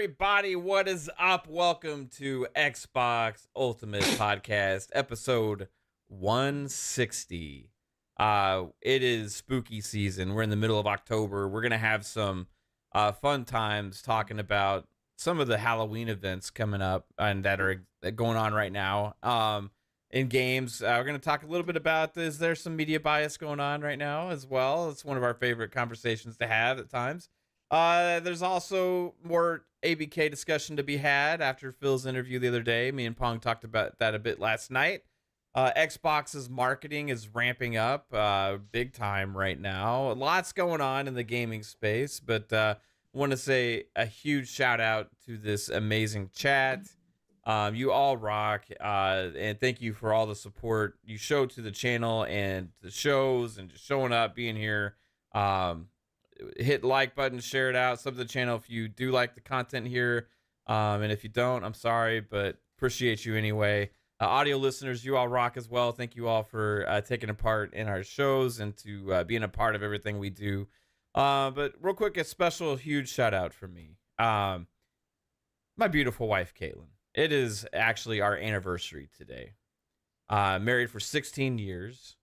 everybody? What is up? Welcome to Xbox Ultimate Podcast, episode 160. It is spooky season. We're in the middle of October. We're going to have some fun times talking about some of the Halloween events coming up and that are going on right now in games. We're going to talk a little bit about, is there some media bias going on right now as well? It's one of our favorite conversations to have at times. There's also more ABK discussion to be had after Phil's interview the other day. Me and Pong talked about that a bit last night. Xbox's marketing is ramping up big time right now. Lots going on in the gaming space, but want to say a huge shout out to this amazing chat. You all rock, and thank you for all the support you show to the channel and the shows and just showing up, being here. Hit like button, share it out, sub to the channel if you do like the content here, and if you don't, I'm sorry, but appreciate you anyway. Audio listeners, you all rock as well. Thank you all for taking a part in our shows and to being a part of everything we do. But real quick, a special huge shout out for me, my beautiful wife Caitlin. It is actually our anniversary today. Married for 16 years.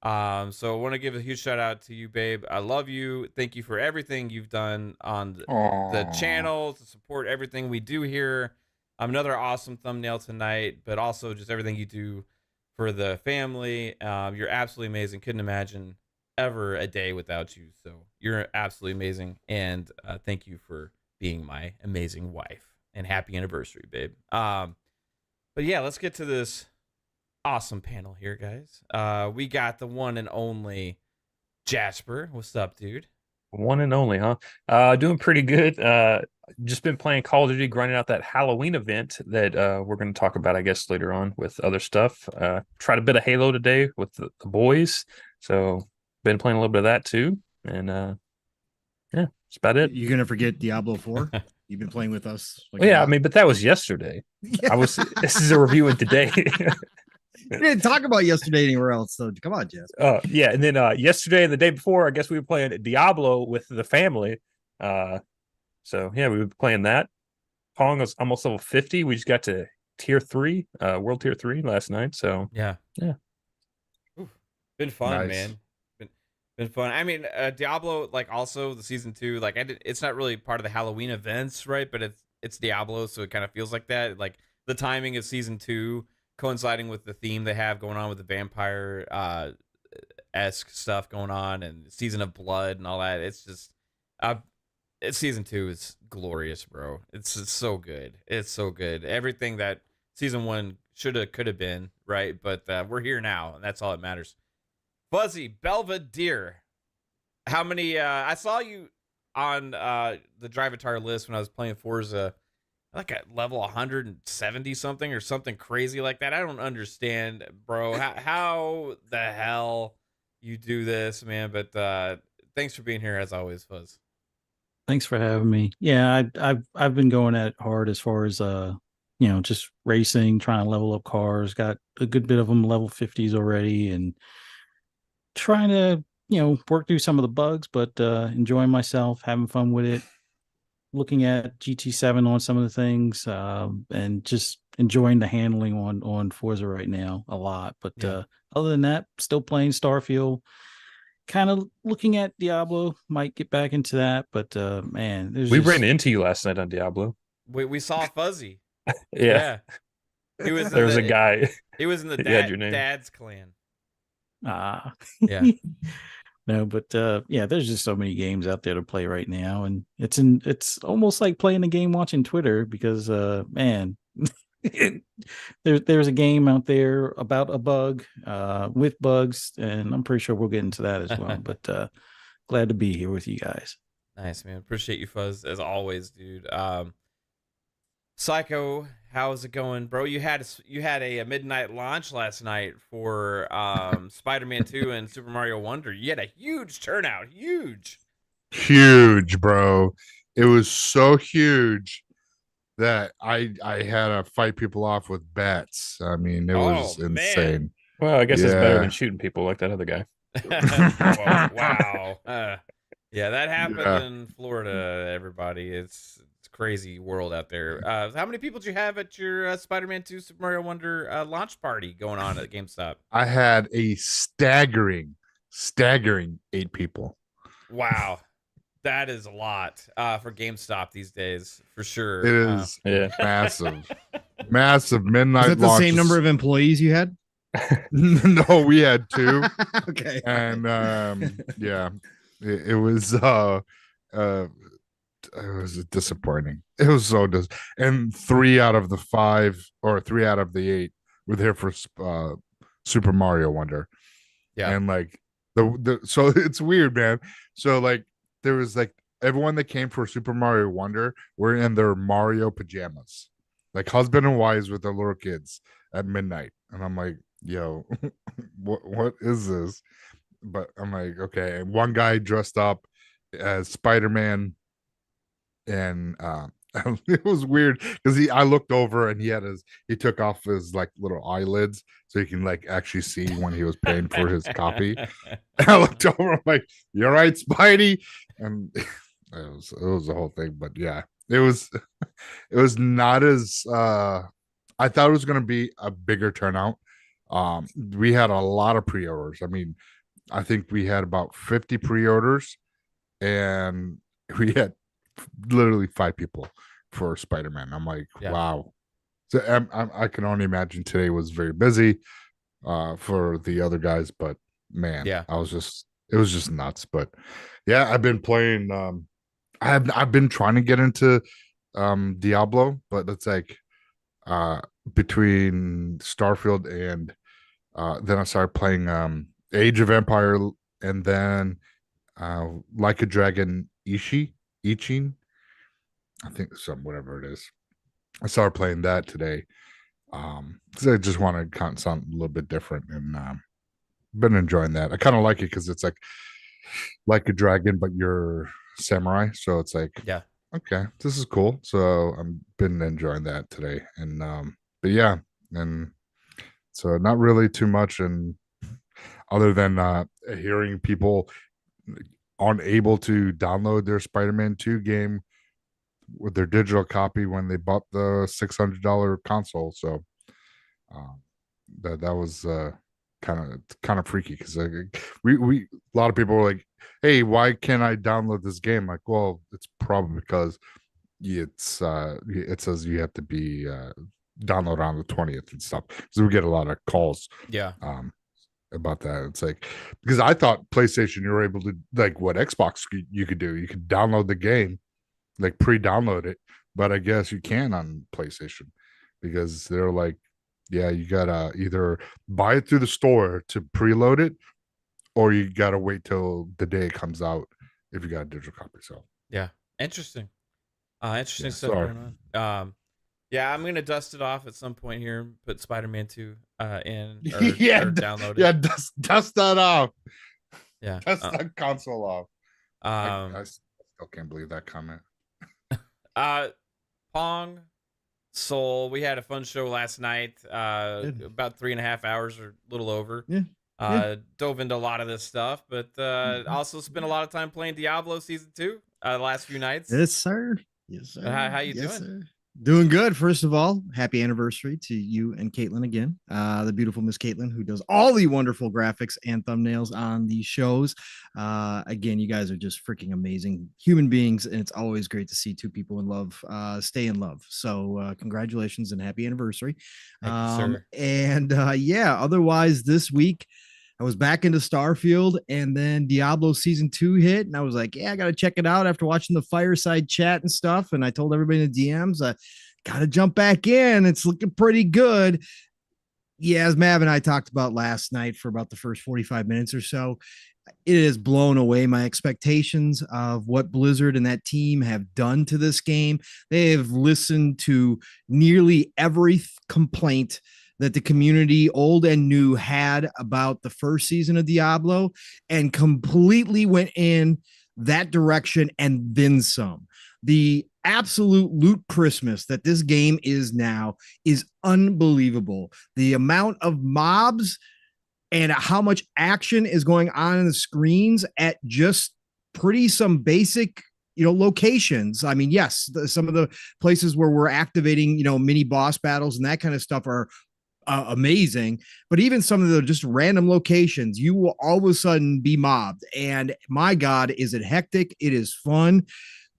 So I want to give a huge shout out to you, babe. I love you. Thank you for everything you've done on the channel to support everything we do here. Another awesome thumbnail tonight, but also just everything you do for the family. You're absolutely amazing. Couldn't imagine ever a day without you. So you're absolutely amazing. And thank you for being my amazing wife, and happy anniversary, babe. But yeah, let's get to this awesome panel here, guys. We got the one and only Jasper. What's up, dude? One and only, huh? Doing pretty good. Just been playing Call of Duty, grinding out that Halloween event that we're going to talk about, I guess, later on with other stuff. Tried a bit of Halo today with the boys, so been playing a little bit of that too. And yeah, that's about it. You're gonna forget Diablo 4? You've been playing with us. Yeah, I mean, but that was yesterday. Yeah. This is a review of today. We didn't talk about yesterday anywhere else, so come on, Jess. Yeah, and then yesterday and the day before, I guess we were playing Diablo with the family. So yeah, we were playing that. Pong was almost level 50. We just got to tier 3, world tier 3 last night. So yeah. Ooh, been fun, nice. Man. Been fun. I mean, Diablo, like, also the season 2, like, it's not really part of the Halloween events, right? But it's Diablo, so it kind of feels like that. Like the timing of season 2 coinciding with the theme they have going on with the vampire esque stuff going on, and Season of Blood and all that. It's just it's season 2 is glorious, bro. It's so good. It's so good. Everything that season 1 could have been, right? But we're here now, and that's all that matters. Fuzzy Belvedere, how many I saw you on the Drivatar list when I was playing Forza, like at level 170 something or something crazy like that. I don't understand, bro, how the hell you do this, man. But thanks for being here as always, Fuzz. Thanks for having me. Yeah, I've been going at it hard as far as just racing, trying to level up cars. Got a good bit of them level 50s already, and trying to work through some of the bugs, but enjoying myself, having fun with it. Looking at GT7 on some of the things, and just enjoying the handling on Forza right now a lot. But other than that, still playing Starfield. Kind of looking at Diablo. Might get back into that, but man, we ran into you last night on Diablo. We saw Fuzzy. Yeah. He was. There was a guy. He was in the dad's clan. Yeah. No, but yeah, there's just so many games out there to play right now, and it's almost like playing a game watching Twitter, because man, there's a game out there about a bug with bugs, and I'm pretty sure we'll get into that as well. But glad to be here with you guys. Nice, man. Appreciate you, Fuzz, as always, dude. Psycho, how's it going, bro? You had a midnight launch last night for Spider-Man 2 and Super Mario Wonder. You had a huge turnout. Huge, bro. It was so huge that I had to fight people off with bats. I mean, it was insane. Man. Well, I guess it's better than shooting people like that other guy. Wow. Yeah, that happened in Florida, everybody. It's crazy world out there. How many people did you have at your Spider-Man 2 Super Mario Wonder launch party going on at GameStop? I had a staggering 8 people. Wow. That is a lot for GameStop these days, for sure. It is Yeah. massive midnight. Is that the same number of employees you had? No, we had 2. Okay. And yeah, it was disappointing. It was so and 3 out of the 5 or 3 out of the 8 were there for Super Mario Wonder. Yeah. And like so it's weird, man. So like there was like everyone that came for Super Mario Wonder were in their Mario pajamas, like husband and wives with their little kids at midnight. And I'm like, yo, what is this? But I'm like, okay. And one guy dressed up as Spider-Man, and it was weird because I looked over and he took off his like little eyelids so you can like actually see when he was paying for his copy. And I looked over, I'm like, "You're right, Spidey," and it was the whole thing. But yeah, it was not as I thought it was going to be a bigger turnout. We had a lot of pre-orders. I mean, I think we had about 50 pre-orders, and we had literally 5 people for Spider-Man. I'm like, wow. So I can only imagine today was very busy for the other guys, but man, it was just nuts. But yeah, I've been playing. I've been trying to get into Diablo, but it's like between Starfield and then I started playing Age of Empire, and then Like a Dragon Ichin, I think whatever it is. I started playing that today because I just want to something a little bit different, and been enjoying that. I kind of like it because it's like a dragon, but you're samurai, so it's like, yeah, okay, this is cool. So I've been enjoying that today, and but yeah, and so not really too much, and other than hearing people unable to download their Spider-Man 2 game with their digital copy when they bought the $600 console. So that was kind of freaky, because we a lot of people were like, hey, why can't I download this game? Like, well, it's probably because it says you have to be download on the 20th and stuff. So we get a lot of calls about that. It's like, because I thought PlayStation, you were able to, like what Xbox you could do, you could download the game, like pre-download it, but I guess you can on PlayStation, because they're like, yeah, you gotta either buy it through the store to preload it, or you gotta wait till the day it comes out if you got a digital copy. So yeah, interesting stuff going on. Yeah, I'm gonna dust it off at some point here. Put Spider-Man 2 in, or download it. Yeah, dust that off. Yeah, dust that console off. I still can't believe that comment. Pong Soul. We had a fun show last night. About 3.5 hours or a little over. Yeah. Dove into a lot of this stuff, but also spent a lot of time playing Diablo Season 2 the last few nights. Yes, sir. Yes, sir. How you doing? Sir. Doing good. First of all, happy anniversary to you and Caitlin again. The beautiful Miss Caitlin, who does all the wonderful graphics and thumbnails on these shows. Again, you guys are just freaking amazing human beings, and it's always great to see two people in love stay in love. So congratulations and happy anniversary. Thank you, sir. And otherwise this week, I was back into Starfield, and then Diablo Season 2 hit, and I was like, yeah, I got to check it out after watching the fireside chat and stuff. And I told everybody in the DMs, I got to jump back in. It's looking pretty good. Yeah, as Mav and I talked about last night for about the first 45 minutes or so, it has blown away my expectations of what Blizzard and that team have done to this game. They have listened to nearly every complaint that the community, old and new, had about the first season of Diablo, and completely went in that direction and then some. The absolute loot Christmas that this game is now is unbelievable. The amount of mobs and how much action is going on in the screens at just some basic locations. I mean, yes, some of the places where we're activating, mini boss battles and that kind of stuff are amazing, but even some of the just random locations, you will all of a sudden be mobbed. And my God, is it hectic? It is fun.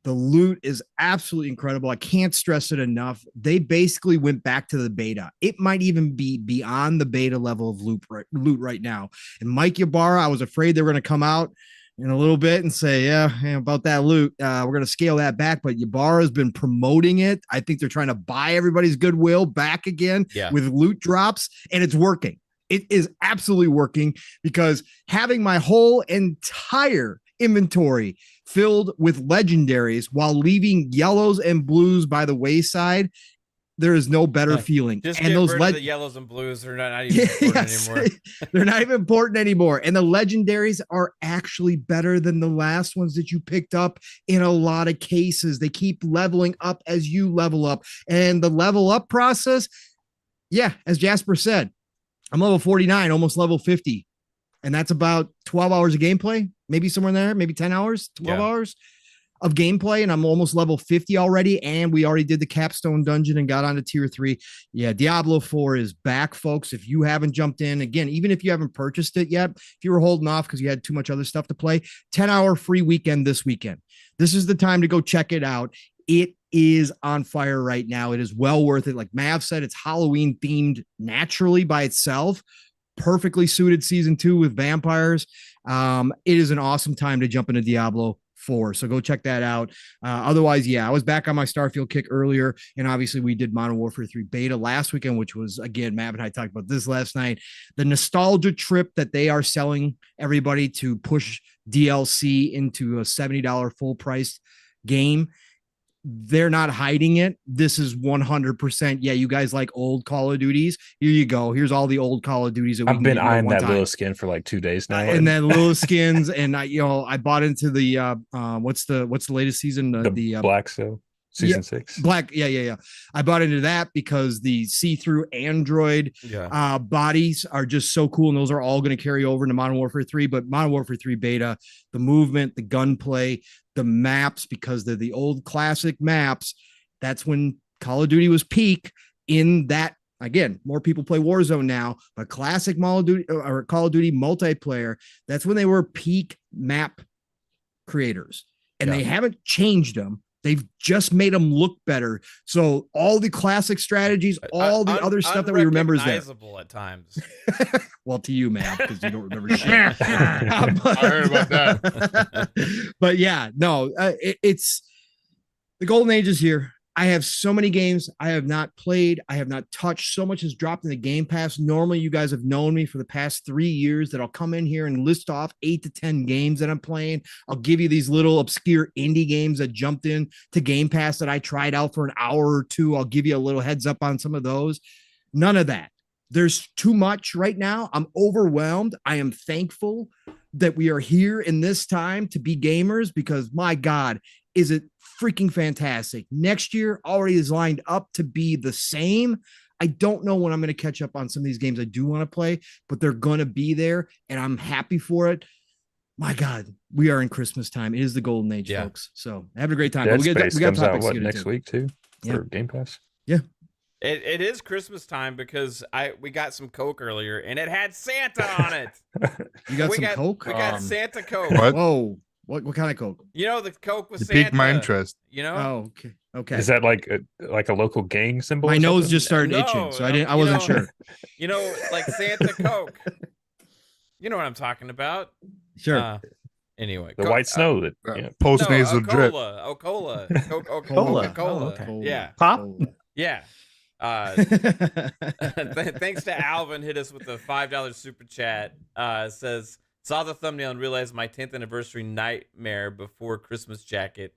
The loot is absolutely incredible. I can't stress it enough. They basically went back to the beta. It might even be beyond the beta level of loot right now. And Mike Ybarra, I was afraid they were going to come out in a little bit and say, yeah, about that loot. We're going to scale that back. But Ybarra has been promoting it. I think they're trying to buy everybody's goodwill back again with loot drops, and it's working. It is absolutely working, because having my whole entire inventory filled with legendaries while leaving yellows and blues by the wayside, there is no better feeling. Just and get those rid of the yellows and blues. They're not even important anymore. They're not even important anymore. And the legendaries are actually better than the last ones that you picked up in a lot of cases. They keep leveling up as you level up. And the level up process, as Jasper said, I'm level 49, almost level 50. And that's about 12 hours of gameplay, maybe somewhere in there, maybe 10 hours, 12 hours of gameplay, and I'm almost level 50 already. And we already did the capstone dungeon and got onto tier 3. Diablo 4 is back, folks. If you haven't jumped in, again, even if you haven't purchased it yet, if you were holding off because you had too much other stuff to play, 10-hour free weekend this weekend. This is the time to go check it out. It is on fire right now. It is well worth it. Like Mav said, it's Halloween themed naturally by itself. Perfectly suited season 2 with vampires. It is an awesome time to jump into Diablo 4. So go check that out. Otherwise, I was back on my Starfield kick earlier, and obviously we did Modern Warfare 3 beta last weekend, which was, again, Mav and I talked about this last night. The nostalgia trip that they are selling everybody to push DLC into a $70 full price game. They're not hiding it. This is 100%. Yeah, you guys like old Call of Duties. Here you go. Here's all the old Call of Duties. I've been eyeing that little skin for like 2 days now. And then little skins, and I bought into the what's the latest season? The Black Cell season 6. Black, I bought into that because the see-through Android bodies are just so cool, and those are all going to carry over into Modern Warfare 3. But Modern Warfare 3 beta, the movement, the gunplay, the maps, because they're the old classic maps. That's when Call of Duty was peak in that. Again, more people play Warzone now, but classic Call of Duty multiplayer, that's when they were peak map creators, and they haven't changed them. They've just made them look better. So all the classic strategies, all the other stuff that we remember is there. Unrecognizable at times. Well, to you, man, because you don't remember shit. I heard about that. But it's the golden age is here. I have so many games I have not played. I have not touched. So much has dropped in the Game Pass. Normally, you guys have known me for the past 3 years that I'll come in here and list off 8 to 10 games that I'm playing. I'll give you these little obscure indie games that jumped in to Game Pass that I tried out for an hour or two. I'll give you a little heads up on some of those. None of that. There's too much right now. I'm overwhelmed. I am thankful that we are here in this time to be gamers, because my God, is it freaking fantastic. Next year already is lined up to be the same. I don't know when I'm going to catch up on some of these games I do want to play, but they're going to be there, and I'm happy for it. My God, we are in Christmas time. It is the golden age, folks. So having a great time. We got topics out, next week too for Game Pass. Yeah. It is Christmas time because we got some Coke earlier and it had Santa on it. You got some Coke? We got Santa Coke. What? Whoa. What kind of Coke? You know, the Coke with You Santa. piqued my interest. You know? Oh, okay. Is that like a local gang symbol? My nose just started itching, so I wasn't sure. You know, like Santa Coke. You know what I'm talking about? Sure. Anyway, the white snow that post nasal drip. Coca-Cola. Cola. Cola. Okay. Yeah. Pop? Yeah. Thanks to Alvin, hit us with a $5 super chat. Says, saw the thumbnail and realized my 10th anniversary nightmare before Christmas jacket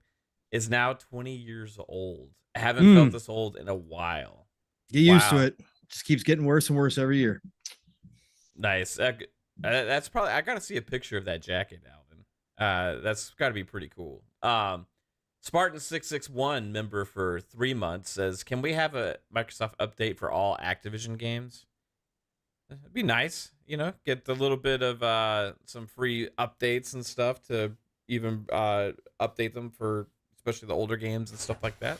is now 20 years old. I haven't felt this old in a while. Get used to it. Just keeps getting worse and worse every year. Nice. That's probably, I gotta see a picture of that jacket, Alvin. That's gotta be pretty cool. Spartan661 member for 3 months says, can we have a Microsoft update for all Activision games? It'd be nice, get a little bit of some free updates and stuff to even update them for especially the older games and stuff like that.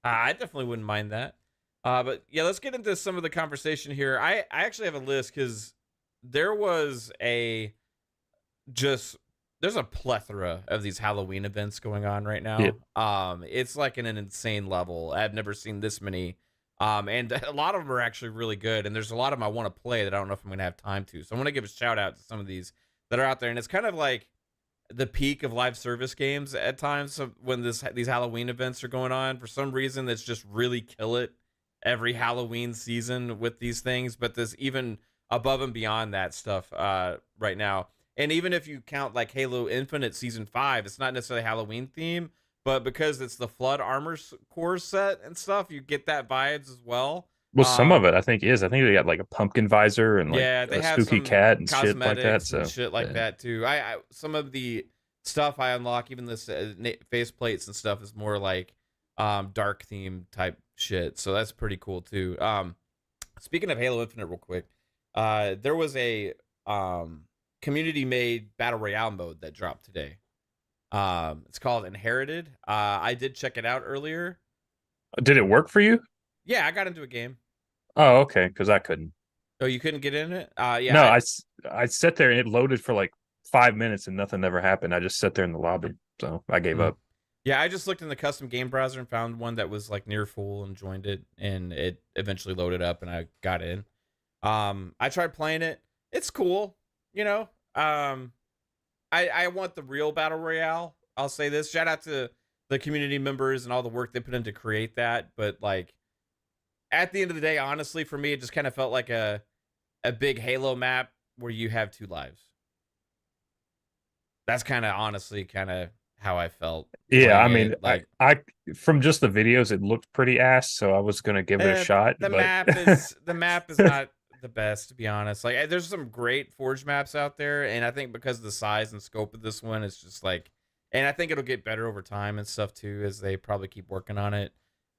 I definitely wouldn't mind that. But yeah, let's get into some of the conversation here. I actually have a list because there was there's a plethora of these Halloween events going on right now. Yeah. It's like in an insane level. I've never seen this many. And a lot of them are actually really good. And there's a lot of them I want to play that I don't know if I'm going to have time to. So I want to give a shout out to some of these that are out there. And it's kind of like the peak of live service games at times. So when these Halloween events are going on, for some reason, that's just really kill it every Halloween season with these things. But there's even above and beyond that stuff right now. And even if you count like Halo Infinite Season 5, it's not necessarily Halloween theme, but because it's the Flood Armor Core set and stuff, you get that vibes as well. Well, some of it I think is. I think they got like a pumpkin visor and like they a have spooky some cat and shit like that. cosmetics So and shit like yeah. that too. I some of the stuff I unlock, even this face plates and stuff, is more like dark theme type shit. So that's pretty cool too. Speaking of Halo Infinite, real quick, there was a community made battle royale mode that dropped today. It's called Inherited. I did check it out earlier. Did it work for you? Yeah, I got into a game. Oh, okay, because I couldn't. Oh, you couldn't get in it? Yeah. No, I sat there and it loaded for like 5 minutes and nothing ever happened. I just sat there in the lobby, so I gave up. Yeah, I just looked in the custom game browser and found one that was like near full and joined it, and it eventually loaded up and I got in. I tried playing it. It's cool, you know. I want the real battle royale. I'll say this. Shout out to the community members and all the work they put in to create that, but like at the end of the day, honestly, for me, it just kind of felt like a big Halo map where you have 2 lives. That's kind of honestly kind of how I felt. Yeah, I mean, it. Like I from just the videos, it looked pretty ass, so I was gonna give it a shot. The but... map is not the best, to be honest. Like there's some great Forge maps out there, and I think because of the size and scope of this one, it's just like, and I think it'll get better over time and stuff too, as they probably keep working on it.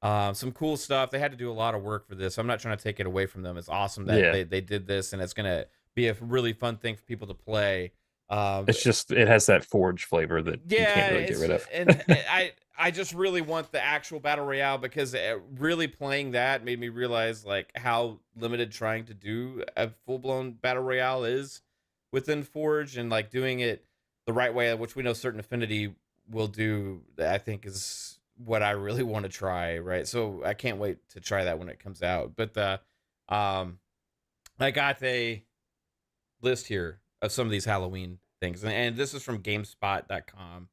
Some cool stuff. They had to do a lot of work for this. I'm not trying to take it away from them. It's awesome that they did this, and it's gonna be a really fun thing for people to play. It's just it has that Forge flavor that you can't really get rid of. And I just really want the actual battle royale, because really playing that made me realize like how limited trying to do a full-blown battle royale is within Forge, and like doing it the right way, which we know Certain Affinity will do, I think is what I really want to try, right? So I can't wait to try that when it comes out. But I got a list here of some of these Halloween things, and this is from GameSpot.com.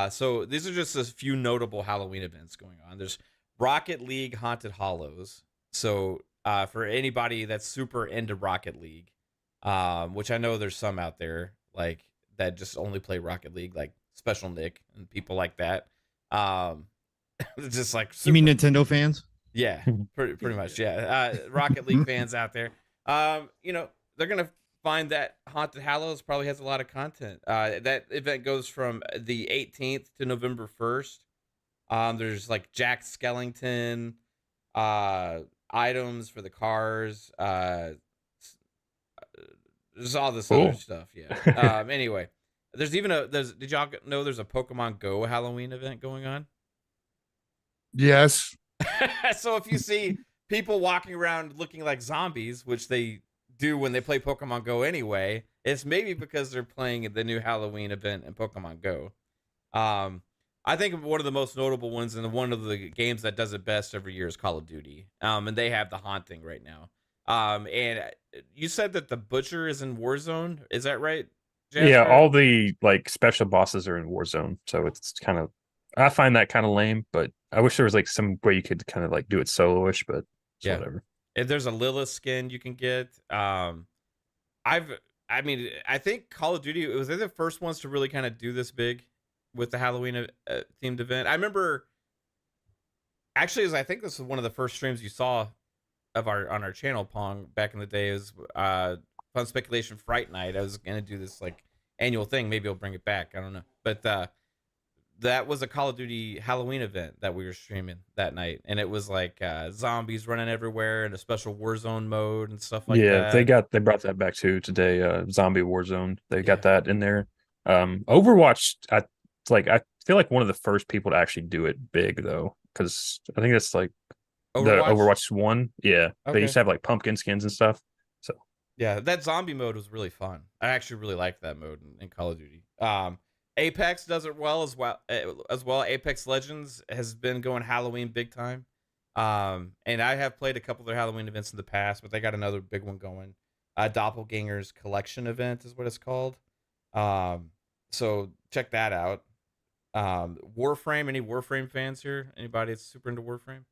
So these are just a few notable Halloween events going on. There's Rocket League Haunted Hollows. So for anybody that's super into Rocket League, which I know there's some out there like that just only play Rocket League, like Special Nick and people like that. Just like You mean Nintendo fans? Yeah, pretty much. Yeah, Rocket League fans out there. You know, they're gonna find that Haunted Hallows probably has a lot of content. That event goes from the 18th to November 1st. There's like Jack Skellington, items for the cars. There's all this other stuff. Yeah. Anyway, there's even did y'all know there's a Pokemon Go Halloween event going on? Yes. So if you see people walking around looking like zombies, which they do when they play Pokemon Go anyway, it's maybe because they're playing the new Halloween event in Pokemon Go. I think one of the most notable ones, and one of the games that does it best every year, is Call of Duty. And they have the haunting right now. And you said that the Butcher is in Warzone. Is that right, Jasper? Yeah, all the like special bosses are in Warzone, so it's kind of, I find that kind of lame, but I wish there was like some way you could kind of like do it soloish, but yeah, whatever. If there's a Lilith skin you can get. I think Call of Duty, was they the first ones to really kind of do this big with the Halloween themed event? I remember, actually, I think this was one of the first streams you saw of on our channel, Pong, back in the day. Is Fun Speculation Fright Night. I was gonna do this like annual thing. Maybe I'll bring it back. I don't know, but that was a Call of Duty Halloween event that we were streaming that night, and it was like zombies running everywhere and a special Warzone mode and stuff like that. Yeah, they brought that back too today. Zombie Warzone. They got that in there. Overwatch, I feel like one of the first people to actually do it big though, because I think that's like the Overwatch 1. Yeah, they used to have like pumpkin skins and stuff. So yeah, that zombie mode was really fun. I actually really liked that mode in Call of Duty. Apex does it well as well. Apex Legends has been going Halloween big time. And I have played a couple of their Halloween events in the past, but they got another big one going. Doppelganger's Collection event is what it's called. So check that out. Warframe, any Warframe fans here? Anybody that's super into Warframe?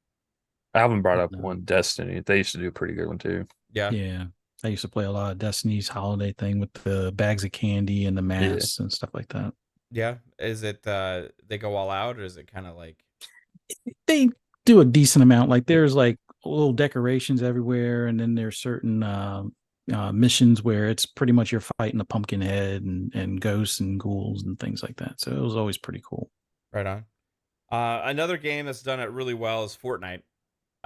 I haven't brought up one Destiny. They used to do a pretty good one too. Yeah. I used to play a lot of Destiny's holiday thing with the bags of candy and the masks and stuff like that. Yeah. Is it they go all out, or is it kind of like they do a decent amount? Like there's like little decorations everywhere, and then there's certain missions where it's pretty much you're fighting a pumpkin head and ghosts and ghouls and things like that. So it was always pretty cool. Right on. Another game that's done it really well is Fortnite.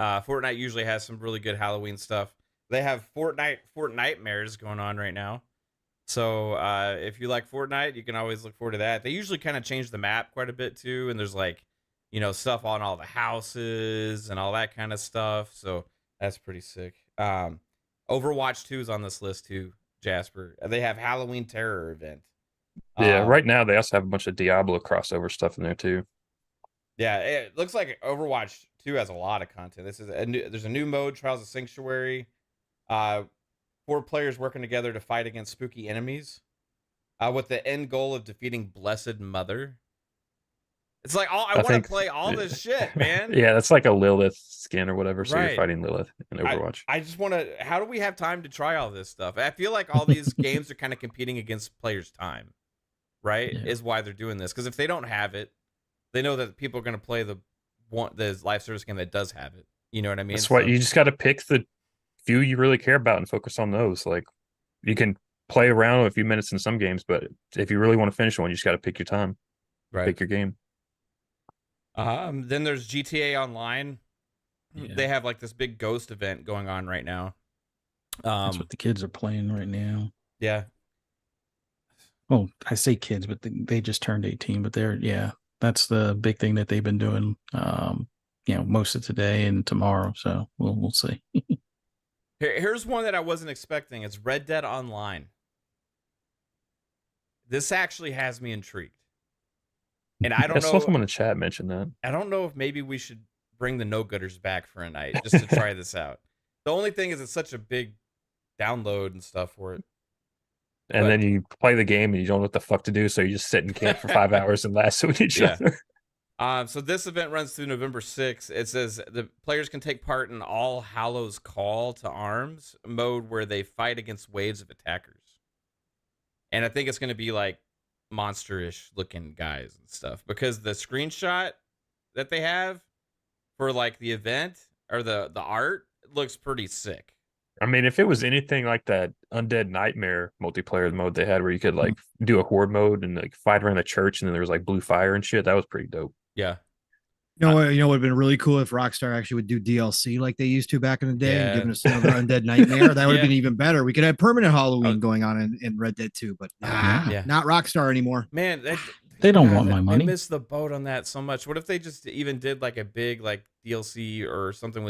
Fortnite usually has some really good Halloween stuff. They have Fortnitemares going on right now. So if you like Fortnite, you can always look forward to that. They usually kind of change the map quite a bit too, and there's like, stuff on all the houses and all that kind of stuff. So that's pretty sick. Overwatch 2 is on this list too, Jasper. They have Halloween Terror event. Yeah, right now they also have a bunch of Diablo crossover stuff in there too. Yeah, it looks like Overwatch 2 has a lot of content. There's a new mode, Trials of Sanctuary. 4 players working together to fight against spooky enemies, with the end goal of defeating Blessed Mother. It's like I want to play all this shit, man. Yeah, that's like a Lilith skin or whatever. So you're fighting Lilith in Overwatch. I just want to. How do we have time to try all this stuff? I feel like all these games are kind of competing against players' time, right? Yeah. Is why they're doing this. Because if they don't have it, they know that people are going to play the live service game that does have it. You know what I mean? That's why you just got to pick the few you really care about and focus on those. Like you can play around a few minutes in some games, but if you really want to finish one, you just got to pick your time, pick your game. Then there's GTA Online. Yeah. They have like this big ghost event going on right now. That's what the kids are playing right now. Yeah. Well, I say kids, but they just turned 18, but that's the big thing that they've been doing, most of today and tomorrow. So we'll see. Here's one that I wasn't expecting. It's Red Dead Online. This actually has me intrigued. And I don't know. Someone in the chat mentioned that. I don't know if maybe we should bring the no-gooders back for a night just to try this out. The only thing is it's such a big download and stuff for it. And then you play the game and you don't know what the fuck to do, so you just sit in camp for 5 hours and lasso with each other. So this event runs through November 6th. It says the players can take part in All Hallows Call to Arms mode where they fight against waves of attackers. And I think it's going to be like monster-ish looking guys and stuff, because the screenshot that they have for like the event or the art looks pretty sick. I mean, if it was anything like that Undead Nightmare multiplayer mode they had where you could like do a horde mode and like fight around the church and then there was like blue fire and shit, that was pretty dope. Yeah. You know what would have been really cool if Rockstar actually would do DLC like they used to back in the day and giving us another Undead Nightmare. That would have been even better. We could have permanent Halloween going on in Red Dead 2, but not Rockstar anymore. Man, they don't want my money. I missed the boat on that so much. What if they just even did like a big like DLC or something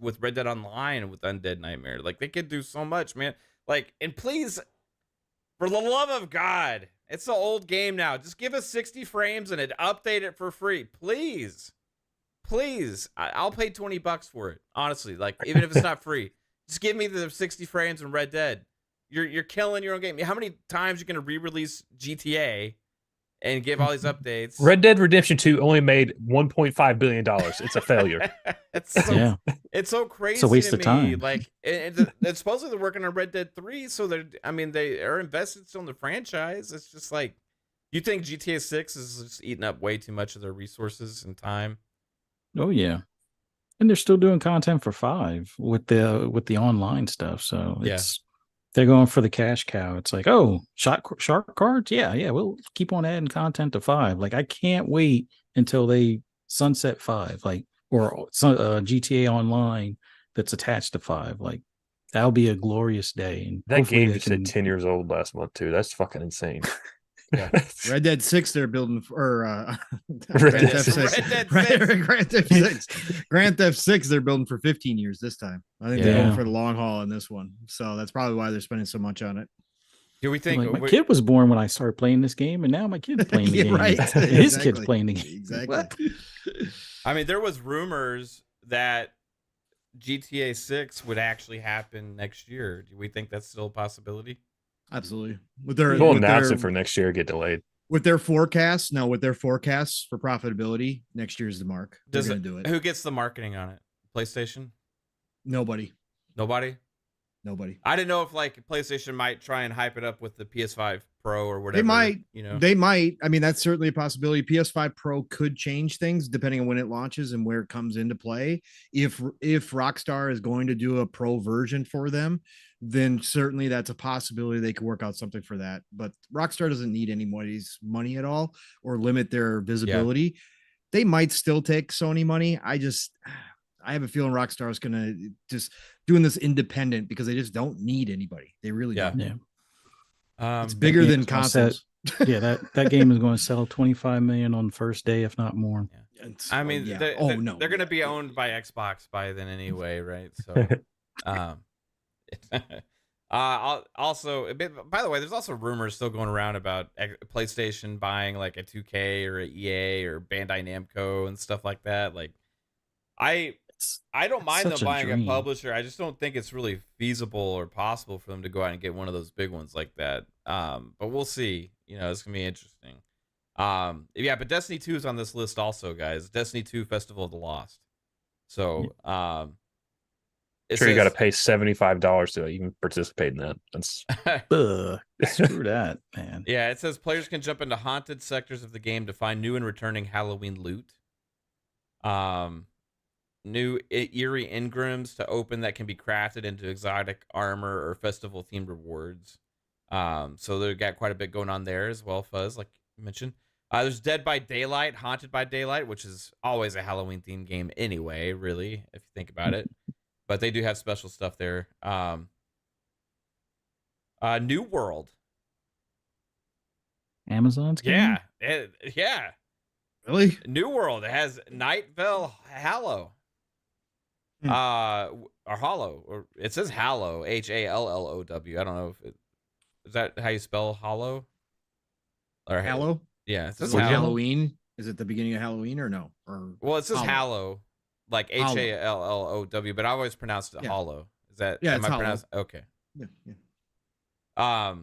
with Red Dead Online and with Undead Nightmare? Like they could do so much, man. Like, and please, for the love of God, it's an old game now. Just give us 60 frames and update it for free, please. Please, I'll pay $20 for it. Honestly, like even if it's not free, just give me the 60 frames in Red Dead. You're killing your own game. How many times you're gonna re-release GTA and give all these updates? Red Dead Redemption 2 only made $1.5 billion. It's a failure. It's so crazy. It's a waste of time. Like, and supposedly they're working on Red Dead 3, so they are invested still in the franchise. It's just like, you think GTA 6 is just eating up way too much of their resources and time? Oh yeah, and they're still doing content for 5 with the online stuff. So they're going for the cash cow. It's like, shark cards, yeah, we'll keep on adding content to 5. Like I can't wait until they sunset 5, like or GTA Online that's attached to 5. Like that'll be a glorious day. And that game just hit 10 years old last month too. That's fucking insane. Red Dead 6, they're building for Red Grand Dead Theft 6. Red Dead 6. Grand Theft 6. Grand Theft 6, they're building for 15 years this time. I think they're Yeah. going for the long haul in this one. So that's probably why they're spending so much on it. Do we think Like, my kid was born when I started playing this game, and now my kid's playing the Yeah, game. right. His Exactly. kid's playing the game. Exactly. What? I mean, there was rumors that GTA 6 would actually happen next year. Do we think that's still a possibility? Absolutely. With their We'll with announce their, it for next year, get delayed. with their forecasts. No, with their forecasts for profitability, next year's the mark. They're Does going to do it. Who gets the marketing on it? PlayStation? Nobody. Nobody? Nobody. I didn't know if like PlayStation might try and hype it up with the PS5 Pro or whatever. They might. You know. They might. I mean, that's certainly a possibility. PS5 Pro could change things depending on when it launches and where it comes into play. If Rockstar is going to do a Pro version for them, then certainly that's a possibility they could work out something for that. But Rockstar doesn't need anybody's money at all or limit their visibility. They might still take Sony money. I have a feeling Rockstar is going to just doing this independent because they just don't need anybody. They really Yeah. don't. Yeah. It's bigger Yeah, than it's all set. consoles. Yeah, that game is going to sell 25 million on the first day, if not more. I mean, yeah. they're going to be Yeah. owned by Xbox by then anyway, right? So, also, by the way, there's also rumors still going around about PlayStation buying like a 2K or a EA or Bandai Namco and stuff like that. Like, I don't mind them such a buying a dream. publisher. I just don't think it's really feasible or possible for them to go out and get one of those big ones like that. But we'll see. You know, it's gonna be interesting. Yeah, but Destiny 2 is on this list also, guys. Destiny 2 Festival of the Lost. So, Sure, you got to pay $75 to even participate in that. That's Ugh, screw that, man. Yeah, it says players can jump into haunted sectors of the game to find new and returning Halloween loot. New eerie engrams to open that can be crafted into exotic armor or festival themed rewards. So they've got quite a bit going on there as well, Fuzz, like you mentioned. There's Dead by Daylight, Haunted by Daylight, which is always a Halloween themed game anyway, really, if you think about it. But they do have special stuff there. New World. Amazon's game? Yeah. Yeah. Really? New World. It has Night Vale Hallow. Or Hollow. Or it says Hallow. Hallow. I don't know if is that how you spell Hollow? Or Hallow? Yeah, it Is says it like Hallow. Halloween? Is it the beginning of Halloween or no? Or Well, it says Hollow. Hallow, like Hollow. Hallow, but I always pronounced it Yeah. Hollow. Is that Yeah, am it's I Hollow. pronounced okay? Yeah.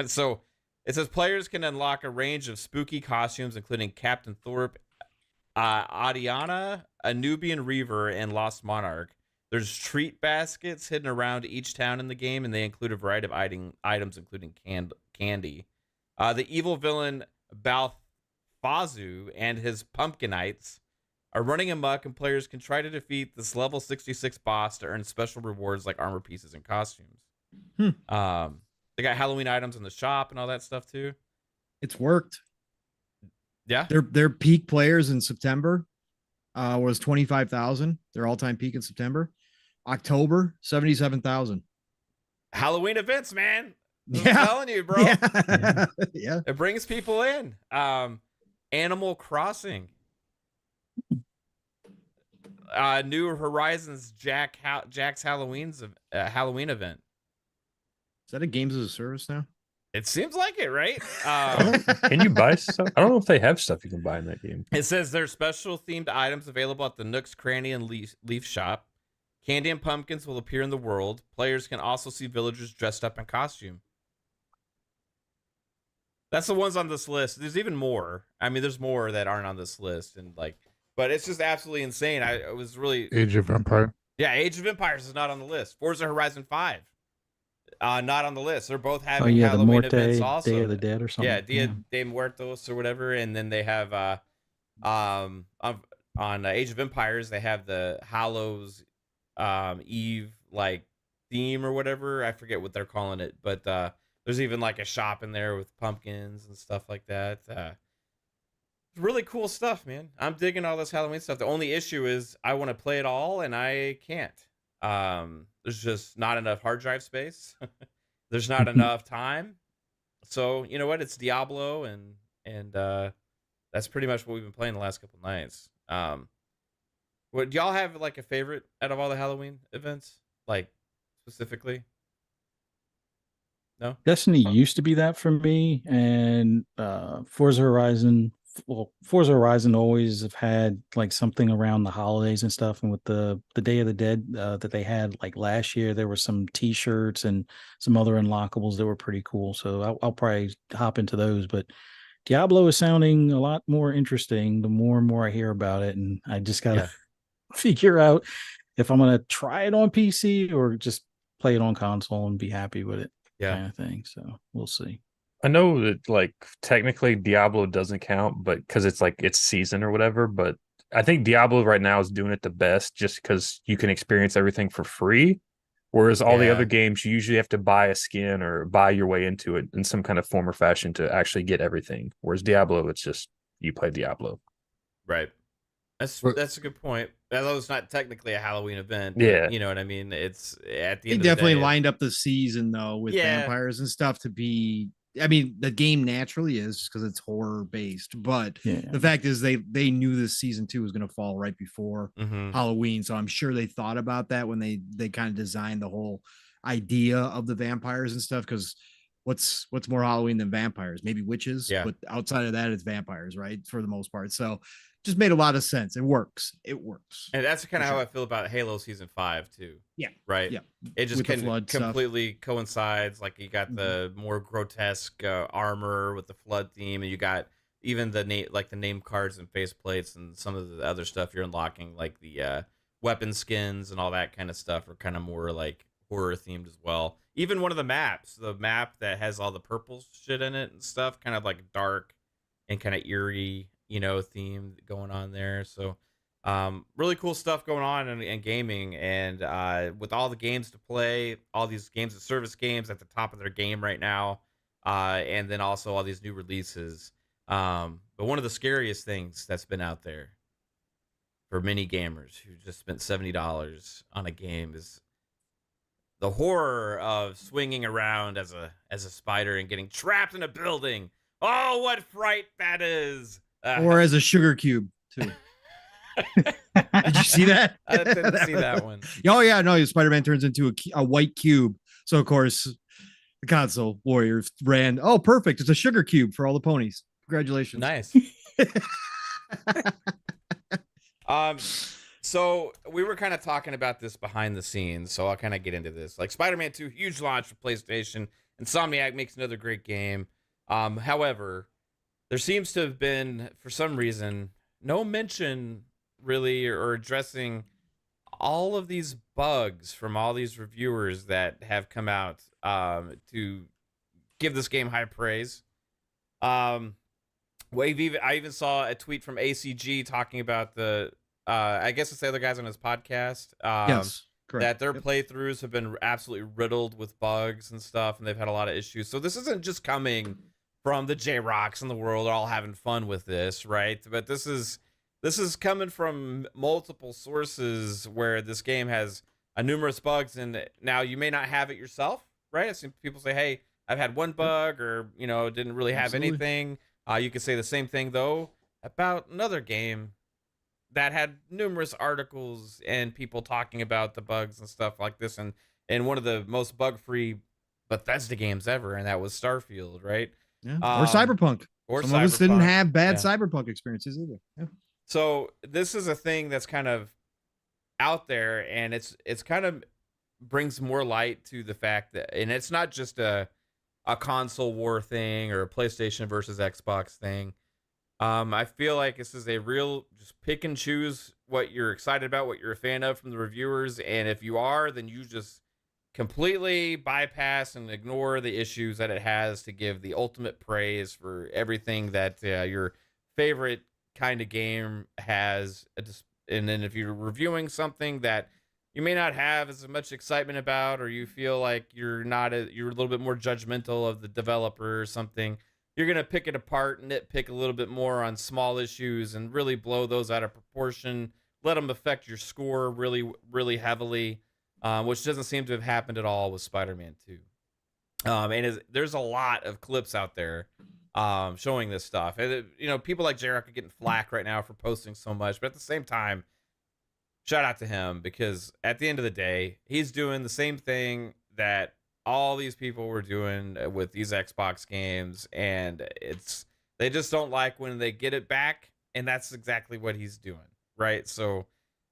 So it says players can unlock a range of spooky costumes, including Captain Thorpe, Adiana, a Nubian Reaver, and Lost Monarch. There's treat baskets hidden around each town in the game, and they include a variety of items, including candy. The evil villain Balfazu and his Pumpkinites are running amok, and players can try to defeat this level 66 boss to earn special rewards like armor pieces and costumes. They got Halloween items in the shop and all that stuff too. It's worked. Yeah. Their peak players in September was 25,000. Their all-time peak in September. October, 77,000. Halloween events, man. I'm Yeah. telling you, bro. Yeah. Yeah. It brings people in. Animal Crossing. New Horizons Jack's Halloween event. Is that a games as a service now? It seems like it, right? Can you buy stuff? I don't know if they have stuff you can buy in that game. It says there's special themed items available at the Nook's Cranny and Leaf Shop. Candy and pumpkins will appear in the world. Players can also see villagers dressed up in costume. That's the ones on this list. There's even more. I mean, there's more that aren't on this list, and but it's just absolutely insane. I was really Age of Empire. Yeah, Age of Empires is not on the list. Forza Horizon 5, not on the list. They're both having Oh yeah, the Halloween Morte, events also. Day of the Dead or something. Yeah, Dia de Muertos or whatever, and then they have on Age of Empires they have the Hallows Eve like theme or whatever. I forget what they're calling it, but there's even like a shop in there with pumpkins and stuff like that. Really cool stuff, man. I'm digging all this Halloween stuff. The only issue is I want to play it all and I can't. There's just not enough hard drive space. There's not enough time. So you know what? It's Diablo, and that's pretty much what we've been playing the last couple nights. What do y'all have like a favorite out of all the Halloween events, like specifically? No. Destiny used to be that for me, and Forza Horizon. Well, Forza Horizon always have had like something around the holidays and stuff. And with the Day of the Dead that they had like last year, there were some T-shirts and some other unlockables that were pretty cool. So I'll probably hop into those. But Diablo is sounding a lot more interesting the more and more I hear about it, and I just gotta figure out if I'm gonna try it on PC or just play it on console and be happy with it. Kind of thing. So we'll see. I know that like technically Diablo doesn't count, but because it's like its season or whatever. But I think Diablo right now is doing it the best just because you can experience everything for free. Whereas all the other games, you usually have to buy a skin or buy your way into it in some kind of form or fashion to actually get everything. Whereas Diablo, it's just you play Diablo. Right. That's a good point. Although it's not technically a Halloween event, but you know what I mean. It's at the end. They of definitely the day, lined up the season though with vampires and stuff to be. I mean, the game naturally is because it's horror based, but the fact is they knew this season 2 was going to fall right before Halloween, so I'm sure they thought about that when they kind of designed the whole idea of the vampires and stuff. Because what's more Halloween than vampires? Maybe witches, but outside of that, it's vampires, right? For the most part, so just made a lot of sense. It works. And that's kind of how I feel about Halo Season 5 too. Yeah. Right. Yeah. It just completely coincides. Like you got the more grotesque armor with the flood theme, and you got even the name cards and faceplates and some of the other stuff you're unlocking, like the weapon skins and all that kind of stuff, are kind of more like horror themed as well. Even one of the maps, the map that has all the purple shit in it and stuff, kind of like dark and kind of eerie, you know, theme going on there. So really cool stuff going on in gaming, and with all the games to play, all these games of service games at the top of their game right now, and then also all these new releases. But one of the scariest things that's been out there for many gamers who just spent $70 on a game is the horror of swinging around as a spider and getting trapped in a building. Oh, what fright that is! Or as a sugar cube too. Did you see that? I didn't see that one. Oh yeah, no, Spider-Man turns into a white cube. So of course the console warriors ran. Oh, perfect! It's a sugar cube for all the ponies. Congratulations. Nice. So we were kind of talking about this behind the scenes, so I'll kind of get into this. Like Spider-Man 2, huge launch for PlayStation. Insomniac makes another great game. However, there seems to have been, for some reason, no mention really or addressing all of these bugs from all these reviewers that have come out to give this game high praise. I even saw a tweet from ACG talking about the, I guess it's the other guys on his podcast. Yes, correct. That their playthroughs have been absolutely riddled with bugs and stuff, and they've had a lot of issues. So this isn't just coming from the J-Rocks in the world all having fun with this, right? But this is coming from multiple sources where this game has numerous bugs, and now you may not have it yourself, right? I've seen people say, hey, I've had one bug, or, you know, didn't really have anything. You could say the same thing, though, about another game that had numerous articles and people talking about the bugs and stuff like this, and one of the most bug-free Bethesda games ever, and that was Starfield, right? Yeah. Or Cyberpunk. Some of us didn't have bad Cyberpunk experiences either. Yeah. So this is a thing that's kind of out there, and it's kind of brings more light to the fact that, and it's not just a console war thing or a PlayStation versus Xbox thing. I feel like this is a real just pick and choose what you're excited about, what you're a fan of from the reviewers, and if you are, then you just completely bypass and ignore the issues that it has to give the ultimate praise for everything that your favorite kind of game has. And then if you're reviewing something that you may not have as much excitement about, or you feel like you're a little bit more judgmental of the developer or something, you're going to pick it apart and nitpick a little bit more on small issues and really blow those out of proportion, let them affect your score really, really heavily. Which doesn't seem to have happened at all with Spider-Man 2. There's a lot of clips out there showing this stuff. And, people like J-Rock are getting flack right now for posting so much. But at the same time, shout out to him, because at the end of the day, he's doing the same thing that all these people were doing with these Xbox games. And they just don't like when they get it back. And that's exactly what he's doing, right? So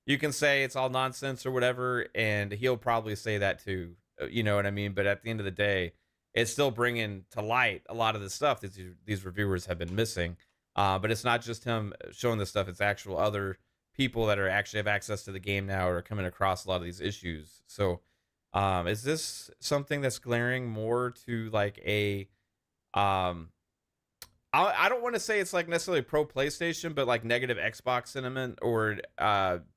you can say it's all nonsense or whatever, and he'll probably say that too. You know what I mean? But at the end of the day, it's still bringing to light a lot of the stuff that these reviewers have been missing. But it's not just him showing this stuff. It's actual other people that actually have access to the game now or are coming across a lot of these issues. So is this something that's glaring more to like a... I don't want to say it's like necessarily pro PlayStation, but like negative Xbox sentiment, or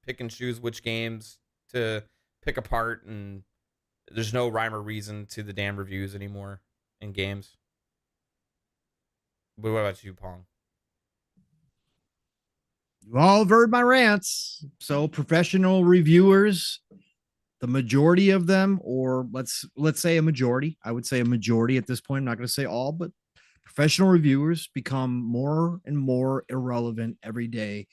pick and choose which games to pick apart, and there's no rhyme or reason to the damn reviews anymore in games. But what about you, Pong? You all have heard my rants. So professional reviewers, the majority of them, or let's say a majority, I would say a majority at this point. I'm not going to say all, but professional reviewers become more and more irrelevant every day.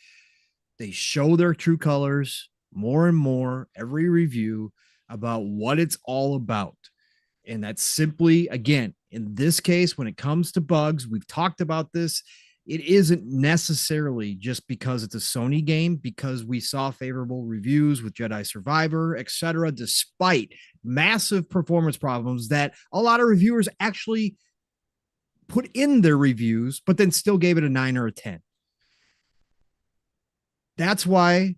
They show their true colors more and more every review about what it's all about. And that's simply, again, in this case, when it comes to bugs, we've talked about this. It isn't necessarily just because it's a Sony game, because we saw favorable reviews with Jedi Survivor, etc., despite massive performance problems that a lot of reviewers actually put in their reviews, but then still gave it a 9 or a 10. That's why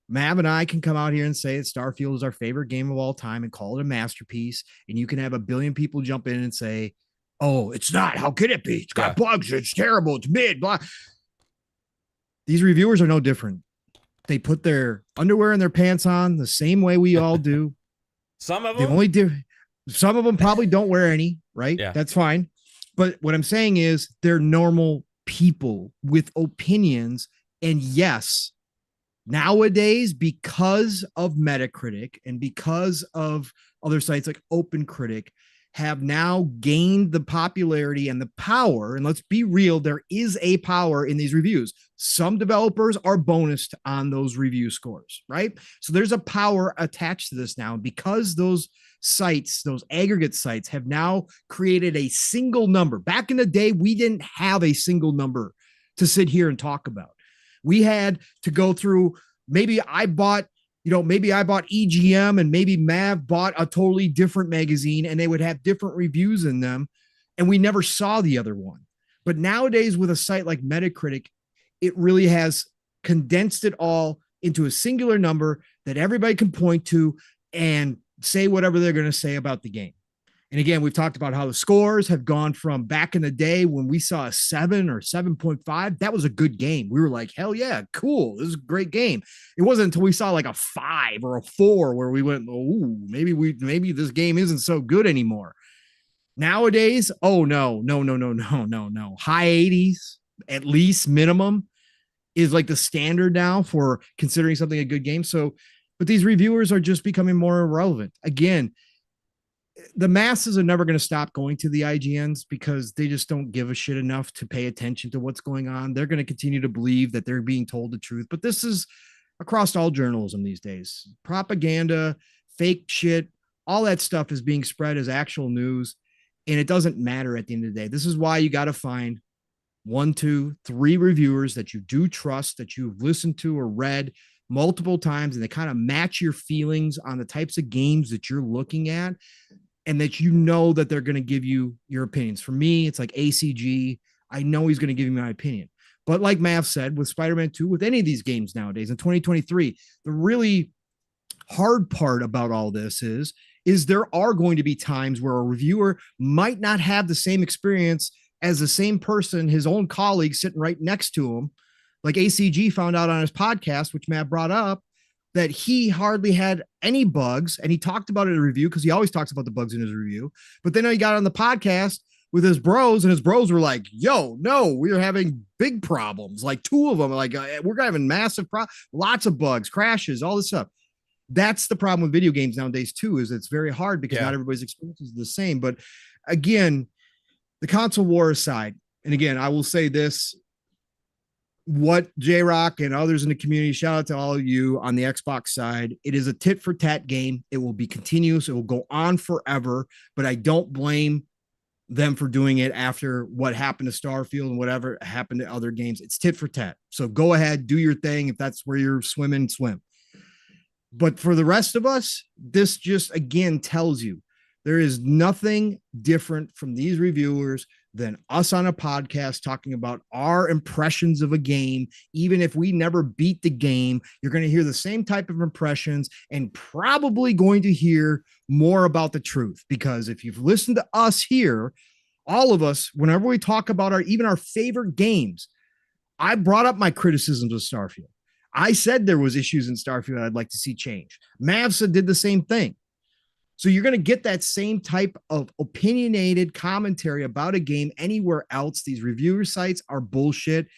Mav and I can come out here and say that Starfield is our favorite game of all time and call it a masterpiece. And you can have a billion people jump in and say, oh, it's not. How could it be? It's got bugs. It's terrible. It's mid. Blah. These reviewers are no different. They put their underwear and their pants on the same way we all do. Some of them some of them probably don't wear any, right? Yeah. That's fine. But what I'm saying is they're normal people with opinions. And yes, nowadays, because of Metacritic and because of other sites like OpenCritic, have now gained the popularity and the power. And let's be real, there is a power in these reviews. Some developers are bonused on those review scores, right? So there's a power attached to this now, because those sites, those aggregate sites, have now created a single number. Back in the day, we didn't have a single number to sit here and talk about. We had to go through, maybe I bought EGM and maybe Mav bought a totally different magazine, and they would have different reviews in them, and we never saw the other one. But nowadays, with a site like Metacritic, it really has condensed it all into a singular number that everybody can point to and say whatever they're going to say about the game. And again, we've talked about how the scores have gone from back in the day when we saw a 7 or 7.5. That was a good game. We were like, hell yeah, cool. This is a great game. It wasn't until we saw like a 5 or a 4 where we went, oh, maybe this game isn't so good anymore. Nowadays, oh no. High 80s, at least minimum, is like the standard now for considering something a good game. So, but these reviewers are just becoming more irrelevant. Again, the masses are never going to stop going to the IGNs because they just don't give a shit enough to pay attention to what's going on. They're going to continue to believe that they're being told the truth. But this is across all journalism these days. Propaganda, fake shit, all that stuff is being spread as actual news. And it doesn't matter at the end of the day. This is why you got to find 1, 2, 3 reviewers that you do trust, that you've listened to or read multiple times, and they kind of match your feelings on the types of games that you're looking at, and that you know that they're going to give you your opinions. For me, it's like ACG. I know he's going to give me my opinion. But like Mav said, with Spider-Man 2, with any of these games nowadays in 2023, the really hard part about all this is there are going to be times where a reviewer might not have the same experience as the same person, his own colleague sitting right next to him. Like ACG found out on his podcast, which Matt brought up, that he hardly had any bugs. And he talked about it in a review because he always talks about the bugs in his review. But then he got on the podcast with his bros, and his bros were like, yo, no, we're having big problems. Like 2 of them, like we're having massive lots of bugs, crashes, all this stuff. that's the problem with video games nowadays too, is it's very hard because not everybody's experience is the same. But again, the console war aside, and again, I will say this, what J-Rock and others in the community, shout out to all of you on the Xbox side. It is a tit for tat game. It will be continuous. It will go on forever, but I don't blame them for doing it after what happened to Starfield and whatever happened to other games. It's tit for tat. So go ahead, do your thing. If that's where you're swimming, swim. But for the rest of us, this just again tells you there is nothing different from these reviewers than us on a podcast talking about our impressions of a game. Even if we never beat the game, you're going to hear the same type of impressions and probably going to hear more about the truth. Because if you've listened to us here, all of us, whenever we talk about even our favorite games, I brought up my criticisms of Starfield. I said there was issues in Starfield I'd like to see change. Mavsa did the same thing. So you're going to get that same type of opinionated commentary about a game anywhere else. These reviewer sites are bullshit.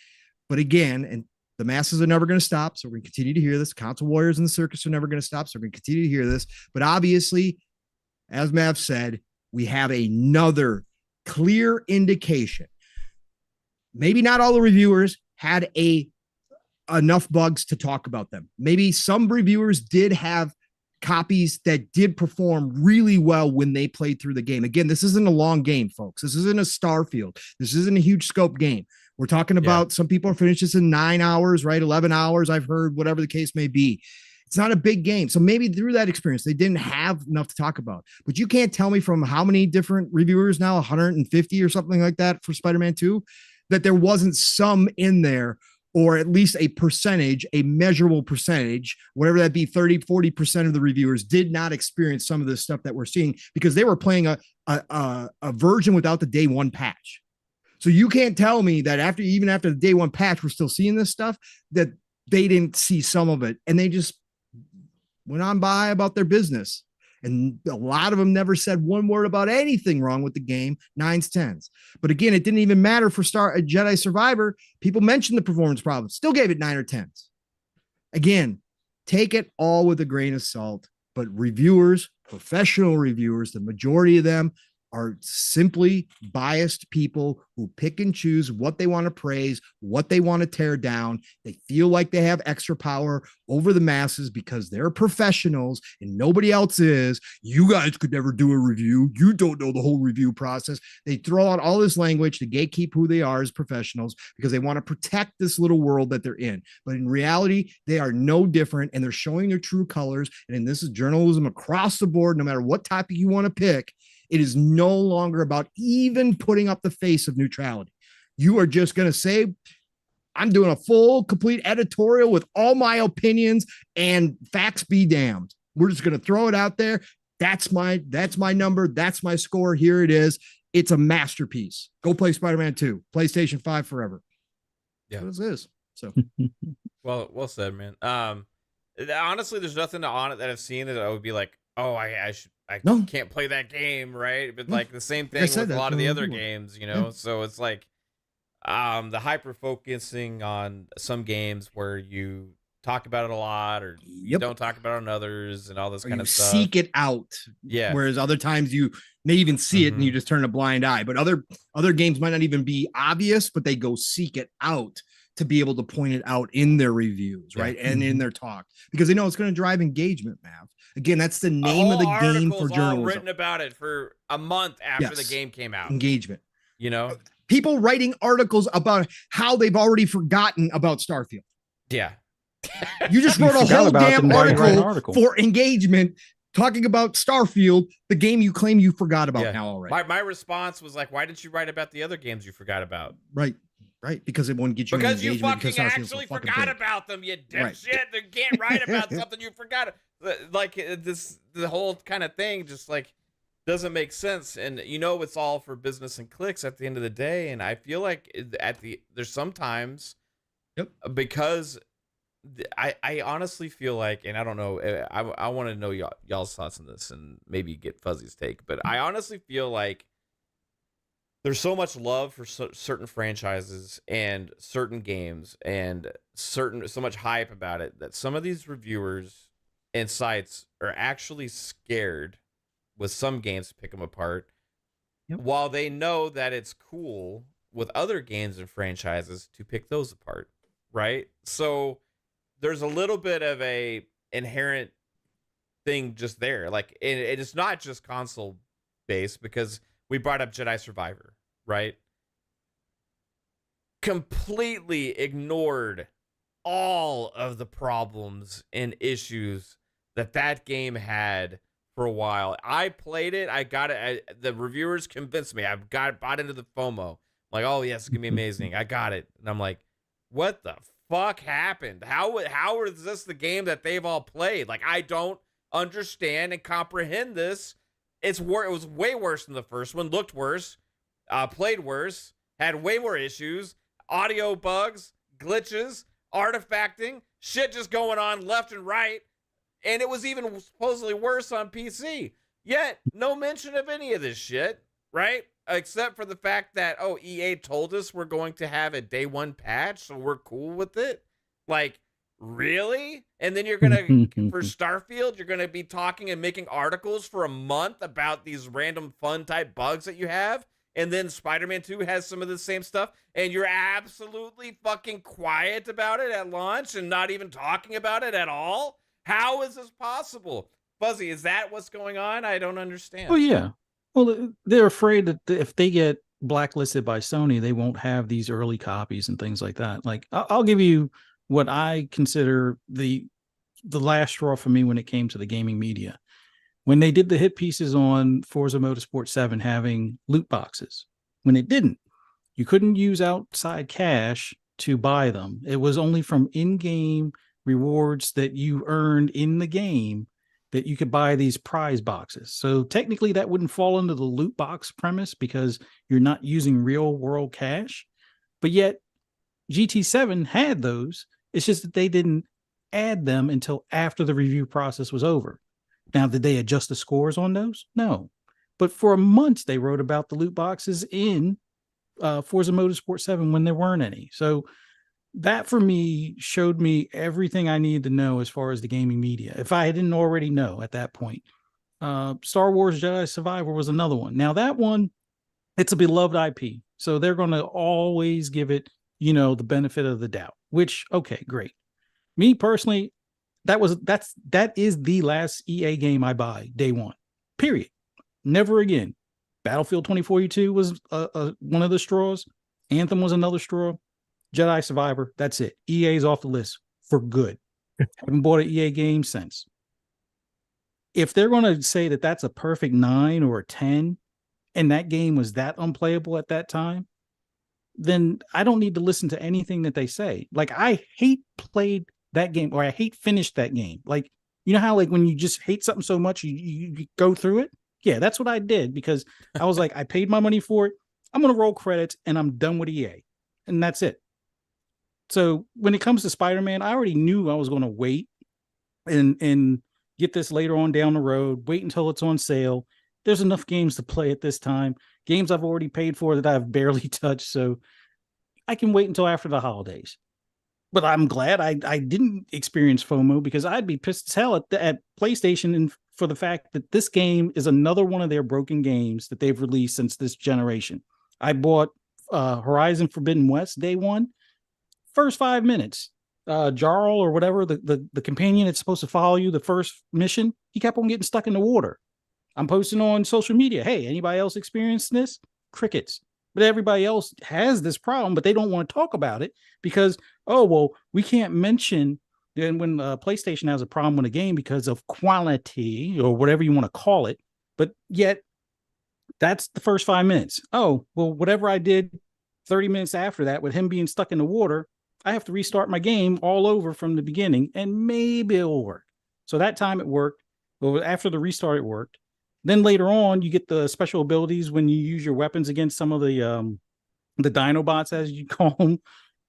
But again, and the masses are never going to stop. So we're going to continue to hear this. Console warriors in the circus are never going to stop. So we're going to continue to hear this. But obviously, as Mav said, we have another clear indication. Maybe not all the reviewers had enough bugs to talk about them. Maybe some reviewers did have copies that did perform really well when they played through the game. Again, this isn't a long game, folks. This isn't a Starfield. This isn't a huge scope game. We're talking about some people are finished this in 9 hours, right? 11 hours, I've heard, whatever the case may be. It's not a big game. So maybe through that experience, they didn't have enough to talk about. But you can't tell me from how many different reviewers now, 150 or something like that for Spider-Man 2, that there wasn't some in there, or at least a percentage, a measurable percentage, whatever that be, 30, 40% of the reviewers did not experience some of this stuff that we're seeing because they were playing a version without the day one patch. So you can't tell me that even after the day one patch, we're still seeing this stuff, that they didn't see some of it and they just went on by about their business. And a lot of them never said one word about anything wrong with the game, 9s, 10s. But again, it didn't even matter for Jedi Survivor. People mentioned the performance problems, still gave it 9 or 10s. Again, take it all with a grain of salt. But reviewers, professional reviewers, the majority of them are simply biased people who pick and choose what they want to praise, what they want to tear down. They feel like they have extra power over the masses because they're professionals and nobody else is. You guys could never do a review. You don't know the whole review process. They throw out all this language to gatekeep who they are as professionals because they want to protect this little world that they're in. But in reality, they are no different and they're showing their true colors. And this is journalism across the board, no matter what topic you want to pick. It is no longer about even putting up the face of neutrality. You are just going to say, I'm doing a full, complete editorial with all my opinions and facts be damned. We're just going to throw it out there. That's my number. That's my score. Here it is. It's a masterpiece. Go play Spider-Man 2, PlayStation 5 forever. Yeah. What is this? So, well said, man. Honestly, there's nothing on it that I've seen that I would be like, oh, I can't play that game, right? But like the same thing with a lot of the other games, you know. So it's like the hyper focusing on some games where you talk about it a lot or you don't talk about it on others and all this kind of stuff. Seek it out. Yeah. Whereas other times you may even see it and you just turn a blind eye. But other games might not even be obvious, but they go seek it out to be able to point it out in their reviews, right? And in their talk, because they know it's going to drive engagement, Mav. Again, that's the name of the game for journalism. All written about it for a month after the game came out. Engagement. You know? People writing articles about how they've already forgotten about Starfield. Yeah. You just wrote a whole damn article for engagement talking about Starfield, the game you claim you forgot about now already. My response was like, why didn't you write about the other games you forgot about? Right, because it won't get you because you fucking actually forgot about them, you dipshit. They can't write about something you forgot. Like the whole kind of thing just like doesn't make sense. And you know, it's all for business and clicks at the end of the day. And I feel like there's sometimes because I honestly feel like, and I don't know, I want to know y'all's thoughts on this and maybe get Fuzzy's take, but I honestly feel like there's so much love for certain franchises and certain games and so much hype about it that some of these reviewers and sites are actually scared with some games to pick them apart, while they know that it's cool with other games and franchises to pick those apart, right? So there's a little bit of a inherent thing just there. Like, it's not just console based, because we brought up Jedi Survivor, right? Completely ignored all of the problems and issues that game had for a while. I played it. I got it. The reviewers convinced me. Bought into the FOMO. I'm like, oh yes, it's gonna be amazing. I got it. And I'm like, what the fuck happened? How is this the game that they've all played? Like, I don't understand and comprehend this. It was way worse than the first one. Looked worse. Played worse. Had way more issues. Audio bugs, glitches, artifacting, shit just going on left and right. And it was even supposedly worse on PC. Yet, no mention of any of this shit, right? Except for the fact that, EA told us we're going to have a day one patch, so we're cool with it. Like, really? And then you're going to, for Starfield, you're going to be talking and making articles for a month about these random fun type bugs that you have. And then Spider-Man 2 has some of the same stuff, and you're absolutely fucking quiet about it at launch and not even talking about it at all? How is this possible? Fuzzy, is that what's going on? I don't understand. Well, yeah. Well, they're afraid that if they get blacklisted by Sony, they won't have these early copies and things like that. Like, I'll give you what I consider the last straw for me when it came to the gaming media. When they did the hit pieces on Forza Motorsport 7 having loot boxes, when it didn't, you couldn't use outside cash to buy them. It was only from in-game rewards that you earned in the game that you could buy these prize boxes. So technically that wouldn't fall under the loot box premise because you're not using real world cash. But yet GT7 had those. It's just that they didn't add them until after the review process was over. Now, did they adjust the scores on those? No. But for a month, they wrote about the loot boxes in Forza Motorsport 7 when there weren't any. So that, for me, showed me everything I needed to know as far as the gaming media, if I didn't already know at that point. Star Wars Jedi Survivor was another one. Now, that one, it's a beloved IP. So they're going to always give it, the benefit of the doubt, which, okay, great. Me personally, that is the last EA game I buy day one, period. Never again. Battlefield 2042 was one of the straws. Anthem was another straw. Jedi Survivor, that's it. EA's off the list for good. Haven't bought an EA game since. If they're going to say that that's a perfect 9 or a 10, and that game was that unplayable at that time, then I don't need to listen to anything that they say. Like, I hate played that game, or I hate finished that game. Like, you know how, like, when you just hate something so much, you go through it? Yeah, that's what I did, because I was like, I paid my money for it. I'm going to roll credits, and I'm done with EA. And that's it. So when it comes to Spider-Man, I already knew I was going to wait and get this later on down the road, wait until it's on sale. There's enough games to play at this time. Games I've already paid for that I've barely touched, so I can wait until after the holidays. But I'm glad I didn't experience FOMO, because I'd be pissed as hell at PlayStation and for the fact that this game is another one of their broken games that they've released since this generation. I bought Horizon Forbidden West day one. First 5 minutes, Jarl or whatever, the companion that's supposed to follow you, the first mission, he kept on getting stuck in the water. I'm posting on social media, hey, anybody else experienced this? Crickets. But everybody else has this problem, but they don't want to talk about it because, we can't mention then when PlayStation has a problem with a game because of quality or whatever you want to call it. But yet, that's the first 5 minutes. Whatever I did 30 minutes after that with him being stuck in the water, I have to restart my game all over from the beginning, and maybe it'll work. So that time it worked. Well, after the restart, it worked. Then later on, you get the special abilities when you use your weapons against some of the Dinobots, as you call them.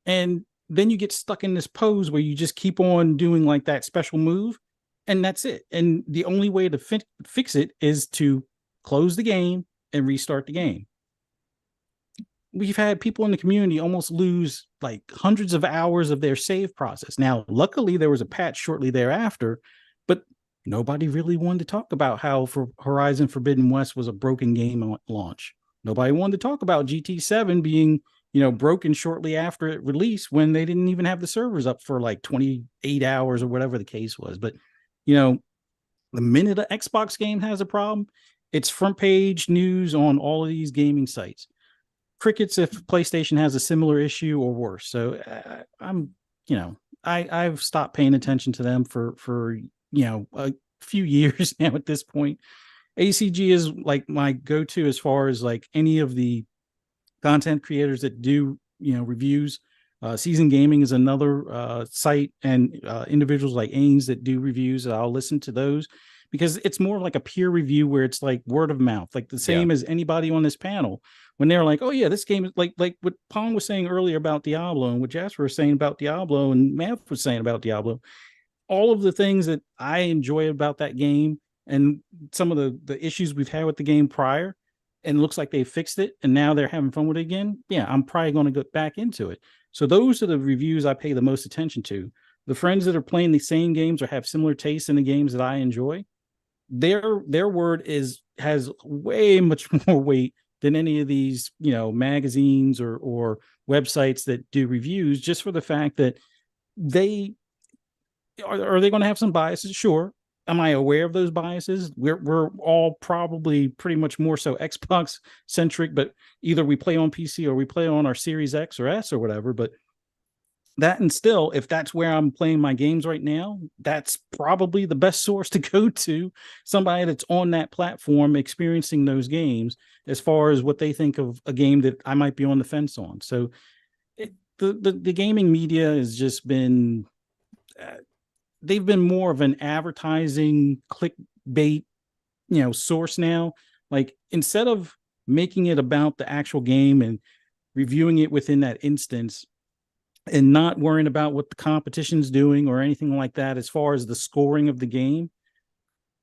And then you get stuck in this pose where you just keep on doing like that special move, and that's it. And the only way to fix it is to close the game and restart the game. We've had people in the community almost lose like hundreds of hours of their save process. Now, luckily, there was a patch shortly thereafter But nobody really wanted to talk about how for Horizon Forbidden West was a broken game on launch. Nobody wanted to talk about GT7 being, broken shortly after it released when they didn't even have the servers up for like 28 hours or whatever the case was. But, the minute an Xbox game has a problem, it's front page news on all of these gaming sites. Crickets if PlayStation has a similar issue or worse. So I've stopped paying attention to them for a few years now at this point. ACG is like my go-to as far as like any of the content creators that do reviews. Season Gaming is another site, and individuals like Ains that do reviews. I'll listen to those because it's more like a peer review where it's like word of mouth, like the same as anybody on this panel. When they're like, oh yeah, this game is like what Pong was saying earlier about Diablo and what Jasper was saying about Diablo and Math was saying about Diablo. All of the things that I enjoy about that game and some of the issues we've had with the game prior, and it looks like they fixed it and now they're having fun with it again. Yeah, I'm probably going to go back into it. So those are the reviews I pay the most attention to. The friends that are playing the same games or have similar tastes in the games that I enjoy, their word has way much more weight than any of these, magazines or websites that do reviews, just for the fact that they are they going to have some biases? Sure. Am I aware of those biases? We're all probably pretty much more so Xbox centric, but either we play on PC or we play on our Series X or S or whatever. But that, and still, if that's where I'm playing my games right now, that's probably the best source to go to, somebody that's on that platform experiencing those games as far as what they think of a game that I might be on the fence on. So the gaming media has just been... they've been more of an advertising clickbait, source now. Like, instead of making it about the actual game and reviewing it within that instance and not worrying about what the competition's doing or anything like that, as far as the scoring of the game,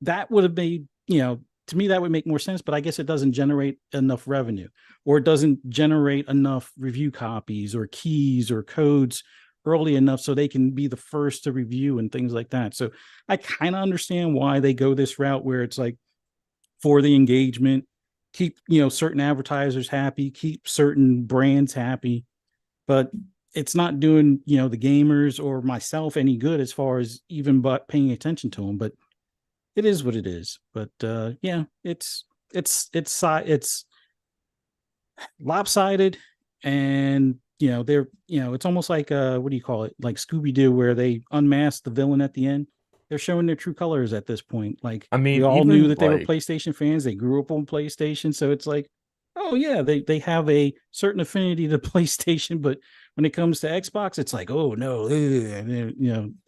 that would have made, to me, that would make more sense, but I guess it doesn't generate enough revenue, or it doesn't generate enough review copies or keys or codes early enough so they can be the first to review and things like that. So I kind of understand why they go this route, where it's like for the engagement, keep certain advertisers happy, keep certain brands happy, but it's not doing the gamers or myself any good as far as even but paying attention to them. But it is what it is. But it's lopsided, and they're it's almost like what do you call it, like Scooby-Doo, where they unmask the villain at the end. They're showing their true colors at this point. Like, I mean, we all knew that they were PlayStation fans. They grew up on PlayStation, so it's like, oh yeah, they have a certain affinity to PlayStation, but when it comes to Xbox, it's like, oh no,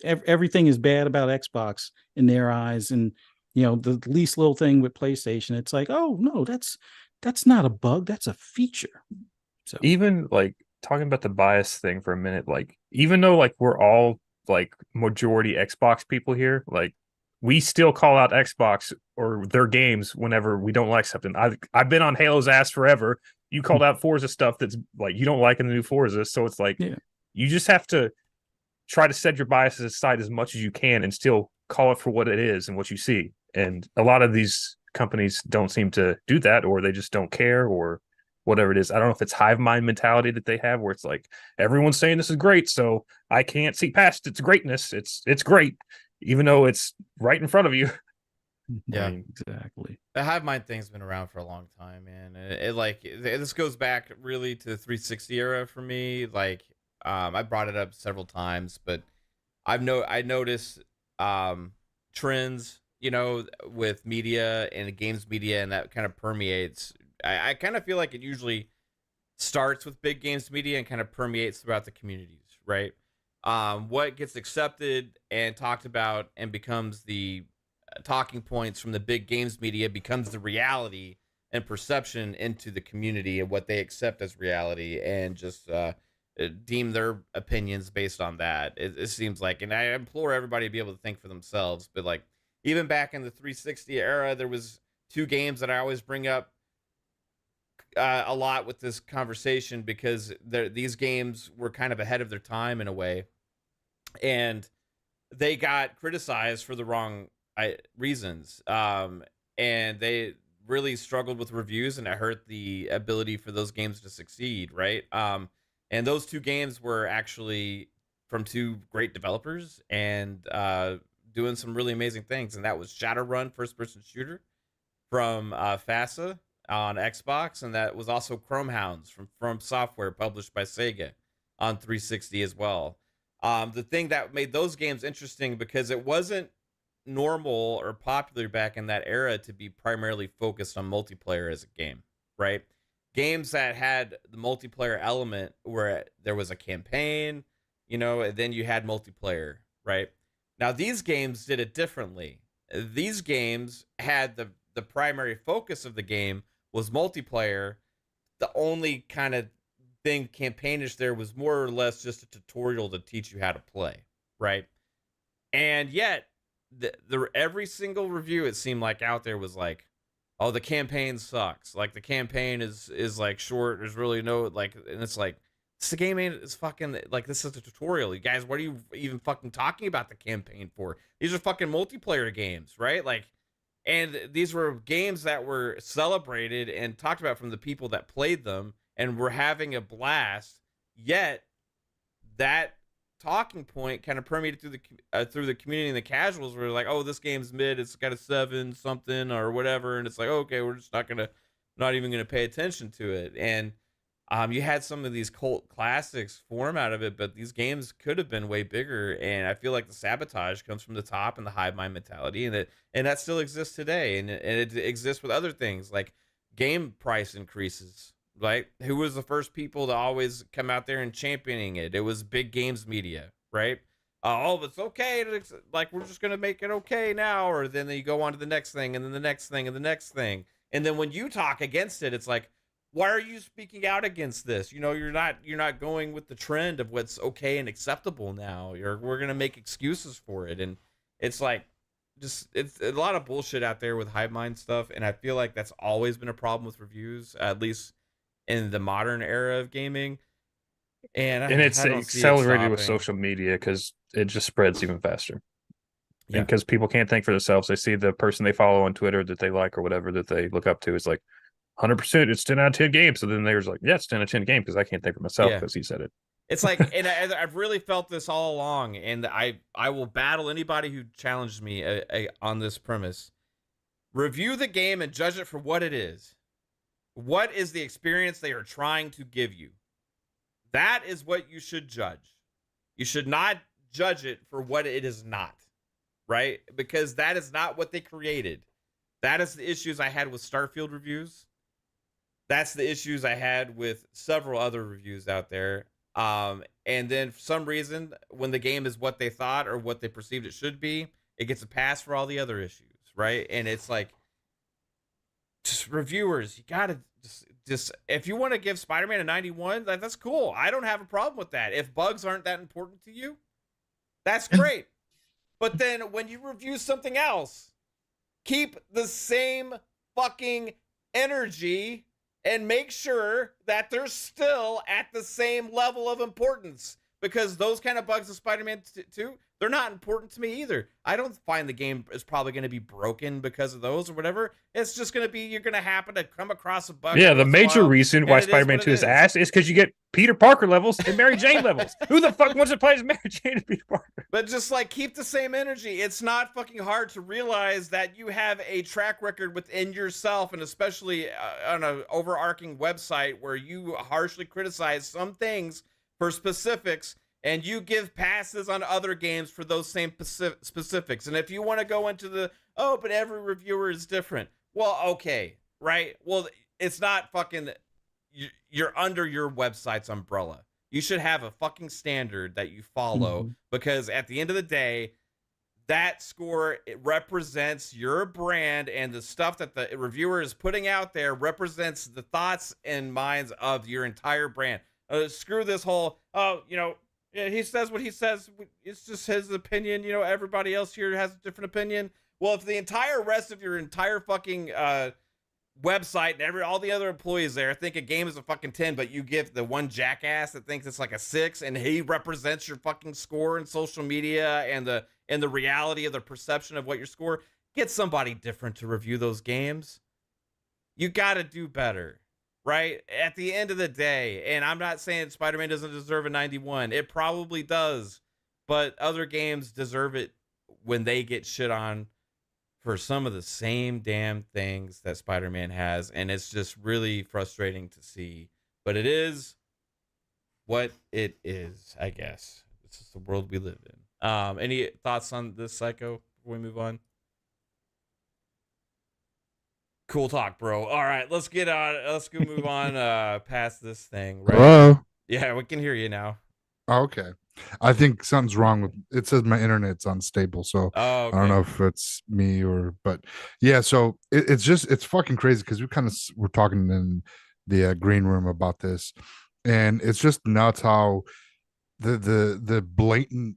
everything is bad about Xbox in their eyes, and the least little thing with PlayStation, it's like, oh no, that's not a bug, that's a feature. So even like talking about the bias thing for a minute, like, even though like we're all like majority Xbox people here, like, we still call out Xbox or their games whenever we don't like something. I've been on Halo's ass forever. You called out Forza stuff that's like you don't like in the new Forza, so it's like you just have to try to set your biases aside as much as you can and still call it for what it is and what you see. And a lot of these companies don't seem to do that, or they just don't care, or whatever it is. I don't know if it's hive mind mentality that they have, where it's like, everyone's saying this is great, so I can't see past its greatness. It's great, even though it's right in front of you. Yeah, exactly. The hive mind thing's been around for a long time, man. This goes back really to the 360 era for me. Like, I brought it up several times, but I noticed trends, with media and games media, and that kind of permeates. I kind of feel like it usually starts with big games media and kind of permeates throughout the communities, right? What gets accepted and talked about and becomes the talking points from the big games media becomes the reality and perception into the community and what they accept as reality, and just deem their opinions based on that. It seems like, and I implore everybody to be able to think for themselves, but like, even back in the 360 era, there was two games that I always bring up a lot with this conversation, because these games were kind of ahead of their time in a way, and they got criticized for the wrong reasons. And they really struggled with reviews, and it hurt the ability for those games to succeed, right? And those two games were actually from two great developers and doing some really amazing things. And that was Shadowrun first-person shooter from FASA on Xbox, and that was also Chrome Hounds from Software, published by Sega on 360 as well. The thing that made those games interesting, because it wasn't normal or popular back in that era to be primarily focused on multiplayer as a game, right? Games that had the multiplayer element where there was a campaign, and then you had multiplayer, right? Now these games did it differently. These games had the primary focus of the game was multiplayer. The only kind of thing campaignish there was more or less just a tutorial to teach you how to play, right? And yet every single review, it seemed like, out there was like, oh, the campaign sucks, like the campaign is like short, there's really no like, and it's like, this game is fucking, like, this is a tutorial, you guys, what are you even fucking talking about the campaign for? These are fucking multiplayer games, right? Like, and these were games that were celebrated and talked about from the people that played them and were having a blast, yet that talking point kind of permeated through the community and the casuals, were like, oh, this game's mid, it's got a 7 something or whatever, and it's like, okay, we're just not even gonna pay attention to it. And you had some of these cult classics form out of it, but these games could have been way bigger. And I feel like the sabotage comes from the top and the hive mind mentality, and that still exists today, and it exists with other things like game price increases. Right? Who was the first people to always come out there and championing it? It was big games media, right? Oh, it's okay. Like, we're just going to make it okay now. Or then you go on to the next thing, and then the next thing, and the next thing. And then when you talk against it, it's like, why are you speaking out against this? You're not going with the trend of what's okay and acceptable now. We're going to make excuses for it. And it's like, it's a lot of bullshit out there with hive mind stuff. And I feel like that's always been a problem with reviews, at least in the modern era of gaming. And it's accelerated with social media because it just spreads even faster. Yeah. Because people can't think for themselves. They see the person they follow on Twitter that they like or whatever that they look up to is like 100%, it's 10 out of 10 games. So then there's like, yeah, it's 10 out of 10 game because I can't think for myself because he said it. It's like, and I've really felt this all along, and I will battle anybody who challenges me on this premise. Review the game and judge it for what it is. What is the experience they are trying to give you? That is what you should judge. You should not judge it for what it is not, right? Because that is not what they created. That is the issues I had with Starfield reviews. That's the issues I had with several other reviews out there. And then for some reason, when the game is what they thought or what they perceived it should be, it gets a pass for all the other issues, right? And it's like, just reviewers, you gotta just if you want to give Spider-Man a 91, that's cool. I don't have a problem with that. If bugs aren't that important to you, that's great. But then when you review something else, keep the same fucking energy and make sure that they're still at the same level of importance, because those kind of bugs of Spider-Man 2, they're not important to me either. I don't find the game is probably going to be broken because of those or whatever. It's just going to be, you're going to happen to come across a bug. Yeah, the major reason why Spider-Man 2 is ass is because you get Peter Parker levels and Mary Jane levels. Who the fuck wants to play as Mary Jane and Peter Parker? But just like, keep the same energy. It's not fucking hard to realize that you have a track record within yourself, and especially on an overarching website where you harshly criticize some things for specifics, and you give passes on other games for those same specifics. And if you want to go into the, oh, but every reviewer is different. Well, okay, right? Well, it's not fucking, you're under your website's umbrella. You should have a fucking standard that you follow, because at the end of the day, that score, it represents your brand, and the stuff that the reviewer is putting out there represents the thoughts and minds of your entire brand. Screw this whole, yeah, he says what he says, it's just his opinion, everybody else here has a different opinion. Well, if the entire rest of your entire fucking website and all the other employees there think a game is a fucking 10, but you give the one jackass that thinks it's like a 6, and he represents your fucking score in social media and the reality of the perception of what your score. Get somebody different to review those games. You got to do better, right? At the end of the day, and I'm not saying Spider-Man doesn't deserve a 91. It probably does, but other games deserve it when they get shit on for some of the same damn things that Spider-Man has, and it's just really frustrating to see. But it is what it is, I guess. This is the world we live in. Any thoughts on this, Psycho, before we move on? Cool talk, bro. All right, let's get on. Let's go move on past this thing. Right? Hello. Yeah, we can hear you now. Okay. I think something's wrong with it. Says my internet's unstable, so Oh, okay. I don't know if it's me but yeah. So it's fucking crazy because we're talking in the green room about this, and it's just nuts how the blatant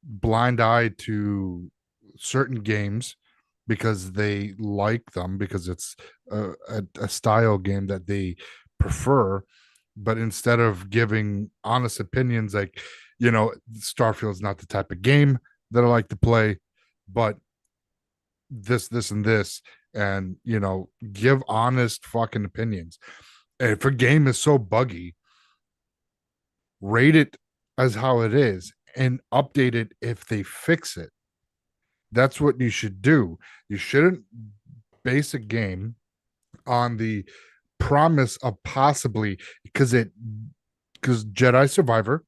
blind eye to certain games because they like them because it's a style game that they prefer. But instead of giving honest opinions, like, Starfield's not the type of game that I like to play, but this, and this, and, give honest fucking opinions. And if a game is so buggy, rate it as how it is and update it if they fix it. That's what you should do. You shouldn't base a game on the promise of possibly because Jedi Survivor,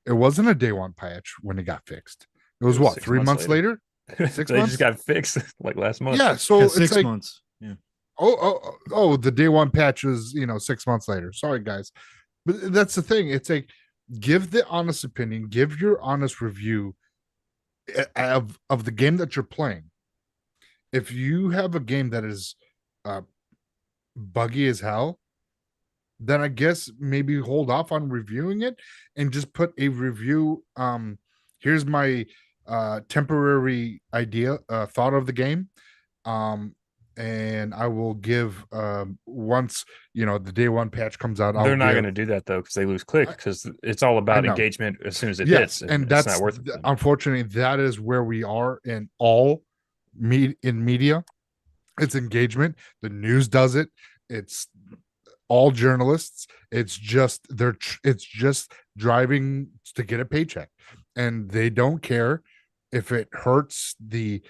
it wasn't a day one patch when it got fixed. It was what, 3 months later? 6 They months? just got fixed like last month. Yeah, so Yeah, it's 6 like, months. Yeah. oh, the day one patch was 6 months later. Sorry, guys, but that's the thing. It's like, give the honest opinion, give your honest review of the game that you're playing. If you have a game that is buggy as hell, then I guess maybe hold off on reviewing it and just put a review. Here's my temporary idea, thought of the game. And I will give once the day one patch comes out. They're not going to do that though because they lose clicks because it's all about engagement as soon as it hits. And that's that's not worth it. Unfortunately, that is where we are in media. It's engagement. The news does it. It's all journalists. It's just driving to get a paycheck, and they don't care if it hurts the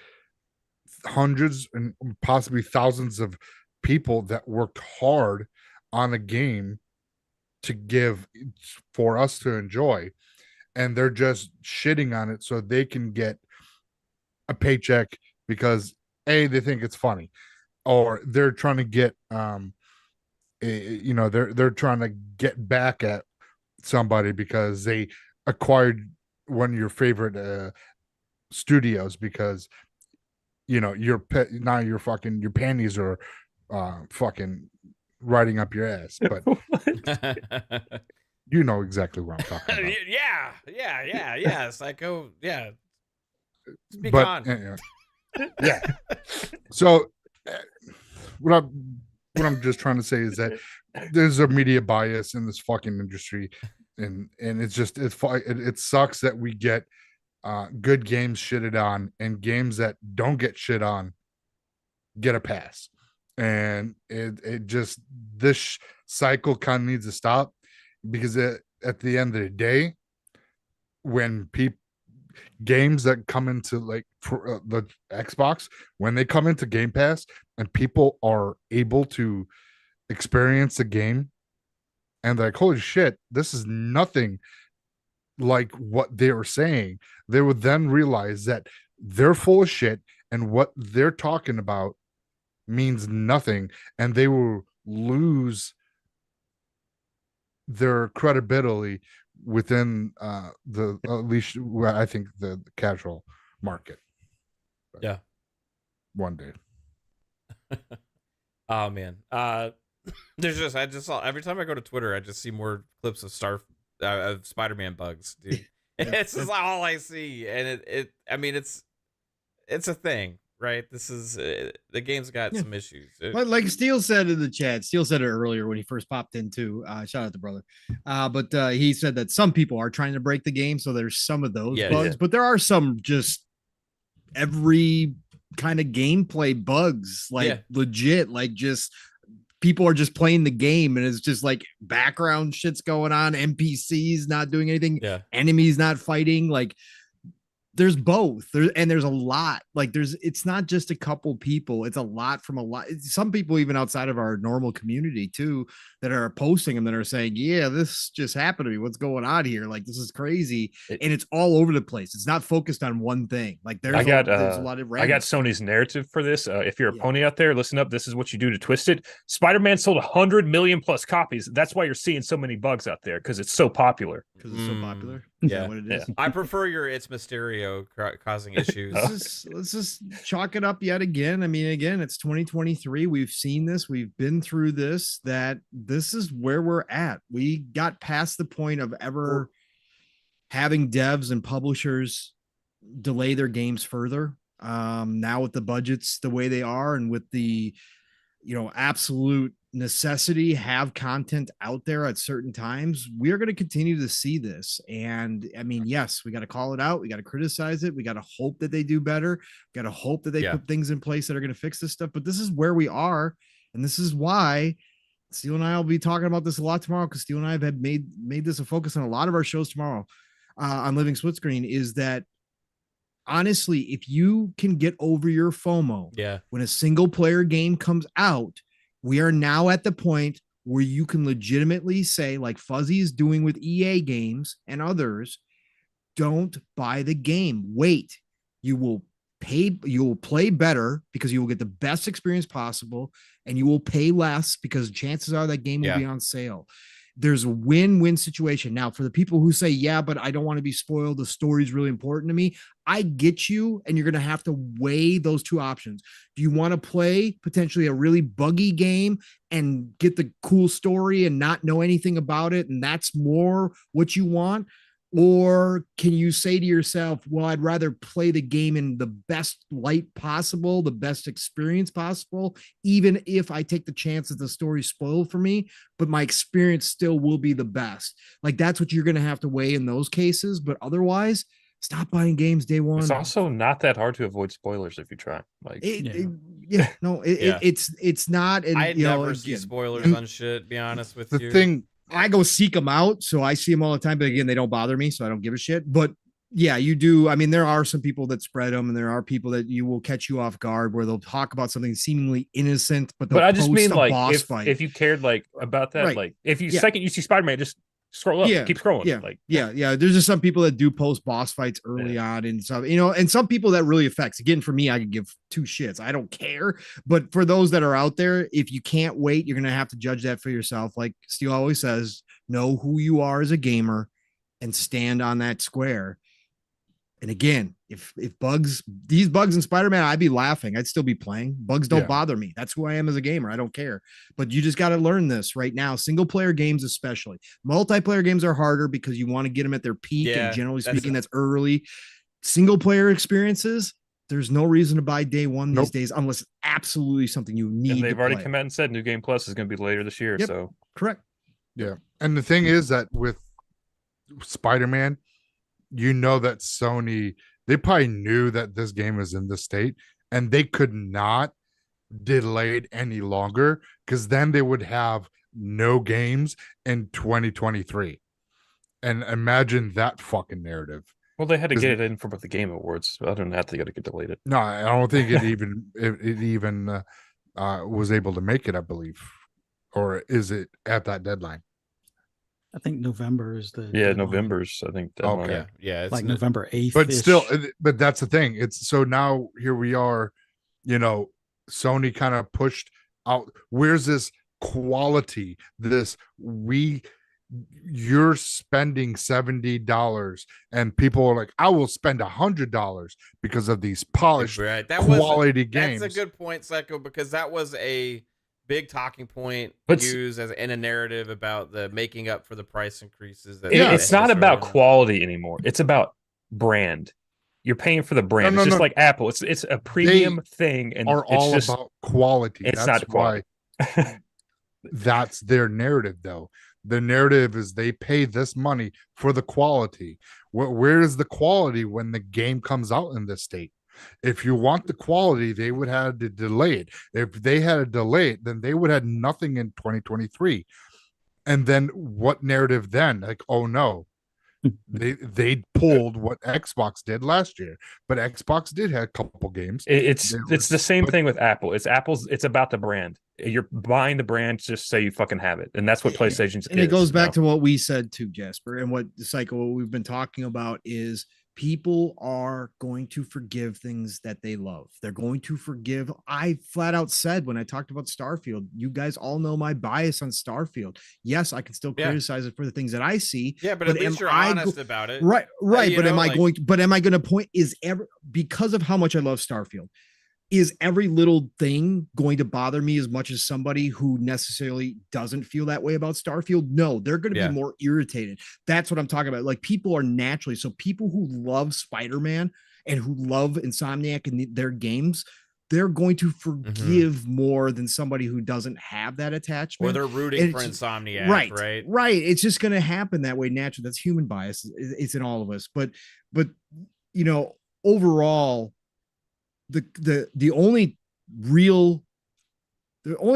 hundreds and possibly thousands of people that worked hard on a game to give for us to enjoy, and they're just shitting on it so they can get a paycheck because they think it's funny, or they're trying to get they're trying to get back at somebody because they acquired one of your favorite studios because your panties are fucking riding up your ass. But you know exactly what I'm talking about. yeah, Psycho, yeah. Speak But on. yeah. So what I'm just trying to say is that there's a media bias in this fucking industry, and it's just it sucks that we get good games shitted on, and games that don't get shit on get a pass. And it just, this cycle kind of needs to stop, because at the end of the day, when games that come into for the Xbox, when they come into Game Pass and people are able to experience the game and they're like, holy shit, this is nothing like what they were saying, they would then realize that they're full of shit and what they're talking about means nothing, and they will lose their credibility within the, at least I think, the casual market. But yeah, one day. Oh man, there's I just saw, every time I go to Twitter I just see more clips of of Spider-Man bugs, dude. It's just all I see, and I mean it's a thing, right? This is the game's got some issues. Like Steele said in the chat, Steele said it earlier when he first popped in too. Shout out to brother. But he said that some people are trying to break the game, so there's some of those bugs, but there are some just every kind of gameplay bugs, like legit, like just people are just playing the game and it's just like background shit's going on, NPCs not doing anything, enemies not fighting, like there's both there's a lot, like it's not just a couple people, it's a lot from a lot. Some people even outside of our normal community too that are posting them that are saying, yeah, this just happened to me, what's going on here, like this is crazy. And it's all over the place, it's not focused on one thing. Like there's a lot of I got Sony's narrative for this. If you're a pony out there, listen up, this is what you do to twist it. Spider-Man sold 100 million plus copies. That's why you're seeing so many bugs out there, because it's so popular. Because it's so popular. Yeah, what it is. I prefer your It's Mysterio causing issues. Let's just chalk it up yet again. I mean, again, it's 2023. We've seen this. We've been through this. That this is where we're at. We got past the point of ever having devs and publishers delay their games further. Now with the budgets the way they are, and with the absolute necessity have content out there at certain times, we're going to continue to see this. And I mean, yes, we got to call it out, we got to criticize it, we got to hope that they do better, we got to hope that they put things in place that are going to fix this stuff. But this is where we are, and this is why Steele and I will be talking about this a lot tomorrow, because Steele and I have made this a focus on a lot of our shows tomorrow on Living Split Screen, is that honestly, if you can get over your FOMO when a single player game comes out, we are now at the point where you can legitimately say, like Fuzzy is doing with EA games and others, don't buy the game. Wait, you will play better because you will get the best experience possible, and you will pay less because chances are that game will be on sale. There's a win-win situation. Now, for the people who say, yeah, but I don't want to be spoiled, the story is really important to me, I get you, and you're going to have to weigh those two options. Do you want to play potentially a really buggy game and get the cool story and not know anything about it, and that's more what you want? Or can you say to yourself, well, I'd rather play the game in the best light possible, the best experience possible, even if I take the chance that the story's spoiled for me, but my experience still will be the best. Like, that's what you're going to have to weigh in those cases. But otherwise, stop buying games day one. It's also not that hard to avoid spoilers if you try. Like, it's not. And I never see spoilers on shit, be honest with you. The thing, I go seek them out, so I see them all the time, but again, they don't bother me, so I don't give a shit. But yeah, you do. I mean, there are some people that spread them, and there are people that will catch you off guard where they'll talk about something seemingly innocent, but I just mean, like, if you cared like about that, like if you second you see Spider-Man, just scroll up, keep scrolling. There's just some people that do post boss fights early on, and some, and some people that really affects. Again, for me, I could give two shits. I don't care. But for those that are out there, if you can't wait, you're gonna have to judge that for yourself. Like Steele always says, know who you are as a gamer and stand on that square. And again, if these bugs in Spider-Man, I'd be laughing. I'd still be playing. Bugs don't bother me. That's who I am as a gamer. I don't care. But you just got to learn this right now. Single player games, especially. Multiplayer games are harder because you want to get them at their peak. And generally speaking, that's early. Single player experiences, there's no reason to buy day one these days, unless it's absolutely something you need. And they've already come out and said New Game Plus is going to be later this year. So correct. Yeah. And the thing is that with Spider-Man, that Sony, they probably knew that this game was in this state, and they could not delay it any longer, because then they would have no games in 2023. And imagine that fucking narrative. Well, they had to get it in for the Game Awards. Other than that, they got to get delayed. No, I don't think it even was able to make it, I believe. Or is it at that deadline? I think November is the deadline. November's, I think. Deadline. Okay. Yeah, it's like November 8th. But still, but that's the thing. It's so now here we are, Sony kind of pushed out. Where's this quality? You're spending $70 and people are like, I will spend $100 because of these polished quality games. That's a good point, Psycho, because that was a big talking point used in a narrative about the making up for the price increases. It's not about quality anymore. It's about brand. you're paying for the brand. No, It's just no. like Apple. It's a premium thing, and Are it's all just about quality. it's That's not quality. why that's their narrative, though. The narrative is they pay this money for the quality. Where is the quality when the game comes out in this state? If you want the quality, they would have to delay it. If they had to delay it, then they would have nothing in 2023. And then what narrative then? Like, oh no, they pulled what Xbox did last year, but Xbox did have a couple games. It's the same thing with Apple. It's about the brand. You're buying the brand just so you fucking have it, and that's what PlayStation's. And it goes back to what we said too, Jasper, and what we've been talking about is people are going to forgive things that they love. They're going to forgive. I flat out said when I talked about Starfield, you guys all know my bias on Starfield. Yes, I can still criticize it for the things that I see. Yeah, but at least you're honest about it. Right. But am I going to point because of how much I love Starfield, is every little thing going to bother me as much as somebody who necessarily doesn't feel that way about Starfield? No, they're going to be more irritated. That's what I'm talking about. Like, people are naturally, so people who love Spider-Man and who love Insomniac and their games, they're going to forgive more than somebody who doesn't have that attachment. Or they're rooting for Insomniac, right? Right. It's just going to happen that way naturally. That's human bias. It's in all of us. But overall, the only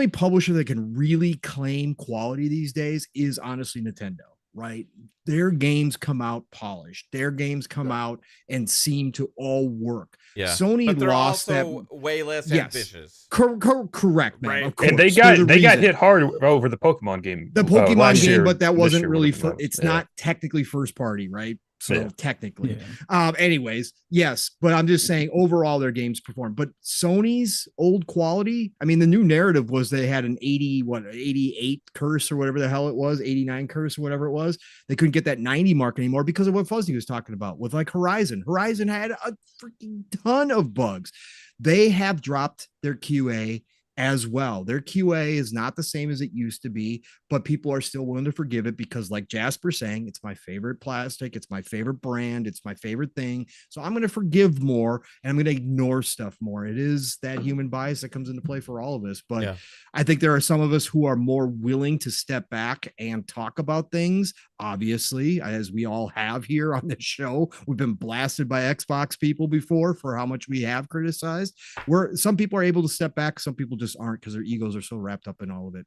publisher that can really claim quality these days is honestly Nintendo, right? Their games come out polished. Their games come out and seem to all work. Yeah. Sony but they're lost also way less ambitious. Correct, man. Right. Of course. And they got hit hard over the Pokemon game. The Pokemon game, year, but that wasn't really it's not technically first party, right? So technically, anyways, yes, but I'm just saying overall their games perform. But Sony's old quality, I mean, the new narrative was they had an 88 curse or whatever the hell it was, 89 curse or whatever it was. They couldn't get that 90 mark anymore because of what Fuzzy was talking about with like Horizon. Horizon had a freaking ton of bugs. They have dropped their QA as well. Their QA is not the same as it used to be, but people are still willing to forgive it because, like Jasper saying, it's my favorite plastic, it's my favorite brand, it's my favorite thing. So I'm going to forgive more and I'm going to ignore stuff more. It is that human bias that comes into play for all of us. But I think there are some of us who are more willing to step back and talk about things. Obviously, as we all have here on this show, we've been blasted by Xbox people before for how much we have criticized. Where some people are able to step back, some people just aren't because their egos are so wrapped up in all of it.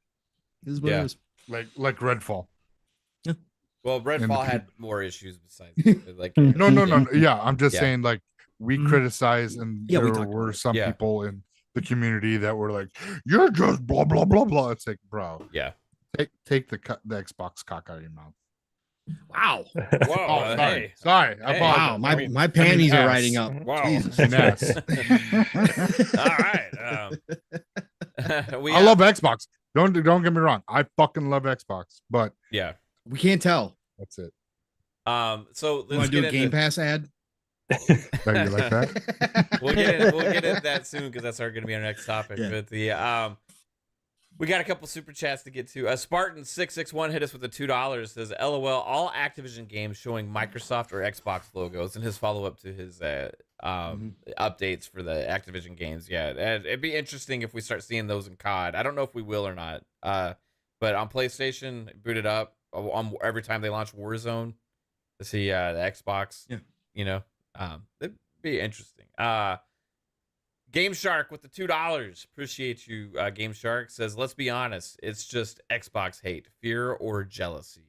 This is what it is. Like Redfall. Yeah. Well, Redfall had more issues besides like no. Yeah, I'm just saying, like, we criticize, and there were some people in the community that were like, "You're just blah blah blah blah." It's like, bro, take the Xbox cock out of your mouth. Wow. Whoa, sorry. Wow, my panties are riding up. Wow. Jesus. All right. I love Xbox. Don't get me wrong. I fucking love Xbox, but we can't tell. That's it. So let's want to do a Game Pass ad. You like that? We'll get into that soon because that's going to be our next topic. But we got a couple super chats to get to. Spartan661 hit us with the $2. Says, "LOL, all Activision games showing Microsoft or Xbox logos," and his follow up to his updates for the Activision games. Yeah, it'd be interesting if we start seeing those in COD. I don't know if we will or not. But on PlayStation, boot it up every time they launch Warzone to see the Xbox. Yeah. It'd be interesting. Game Shark with the $2. Appreciate you, Game Shark. Says, "Let's be honest, it's just Xbox hate, fear, or jealousy."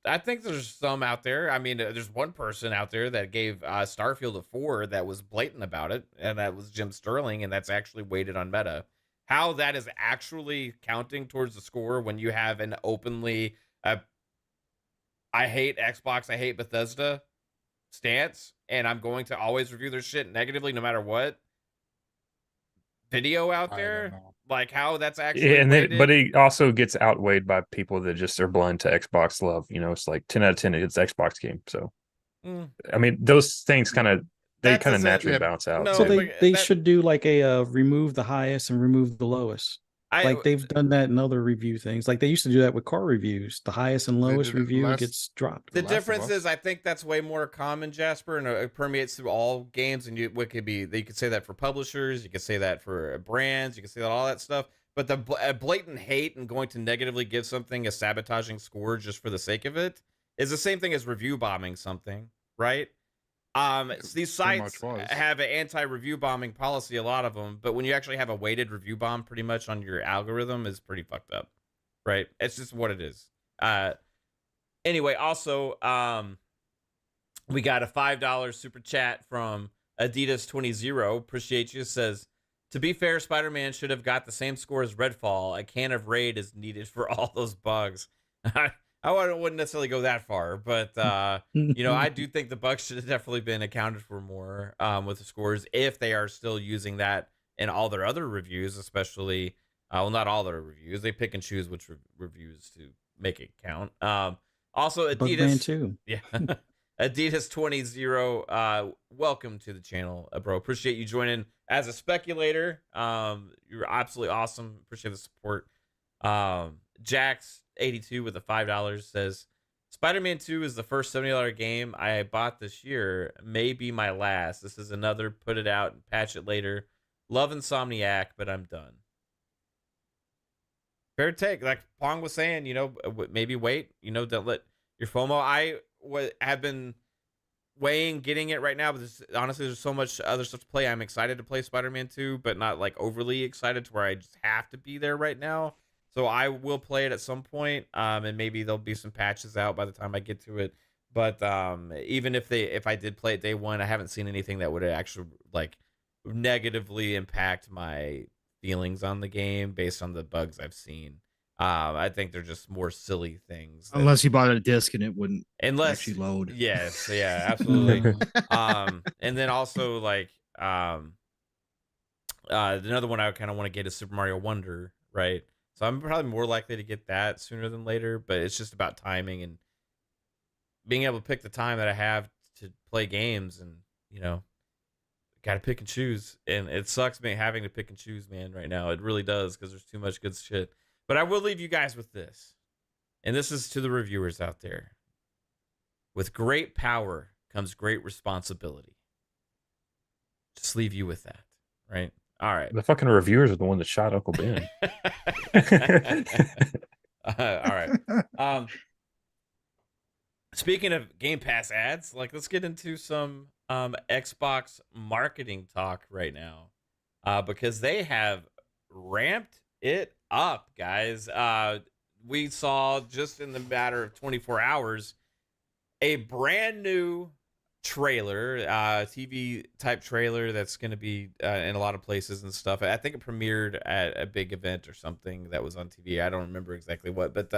I think there's some out there. I mean, there's one person out there that gave Starfield a 4 that was blatant about it, and that was Jim Sterling, and that's actually weighted on Meta. How that is actually counting towards the score when you have an openly I hate Xbox, I hate Bethesda stance, and I'm going to always review their shit negatively no matter what video out there, like how that's actually but it also gets outweighed by people that just are blind to Xbox love. It's like 10 out of 10 it's Xbox game. So I mean, those things kind of naturally bounce out. So they should do like a remove the highest and remove the lowest. Like they've done that in other review things. Like they used to do that with car reviews. The highest and lowest did it review last- gets dropped. The Last of difference Us. is, I think that's way more common, Jasper, and it permeates through all games. And you could say that for publishers, you could say that for brands, you could say that all that stuff. But the blatant hate and going to negatively give something a sabotaging score just for the sake of it is the same thing as review bombing something, right? So these pretty much sites was. have an anti-review bombing policy, a lot of them, but when you actually have a weighted review bomb pretty much on your algorithm is pretty fucked up, right? It's just what it is. Anyway, also, we got a $5 super chat from Adidas20. Appreciate you. Says, to be fair, Spider-Man should have got the same score as Redfall. A can of Raid is needed for all those bugs. I wouldn't necessarily go that far, but I do think the bugs should have definitely been accounted for more with the scores if they are still using that in all their other reviews, especially. Well, not all their reviews. They pick and choose which reviews to make it count. Also, Adidas Bugman too. Yeah, Adidas20. Welcome to the channel, bro. Appreciate you joining as a speculator. You're absolutely awesome. Appreciate the support. Jax82 with the $5 says, Spider-Man 2 is the first $70 game I bought this year. May be my last. This is another put it out and patch it later. Love Insomniac, but I'm done. Fair take. Like Pong was saying, maybe wait. Don't let your FOMO. I have been weighing getting it right now, but honestly, there's so much other stuff to play. I'm excited to play Spider-Man 2, but not like overly excited to where I just have to be there right now. So I will play it at some point, and maybe there'll be some patches out by the time I get to it. But even if I did play it day one, I haven't seen anything that would actually like negatively impact my feelings on the game based on the bugs I've seen. I think they're just more silly things. Unless you bought a disc and it wouldn't actually load. Yes, yeah, absolutely. And then also like another one I kind of want to get is Super Mario Wonder, right? So I'm probably more likely to get that sooner than later, but it's just about timing and being able to pick the time that I have to play games, and got to pick and choose. And it sucks me having to pick and choose, man, right now. It really does, because there's too much good shit. But I will leave you guys with this. And this is to the reviewers out there. With great power comes great responsibility. Just leave you with that, right? All right. The fucking reviewers are the one that shot Uncle Ben. All right. Speaking of Game Pass ads, let's get into some Xbox marketing talk right now, because they have ramped it up, guys. We saw just in the matter of 24 hours a brand new trailer, TV type trailer that's going to be in a lot of places and stuff. I think it premiered at a big event or something that was on TV. I don't remember exactly what, but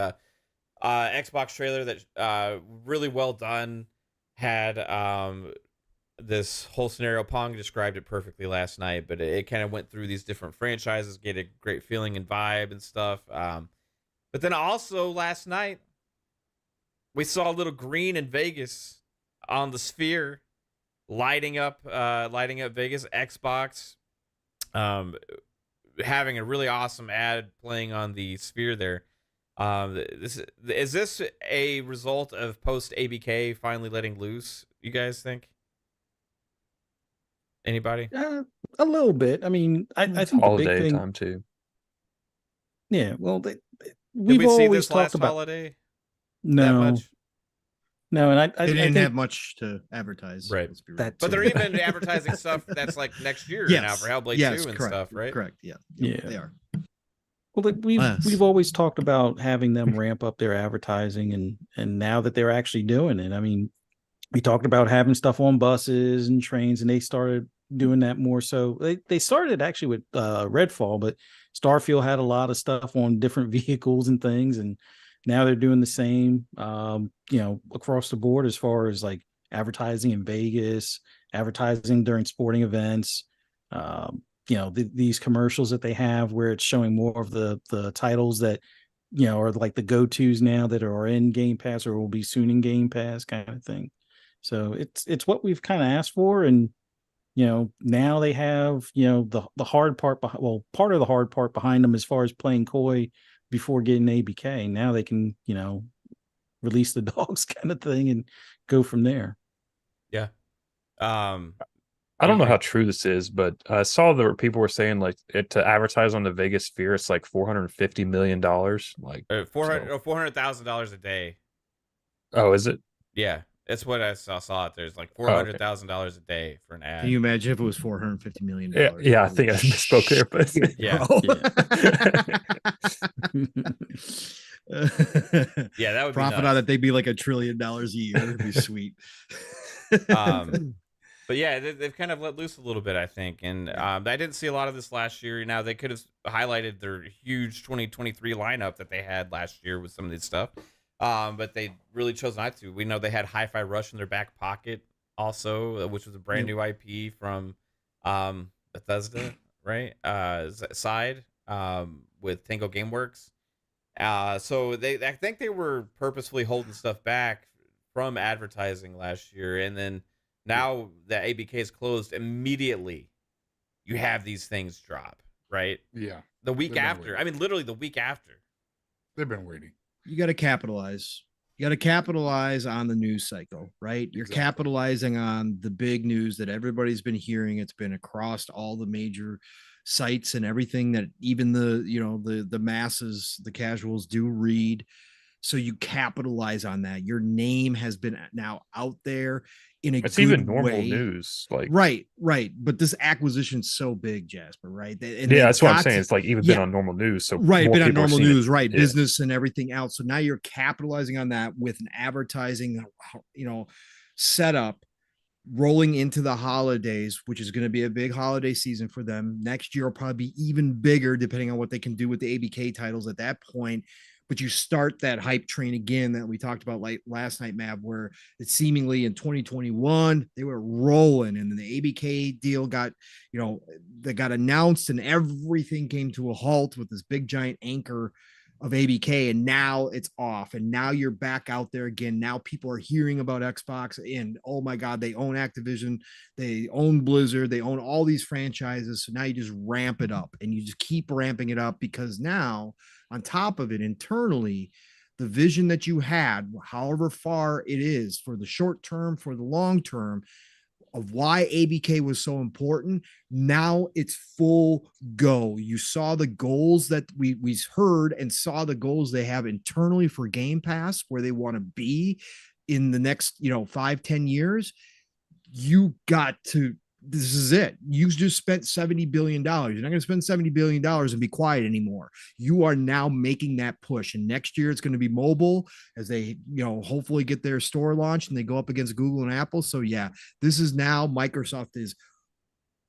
Xbox trailer that really well done. Had this whole scenario. Pong described it perfectly last night, but it kind of went through these different franchises, get a great feeling and vibe and stuff. But then also last night we saw a little green in Vegas on the Sphere, lighting up Vegas. Xbox having a really awesome ad playing on the Sphere there. Is this a result of post ABK finally letting loose, you guys think? Anybody? A little bit. I mean, I think the big Holiday thing, time too. Yeah, well, Did we've we see always this last talked about holiday? That no, much? no, and I They didn't think have much to advertise. Right. Let's be real. that But they're too. even advertising stuff that's like next year Yes. now for Hellblade Yes, 2 and correct, stuff, right? Correct. Yeah. Yeah. They are. Well, Yes. we've always talked about having them ramp up their advertising, and now that they're actually doing it, I mean, we talked about having stuff on buses and trains, and they started doing that more. So they started actually with Redfall, but Starfield had a lot of stuff on different vehicles and things, and now they're doing the same, across the board as far as like advertising in Vegas, advertising during sporting events. These commercials that they have where it's showing more of the titles that are like the go-tos now that are in Game Pass or will be soon in Game Pass kind of thing. So it's what we've kind of asked for, and now they have, the hard part, part of the hard part behind them as far as playing coy before getting ABK. Now they can, release the dogs kind of thing and go from there. Yeah. I don't know how true this is, but I saw that people were saying like to advertise on the Vegas Sphere, it's like $450 million. Like $400,000 a day. Oh, is it? Yeah, that's what I saw it. There's like $400,000 a day for an ad. Can you imagine if it was $450 million? Yeah, I think I misspoke there, but yeah, that would profit on it. They'd be like $1 trillion a year. It'd be sweet. But yeah, they've kind of let loose a little bit, I think. And I didn't see a lot of this last year. Now, they could have highlighted their huge 2023 lineup that they had last year with some of this stuff. But they really chose not to. We know they had Hi-Fi Rush in their back pocket also, which was a brand new IP from Bethesda, right? Side with Tango Gameworks. So I think they were purposefully holding stuff back from advertising last year. And then now that ABK is closed, immediately you have these things drop, right? Yeah. The week after. I mean, literally the week after. They've been waiting. You got to capitalize. You got to capitalize on the news cycle, right? You're capitalizing on the big news that everybody's been hearing. It's been across all the major sites and everything that even the masses, the casuals do read. So you capitalize on that. Your name has been now out there in a it's good even normal way. News, like right. But this acquisition's so big, Jasper, right? And that's what I'm saying. It's like even been on normal news. So right, been on normal news, right? Yeah. Business and everything else. So now you're capitalizing on that with an advertising, setup rolling into the holidays, which is going to be a big holiday season for them. Next year will probably be even bigger, depending on what they can do with the ABK titles at that point. But you start that hype train again that we talked about like last night, Mav, where it seemingly in 2021 they were rolling, and then the ABK deal got, that got announced, and everything came to a halt with this big giant anchor of ABK, and now it's off, and now you're back out there again. Now people are hearing about Xbox, and oh my God, they own Activision, they own Blizzard, they own all these franchises. So now you just ramp it up, and you just keep ramping it up, because now on top of it, internally, the vision that you had, however far it is, for the short term, for the long term, of why ABK was so important, now it's full go. You saw the goals that we heard and saw the goals they have internally for Game Pass, where they want to be in the next 5-10 years. You got to, this is it. You just spent $70 billion. You're not going to spend $70 billion and be quiet anymore. You are now making that push. And next year it's going to be mobile, as they, hopefully get their store launched and they go up against Google and Apple. So yeah, this is now Microsoft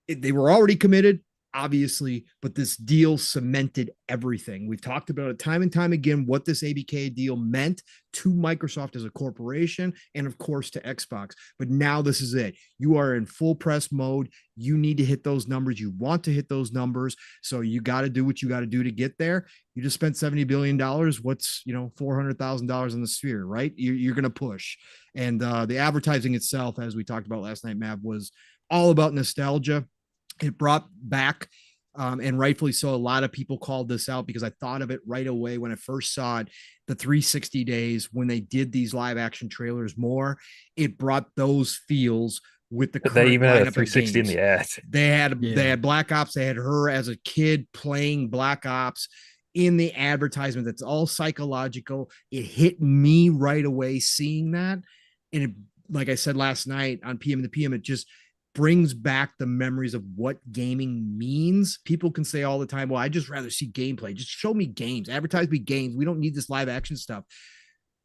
they were already committed, obviously, but this deal cemented everything. We've talked about it time and time again, what this ABK deal meant to Microsoft as a corporation, and of course to Xbox. But now this is it. You are in full press mode. You need to hit those numbers. You want to hit those numbers. So you got to do what you got to do to get there. You just spent $70 billion. What's, $400,000 in the sphere, right? You're going to push. And the advertising itself, as we talked about last night, Mav, was all about nostalgia. It brought back, and rightfully so, a lot of people called this out, because I thought of it right away when I first saw it, the 360 days when they did these live action trailers more. It brought those feels with the current they even had a lineup of 360 in games. the ad. They had Black Ops. They had her as a kid playing Black Ops in the advertisement. That's all psychological. It hit me right away seeing that. And it, like I said last night on PM the PM, it just brings back the memories of what gaming means. People can say all the time, well, I just rather see gameplay. Just show me games, advertise me games. We don't need this live action stuff.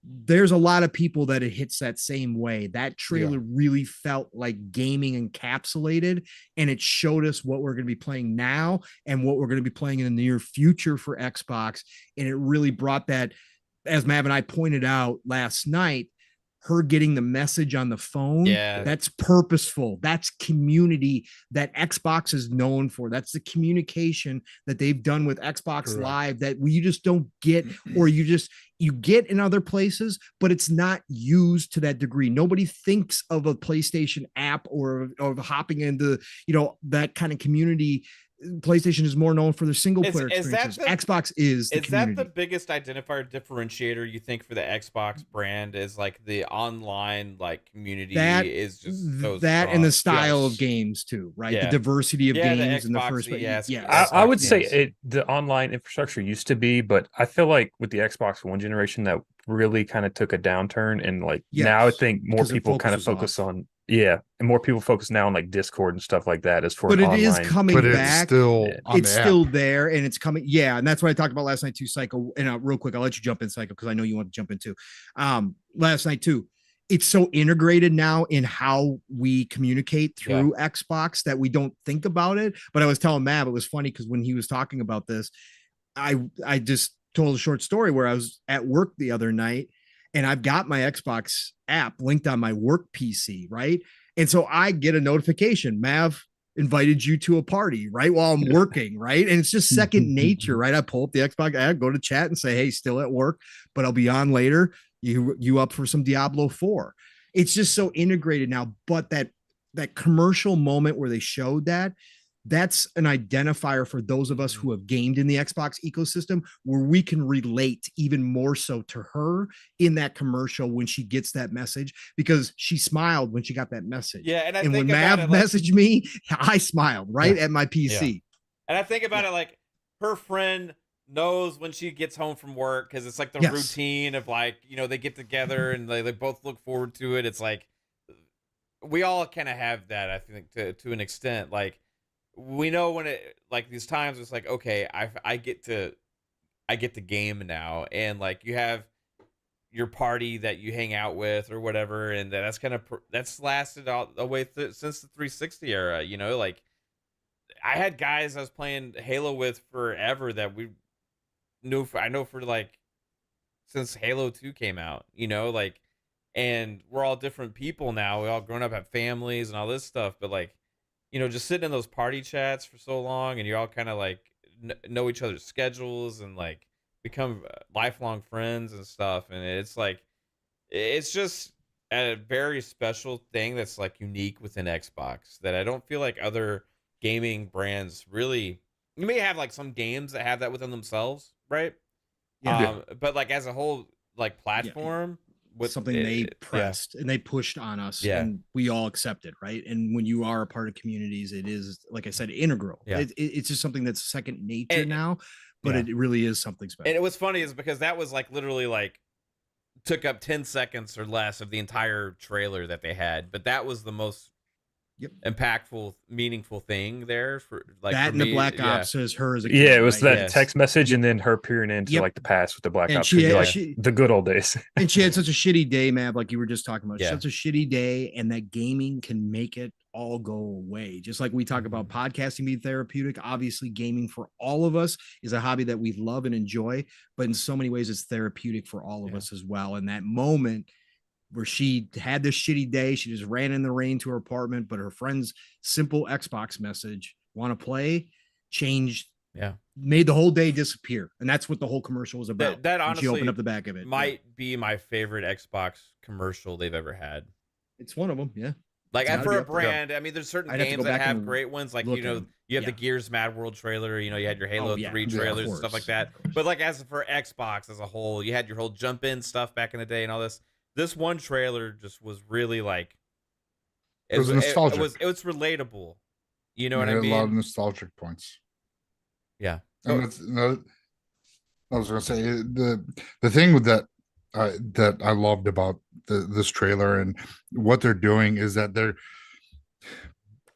There's a lot of people that it hits that same way. That trailer really felt like gaming encapsulated, and it showed us what we're going to be playing now and what we're going to be playing in the near future for Xbox. And it really brought that, as Mav and I pointed out last night, her getting the message on the phone. Yeah. That's purposeful. That's community that Xbox is known for. That's the communication that they've done with Xbox Correct. Live that you just don't get, or you get in other places, but it's not used to that degree. Nobody thinks of a PlayStation app or hopping into, that kind of community. PlayStation is more known for their single player experiences. Xbox is the community. That the biggest identifier differentiator you think for the Xbox brand is like the online like community is just so that strong. and the style of games too, right? Yeah. The diversity of games in the first place. Yes, I would say the online infrastructure used to be, but I feel like with the Xbox One generation that really kind of took a downturn, and like now I think more people kind of focus on and more people focus now on like Discord and stuff like that as for but it online. is coming back. It's still there, and it's coming. Yeah, and that's what I talked about last night too, Psycho. And real quick, I'll let you jump in, Psycho, because I know you want to jump in too. Last night too, it's so integrated now in how we communicate through Xbox that we don't think about it. But I was telling Matt, it was funny because when he was talking about this, I just told a short story where I was at work the other night, and I've got my Xbox app linked on my work PC, right? And so I get a notification, Mav invited you to a party, right? While I'm working, right? And it's just second nature, right? I pull up the Xbox app, go to chat and say, hey, still at work, but I'll be on later. You up for some Diablo 4? It's just so integrated now. But that commercial moment where they showed that's an identifier for those of us who have gamed in the Xbox ecosystem, where we can relate even more so to her in that commercial when she gets that message, because she smiled when she got that message. Yeah, and when Mav messaged me, I smiled at my PC. Yeah. And I think about it like her friend knows when she gets home from work, because it's like the routine of like, they get together and they both look forward to it. It's like we all kind of have that, I think, to an extent. Like, we know when it like these times it's like, okay, I get to game now, and like you have your party that you hang out with or whatever, and that's kind of that's lasted all the way since the 360 era. Like I had guys I was playing Halo with forever that I know for like since Halo 2 came out, like, and we're all different people now. We all grown up, have families and all this stuff, but like, just sitting in those party chats for so long, and you all kind of like know each other's schedules and like become lifelong friends and stuff. And it's like, it's just a very special thing that's like unique within Xbox that I don't feel like other gaming brands really. You may have like some games that have that within themselves, right? Yeah. But like as a whole, like platform. With something they pressed and they pushed on us, and we all accept it, right? And when you are a part of communities, it is, like I said, integral. It's just something that's second nature now, but it really is something special. And it was funny is because that was like literally like took up 10 seconds or less of the entire trailer that they had, but that was the most impactful, meaningful thing there for like that, for and me, the Black Ops says her as a kid, it was that text message, and then her peering into like the past with the Black Ops, the good old days. And she had such a shitty day, Mav, like you were just talking about. Such a shitty day, and that gaming can make it all go away. Just like we talk about podcasting being therapeutic, obviously gaming for all of us is a hobby that we love and enjoy, but in so many ways it's therapeutic for all of us as well. And that moment where she had this shitty day, she just ran in the rain to her apartment, but her friend's simple Xbox message, want to play, changed, made the whole day disappear. And that's what the whole commercial was about. That honestly, she opened up the back of it. Might be my favorite Xbox commercial they've ever had. It's one of them, Like for a brand, I mean, there's certain games that have great ones. Like, you have the Gears Mad World trailer, you had your Halo 3 trailers and stuff like that. But like as for Xbox as a whole, you had your whole jump in stuff back in the day and all this. This one trailer just was really like it was nostalgic. It was relatable. You know what I mean? A lot of nostalgic points. Yeah. And I was gonna say the thing with that that I loved about this trailer and what they're doing is that they're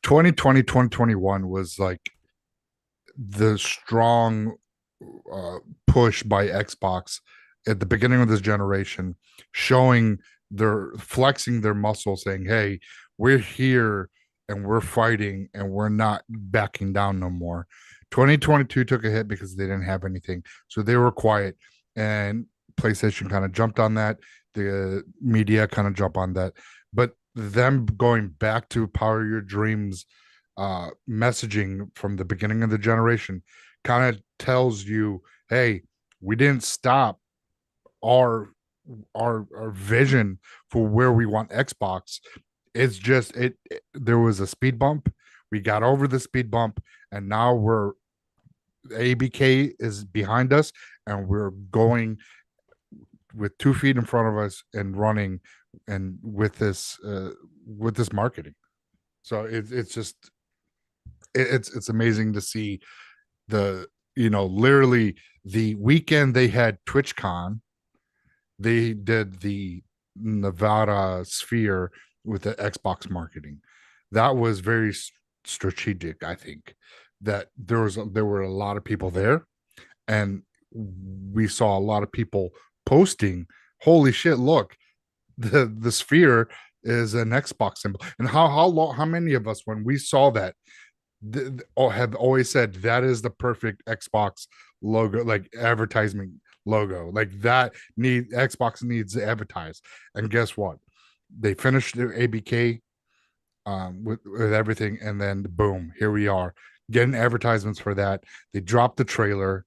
2020, 2021 was like the strong push by Xbox at the beginning of this generation, showing flexing their muscle, saying, hey, we're here and we're fighting and we're not backing down no more. 2022 took a hit because they didn't have anything, so they were quiet, and PlayStation kind of jumped on that. the media kind of jump on that, but them going back to Power Your Dreams messaging from the beginning of the generation kind of tells you, hey, we didn't stop our vision for where we want Xbox. It's just there was a speed bump. We got over the speed bump, and now we're ABK is behind us, and we're going with 2 feet in front of us and running, and with this marketing. So it's just it's amazing to see the, you know, literally the weekend they had TwitchCon, they did the Nevada Sphere with the Xbox marketing. That was very strategic. I think that there were a lot of people there, and we saw a lot of people posting, holy shit, look, the Sphere is an Xbox symbol. And how many of us, when we saw that, have always said that is the perfect Xbox logo, like advertisement logo, like that Xbox needs to advertise. And guess what? They finished their ABK with everything, and then boom, here we are getting advertisements for that. They dropped the trailer,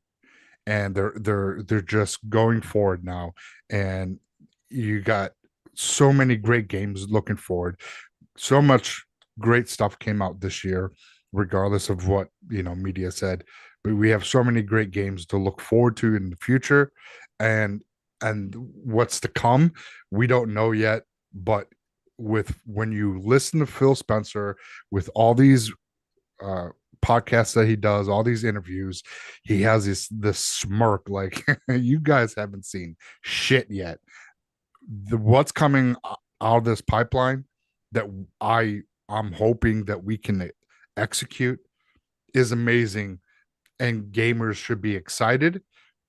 and they're just going forward now. And you got so many great games looking forward. So much great stuff came out this year, regardless of what, you know, media said. But we have so many great games to look forward to in the future, and what's to come, we don't know yet. But when you listen to Phil Spencer with all these podcasts that he does, all these interviews, he has this smirk like you guys haven't seen shit yet. What's coming out of this pipeline that I'm hoping that we can execute is amazing, and gamers should be excited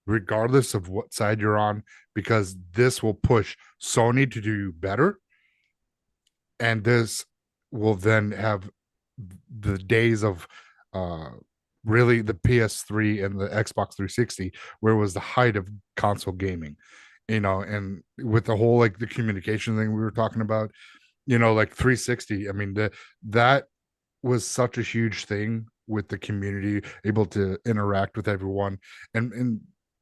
regardless of what side you're on, because this will push Sony to do better, and this will then have the days of really the PS3 and the Xbox 360, where it was the height of console gaming, you know. And with the whole like the communication thing we were talking about, you know, like 360, I mean, that was such a huge thing with the community, able to interact with everyone. And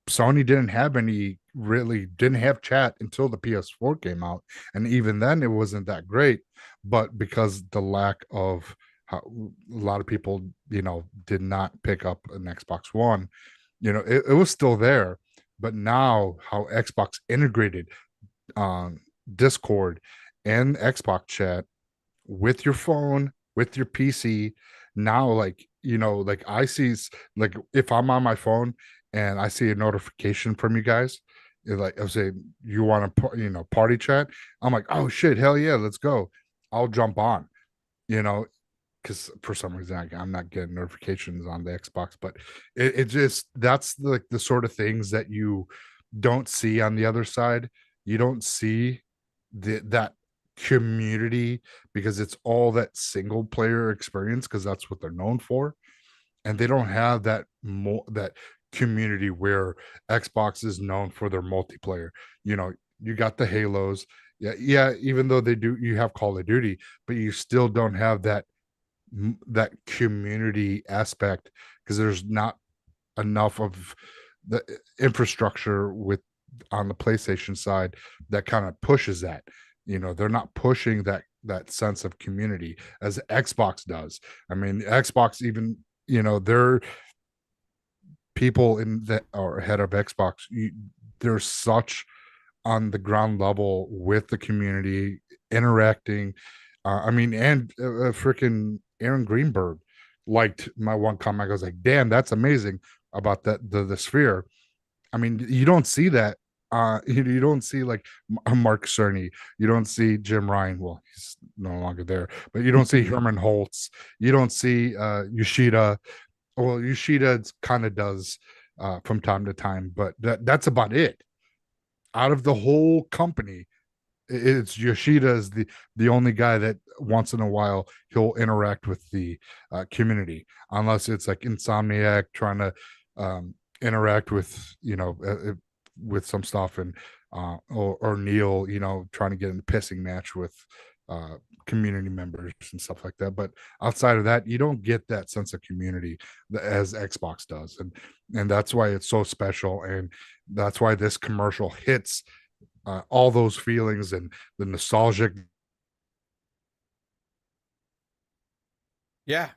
Sony didn't have chat until the PS4 came out, and even then it wasn't that great. But because the lack of how a lot of people, you know, did not pick up an Xbox One, you know, it was still there. But now how Xbox integrated Discord and Xbox chat with your phone, with your PC, now, like, you know, like I see, like if I'm on my phone and I see a notification from you guys, like I'll say, you want to, you know, party chat, I'm like, oh shit, hell yeah, let's go. I'll jump on, you know, because for some reason I'm not getting notifications on the Xbox. But it just, that's like the sort of things that you don't see on the other side. You don't see that community, because it's all that single player experience, because that's what they're known for. And they don't have that community where Xbox is known for their multiplayer. You know, you got the Halos, yeah, even though they do, you have Call of Duty, but you still don't have that community aspect, because there's not enough of the infrastructure on the PlayStation side that kind of pushes that. You know, they're not pushing that sense of community as Xbox does. I mean, Xbox, even, you know, they're people in that are head of Xbox, they're such on the ground level with the community interacting. I mean, and freaking Aaron Greenberg liked my one comment. I was like, damn, that's amazing about that the Sphere. I mean, you don't see that. You don't see like Mark Cerny. You don't see Jim Ryan. Well, he's no longer there, but you don't see Herman Holtz. You don't see Yoshida. Well, Yoshida kind of does from time to time, but that's about it. Out of the whole company, it's Yoshida is the only guy that once in a while he'll interact with the community, unless it's like Insomniac trying to interact with, you know, with some stuff, and or Neil, trying to get in a pissing match with community members and stuff like that. But outside of that, you don't get that sense of community as Xbox does, and that's why it's so special, and that's why this commercial hits all those feelings and the nostalgic. Yeah.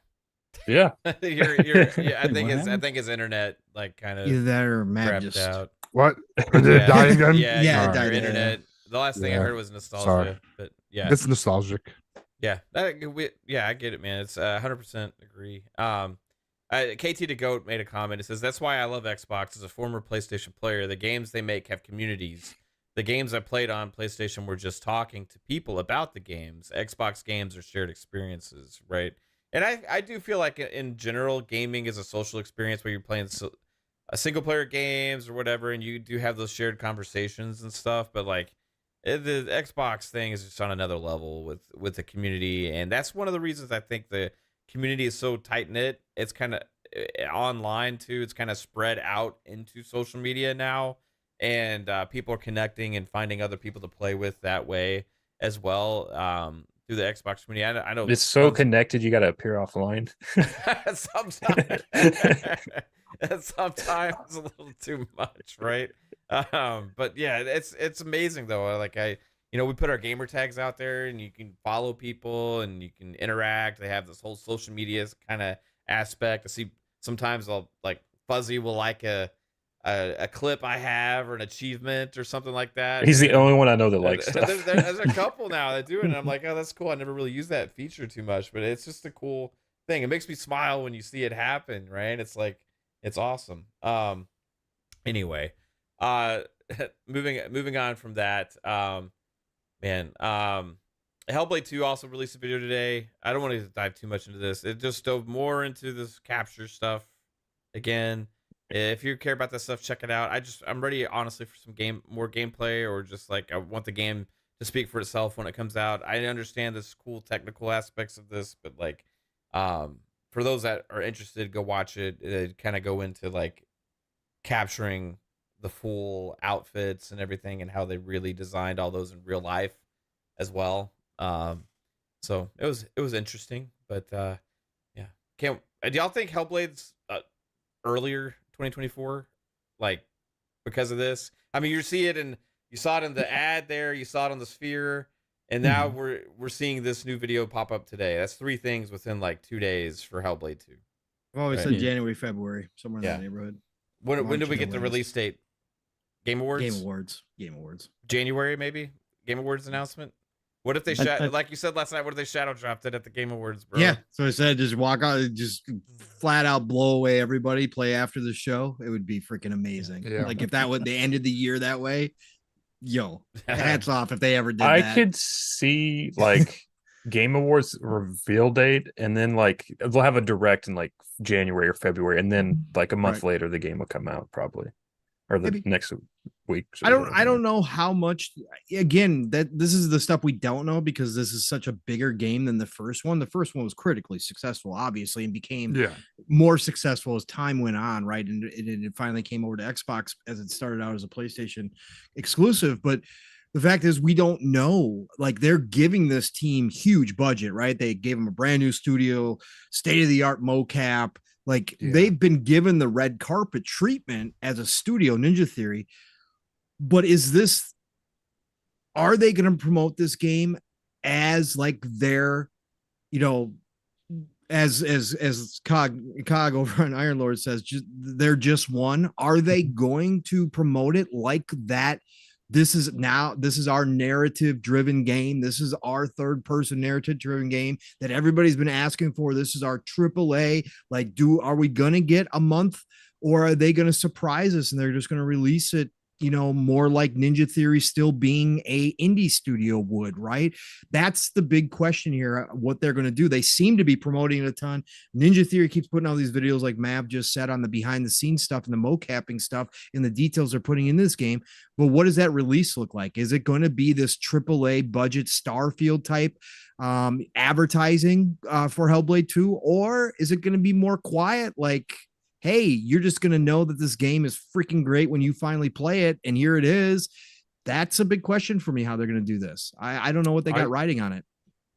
Yeah. I think his internet like kind of Either that or Matt crapped just out. What? Did it die again? Yeah, Yeah, it your died, internet. The last thing I Yeah. heard was nostalgia, Sorry. but yeah, It's nostalgic. yeah, I get it, man. It's 100% agree. KT the Goat made a comment. It says, "That's why I love Xbox. As a former PlayStation player, the games they make have communities. The games I played on PlayStation were just talking to people about the games. Xbox games are shared experiences, right?" And I do feel like in general, gaming is a social experience where you're playing a single player games or whatever, and you do have those shared conversations and stuff. But like the Xbox thing is just on another level with the community, and that's one of the reasons I think the community is so tight knit. It's kind of online too. It's kind of spread out into social media now, and people are connecting and finding other people to play with that way as well. Through the Xbox community, I know It's so connected. You got to appear offline. sometimes a little too much, right? But yeah, it's amazing though. Like we put our gamer tags out there, and you can follow people and you can interact. They have this whole social media kind of aspect. I see sometimes I'll like Fuzzy will like a clip I have or an achievement or something like that. He's the only one I know that likes stuff. There's a couple now that do it, and I'm like, oh, that's cool. I never really used that feature too much, but it's just a cool thing. It makes me smile when you see it happen, right? It's like, it's awesome. Anyway, moving on from that, Hellblade 2 also released a video today. I don't want to dive too much into this. It just dove more into this capture stuff again. If you care about that stuff, check it out. I'm ready, honestly, for some more gameplay, or just like I want the game to speak for itself when it comes out. I understand this cool technical aspects of this, but like, for those that are interested, go watch it. It kind of go into like capturing the full outfits and everything, and how they really designed all those in real life as well. So it was interesting, but yeah. Do y'all think Hellblade's earlier 2024, like because of this? I mean, you saw it in the ad there, you saw it on the sphere, and now we're seeing this new video pop up today. That's 3 things within like 2 days for Hellblade 2. I've always Right. said Yeah. January, February, somewhere in that neighborhood. When did we get the Awareness. release date? Game Awards? Game Awards. January, maybe? Game Awards announcement? What if they like you said last night, what if they shadow dropped it at the Game Awards, bro? Yeah. So I said, just walk out, just flat out blow away everybody, play after the show. It would be freaking amazing. Yeah. Like if they ended the year that way, hats off if they ever did I that. could see like Game Awards reveal date, and then like they'll have a direct in like January or February, and then like a month later the game will come out probably, or the Maybe. next week. I don't know how much. Again, that this is the stuff we don't know, because this is such a bigger game than the first one. The first one was critically successful, obviously, and became more successful as time went on, right? And it finally came over to Xbox as it started out as a PlayStation exclusive. But the fact is, we don't know. Like, they're giving this team huge budget, right? They gave them a brand new studio, state of the art mocap. Like, they've been given the red carpet treatment as a studio, Ninja Theory. But are they going to promote this game as like their, as Cog over on Iron Lord says, they're just one? Are they going to promote it like that? This is our narrative driven game. This is our third person narrative driven game that everybody's been asking for. This is our AAA. Like, are we going to get a month, or are they going to surprise us and they're just going to release it, more like Ninja Theory still being a indie studio would, right? That's the big question here, what they're going to do. They seem to be promoting it a ton. Ninja Theory keeps putting out these videos, like Mav just said, on the behind the scenes stuff and the mocapping stuff and the details they're putting in this game. But what does that release look like? Is it going to be this AAA budget Starfield type advertising for Hellblade 2, or is it going to be more quiet, like hey, you're just going to know that this game is freaking great when you finally play it. And here it is. That's a big question for me, how they're going to do this. I don't know what they got riding on it.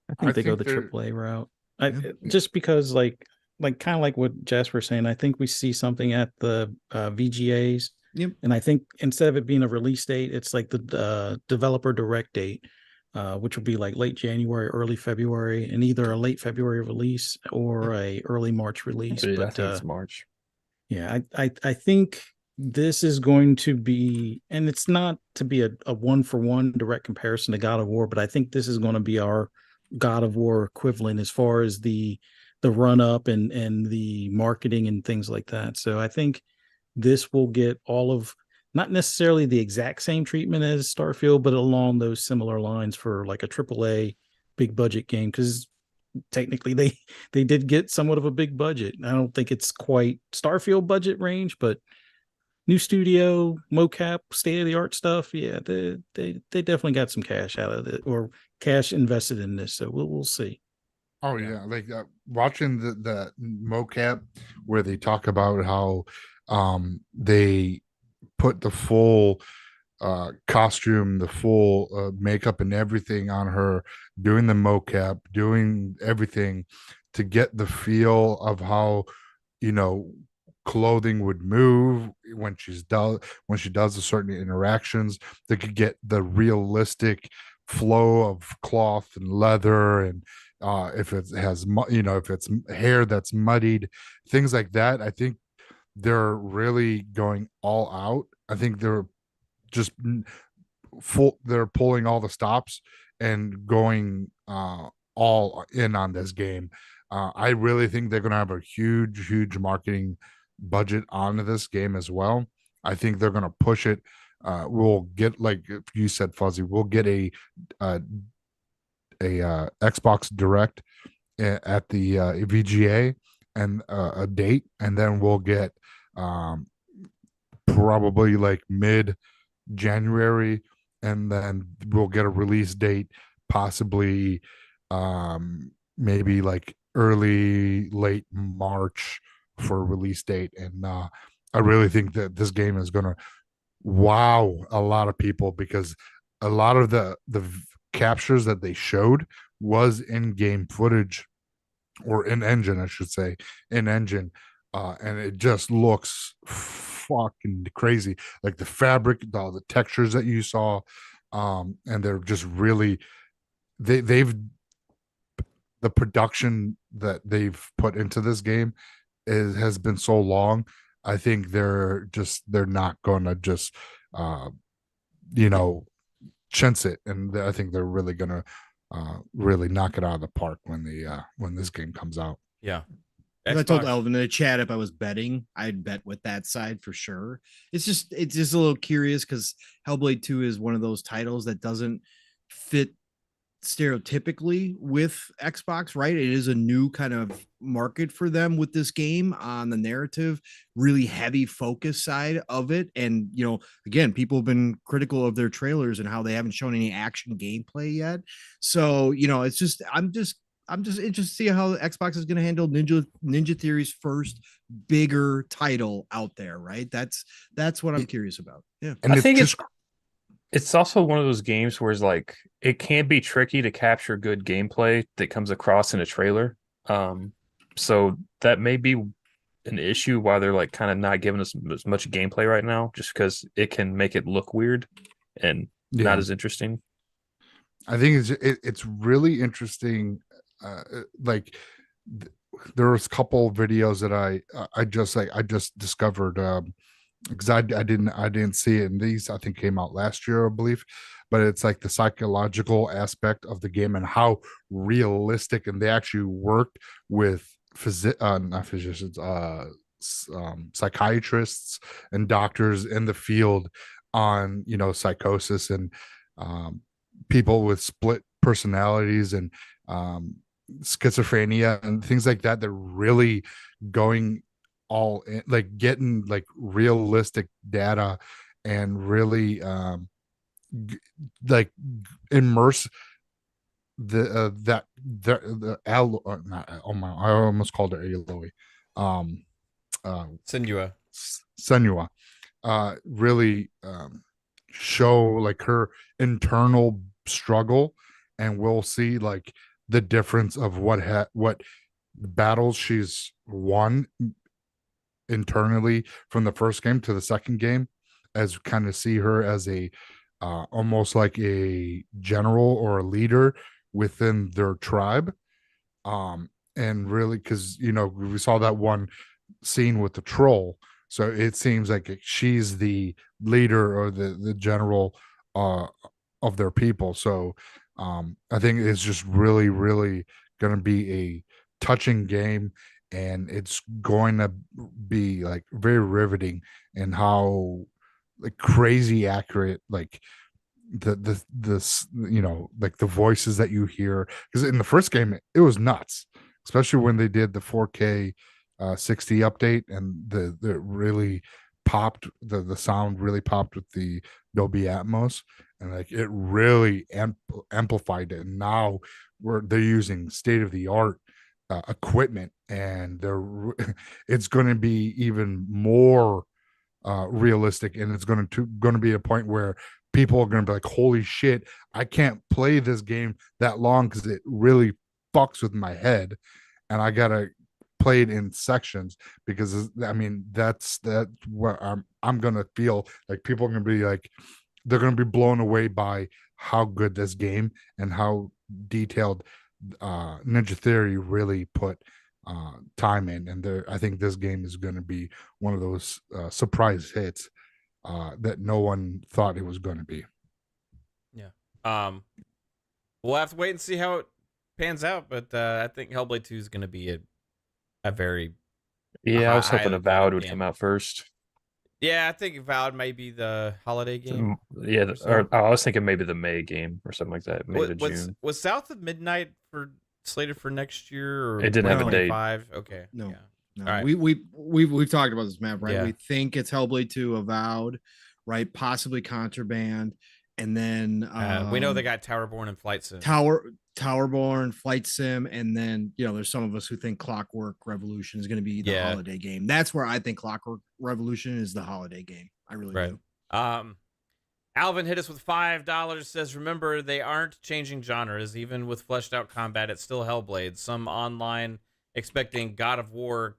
I think they go the they're- AAA route. Yeah. Just because like kind of like what Jasper's saying, I think we see something at the VGAs. Yep. And I think instead of it being a release date, it's like the developer direct date, which would be like late January, early February, and either a late February release or a early March release. Yeah, I But think it's March. yeah, I think this is going to be, and it's not to be a one-for-one direct comparison to God of War, but I think this is going to be our God of War equivalent as far as the run up and the marketing and things like that. So I think this will get all of, not necessarily the exact same treatment as Starfield, but along those similar lines for like a AAA big budget game, because technically they did get somewhat of a big budget. I don't think it's quite Starfield budget range, but new studio, mocap, state of the art stuff. Yeah, they definitely got some cash out of it, or cash invested in this. So we'll see. Oh yeah, like watching the mocap where they talk about how they put the full costume, the full makeup and everything on her, doing the mocap, doing everything to get the feel of how, you know, clothing would move when she does a certain interactions. They could get the realistic flow of cloth and leather, and if it has if it's hair that's muddied, things like that. I think they're really going all out. I think they're just they're pulling all the stops and going all in on this game. I really think they're going to have a huge marketing budget onto this game as well. I think they're going to push it. We'll get, like you said, Fuzzy, we'll get a Xbox Direct at the VGA and a date, and then we'll get probably like mid January, and then we'll get a release date, possibly maybe like late March for a release date. And I really think that this game is going to wow a lot of people, because a lot of the captures that they showed was in-game footage, or in engine, I should say, in engine, and it just looks fucking crazy. Like the fabric, all the textures that you saw, and they're just really they've the production that they've put into this game has been so long. I think they're not gonna just chintz it, and I think they're really gonna really knock it out of the park when this game comes out. Yeah. I told Elvin in the chat, if I was betting, I'd bet with that side for sure. It's just a little curious because Hellblade 2 is one of those titles that doesn't fit stereotypically with Xbox, right? It is a new kind of market for them with this game on the narrative, really heavy focus side of it. And, again, people have been critical of their trailers and how they haven't shown any action gameplay yet. So, it's just, I'm just interested to see how Xbox is going to handle Ninja Theory's first bigger title out there, right? That's what I'm curious about. Yeah. And I think it's also one of those games where it's like it can be tricky to capture good gameplay that comes across in a trailer. So that may be an issue why they're like kind of not giving us as much gameplay right now, just because it can make it look weird and not as interesting. I think it's really interesting. There was a couple of videos that I just discovered, because I didn't see it, and these I think came out last year, I believe, but it's like the psychological aspect of the game and how realistic, and they actually worked with not physicians, psychiatrists and doctors in the field on psychosis and people with split personalities and schizophrenia and things like that. They're really going all in, like getting like realistic data and really like immerse I almost called it Aloy, Senua. Senua, really show like her internal struggle, and we'll see like the difference of what battles she's won internally from the first game to the second game, as kind of see her as a almost like a general or a leader within their tribe. And really, because we saw that one scene with the troll, so it seems like she's the leader or the general of their people. So I think it's just really, really going to be a touching game, and it's going to be like very riveting in how like crazy accurate like this like the voices that you hear, because in the first game it was nuts, especially when they did the 4K 60 update, and the really popped, the sound really popped with the Dolby Atmos, and like it really amplified it. And now they're using state of the art equipment, and it's going to be even more realistic, and it's going to be a point where people are going to be like, holy shit, I can't play this game that long because it really fucks with my head, and I gotta play it in sections, because I mean that's what I'm gonna feel like. People are gonna be like, they're gonna be blown away by how good this game and how detailed Ninja Theory really put time in. And I think this game is going to be one of those surprise hits that no one thought it was going to be. Yeah. We'll have to wait and see how it pans out, but I think Hellblade 2 is going to be a very I was hoping highly Avowed would game. come out first. Yeah, I think Avowed may be the holiday game. Yeah, or I was thinking maybe the May game or something like that. May to June. Was South of Midnight slated for next year? Or it didn't have a date. Okay. No. Yeah. No, All right. we've talked about this map, right? Yeah. We think it's Hellblade 2, Avowed, right? Possibly Contraband, and then We know they got Towerborn and Flight Sim. Towerborn, Flight Sim, and then there's some of us who think Clockwork Revolution is going to be the holiday game. That's where I think Clockwork Revolution is the holiday game. I really do. Alvin hit us with $5. Says, remember, they aren't changing genres. Even with fleshed out combat, it's still Hellblade. Some online expecting God of War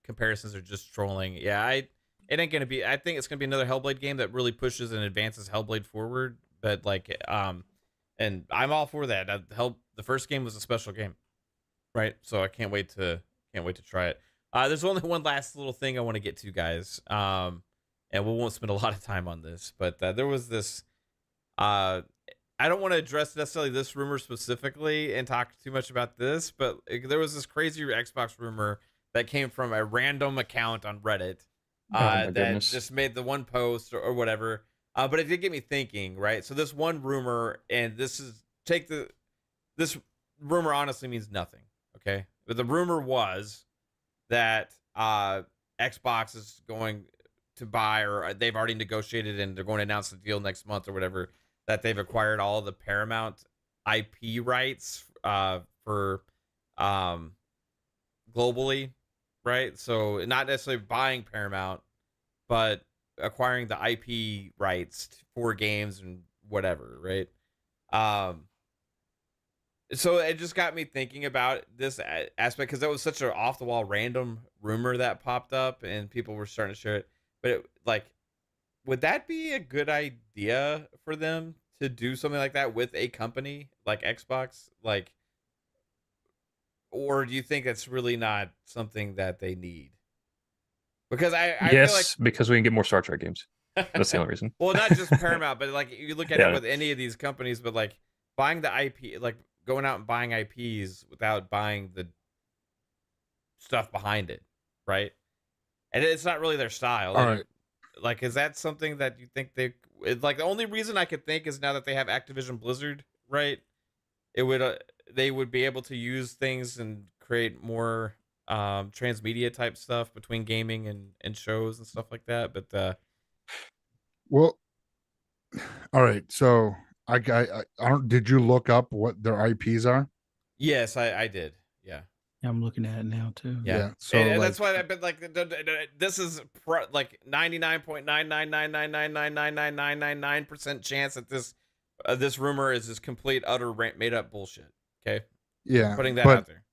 comparisons are just trolling. Yeah, it ain't gonna be. I think it's gonna be another Hellblade game that really pushes and advances Hellblade forward. But like, and I'm all for that. The first game was a special game, right? So I can't wait to try it. There's only one last little thing I want to get to, guys. And we won't spend a lot of time on this, but there was this. I don't want to address necessarily this rumor specifically and talk too much about this, but there was this crazy Xbox rumor that came from a random account on Reddit that just made the one post or whatever. But it did get me thinking, right? So this one rumor, and this rumor honestly means nothing, okay? But the rumor was that Xbox is going to buy, or they've already negotiated and they're going to announce the deal next month or whatever, that they've acquired all the Paramount IP rights for globally, right? So not necessarily buying Paramount, but acquiring the IP rights for games and whatever, right? So it just got me thinking about this aspect, because that was such an off-the-wall random rumor that popped up and people were starting to share it. But would that be a good idea for them to do something like that with a company like Xbox? Or do you think that's really not something that they need? Because I feel like, because we can get more Star Trek games. That's the only reason. Well, not just Paramount, but like you look at it with any of these companies, but like buying the IP, like going out and buying IPs without buying the stuff behind it, right? And it's not really their style. All right. Like, is that something that you think like? The only reason I could think is now that they have Activision Blizzard, right? They would be able to use things and create more transmedia type stuff between gaming and shows and stuff like that. But well, all right. So I don't. Did you look up what their IPs are? Yes, I did. Yeah. Yeah, I'm looking at it now too. Yeah. So and like, that's why I've been like, this is like 99.99999999999% chance that this rumor is just complete, utter made up bullshit. Okay. yeah, Putting that but out there.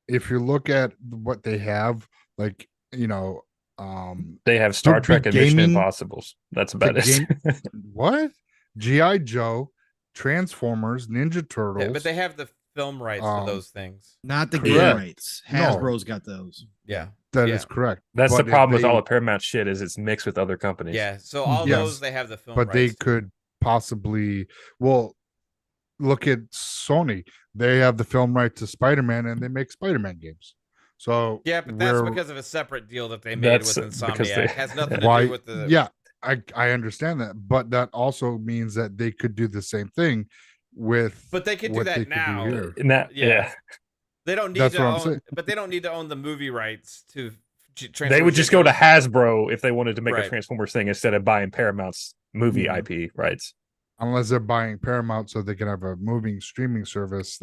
if you look at what they have, like, They have Star would be Trek and Mission gaming Impossibles. That's about the it. what? G.I. Joe, Transformers, Ninja Turtles. Yeah, but they have the film rights for those things. Not the game Correct. rights. No. Hasbro's got those. Yeah. That is correct. That's But the if problem with they- all the Paramount shit is it's mixed with other companies. Yeah. So all Yes, those, they have the film but rights. they to. could possibly, well, look at Sony. They have the film right to Spider-Man, and they make Spider-Man games. So Yeah, but that's where- because of a separate deal that they made with That's because Insomniac. they- It has nothing to why? do with the. Yeah, I understand that, but that also means that they could do the same thing with. But they could do what that they could do now. here. And that, Yeah. yeah. They don't need That's to what I'm own, saying. but they don't need to own the movie rights to. They would just go to Transformers. Hasbro if they wanted to make Right. a Transformers thing instead of buying Paramount's movie Yeah. IP rights. Unless they're buying Paramount so they can have a moving streaming service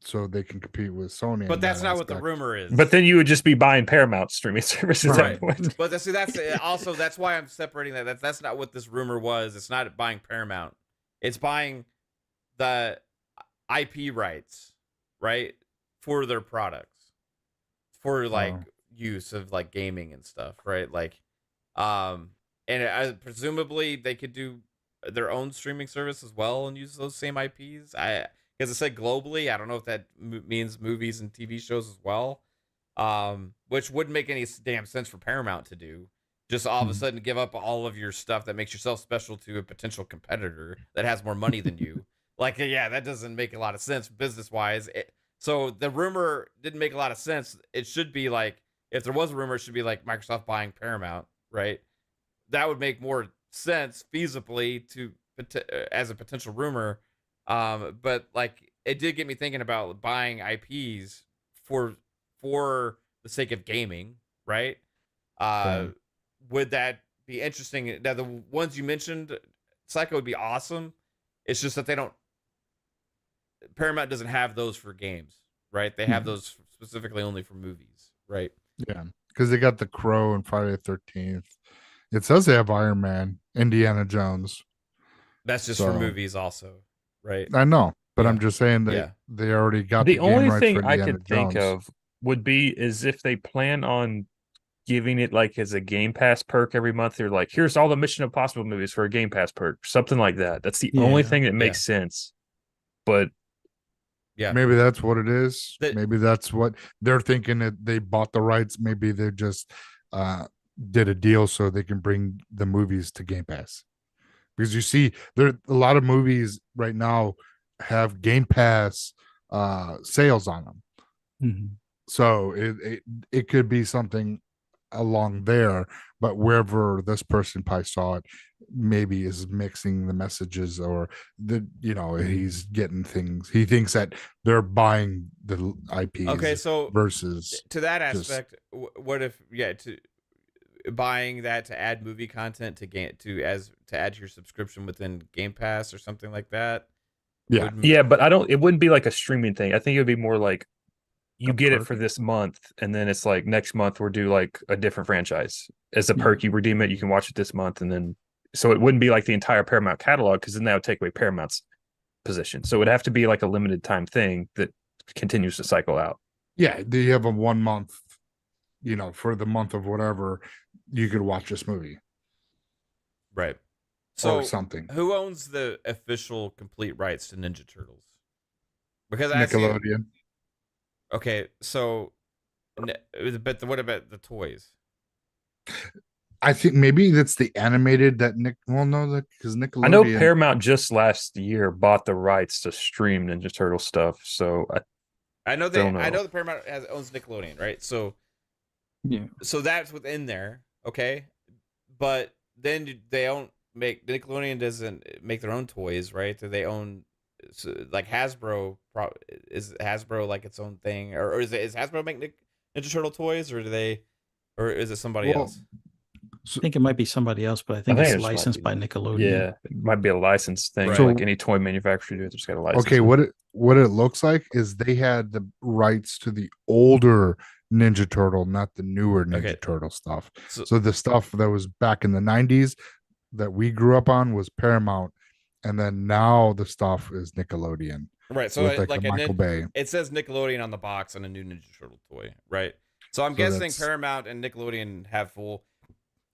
so they can compete with Sony. But in that's that not what the aspect. rumor is. But then you would just be buying Paramount streaming services at Right. that point. But see, that's also that's why I'm separating that. That's not what this rumor was. It's not buying Paramount. It's buying the IP rights, right, for their products, for like use of like gaming and stuff, right? Like, and presumably they could do their own streaming service as well and use those same IPs. Because it said globally. I don't know if that means movies and TV shows as well. Which wouldn't make any damn sense for Paramount to do. Just all of a sudden give up all of your stuff that makes yourself special to a potential competitor that has more money than you. Like, yeah, that doesn't make a lot of sense business wise. So the rumor didn't make a lot of sense. It should be like, if there was a rumor, it should be like Microsoft buying Paramount, right? That would make more sense feasibly as a potential rumor. But like, it did get me thinking about buying IPs for the sake of gaming, right? Would that be interesting? Now, the ones you mentioned, Psycho would be awesome. It's just that Paramount doesn't have those for games, right? They have those specifically only for movies, right? Yeah, because they got The Crow and Friday the 13th. It says they have Iron Man, Indiana Jones. That's just for movies also, right? I know, but Yeah. I'm just saying that Yeah. they already got The game only rights thing for I Indiana could think Jones. of would be is if they plan on giving it like as a Game Pass perk every month. They're like, here's all the Mission Impossible movies for a Game Pass perk, something like that. That's the only Yeah. thing that makes sense. But Yeah. Maybe that's what it is. That- Maybe that's what they're thinking, that they bought the rights. Maybe they just did a deal so they can bring the movies to Game Pass. Because you see, there a lot of movies right now have Game Pass sales on them. Mhm. So it could be something along there, but wherever this person probably saw it, maybe is mixing the messages, or he's getting things. He thinks that they're buying the IPs. Okay, so versus to that just- aspect, what if to buying that to add movie content to add to your subscription within Game Pass or something like that? Yeah. Would- yeah, but it wouldn't be like a streaming thing. I think it would be more like you A get it perk. for this month, and then it's like next month we'll do like a different franchise. As a perk, you redeem it, you can watch it this month, and then so it wouldn't be like the entire Paramount catalog, because then that would take away Paramount's position. So it would have to be like a limited time thing that continues to cycle out. Yeah, they have a 1 month, for the month of whatever, you could watch this movie Right. So or something. who owns the official complete rights to Ninja Turtles? Because I see, Nickelodeon. okay, so but what about the toys? I think maybe that's the animated that because Nickelodeon. I know Paramount just last year bought the rights to stream Ninja Turtle stuff. So I know Don't I know. know the Paramount owns Nickelodeon, right? So Yeah. so that's within there, okay? But then Nickelodeon doesn't make their own toys, right? They own like Hasbro. Is Hasbro like its own thing, or is Hasbro make Ninja Turtle toys, or is it somebody else? I think it might be somebody else, but I think think it's it just might licensed be. by Nickelodeon. Yeah, it might be a license thing. Right. Like any toy manufacturer, they just got a license. Okay, what it looks like is they had the rights to the older Ninja Turtle, not the newer Ninja Okay. Turtle stuff. So- So the stuff that was back in the 90s that we grew up on was Paramount, and then now the stuff is Nickelodeon. Right. So with like the a Michael Bay. it says Nickelodeon on the box on a new Ninja Turtle toy, right? So I'm So guessing that's- Paramount and Nickelodeon have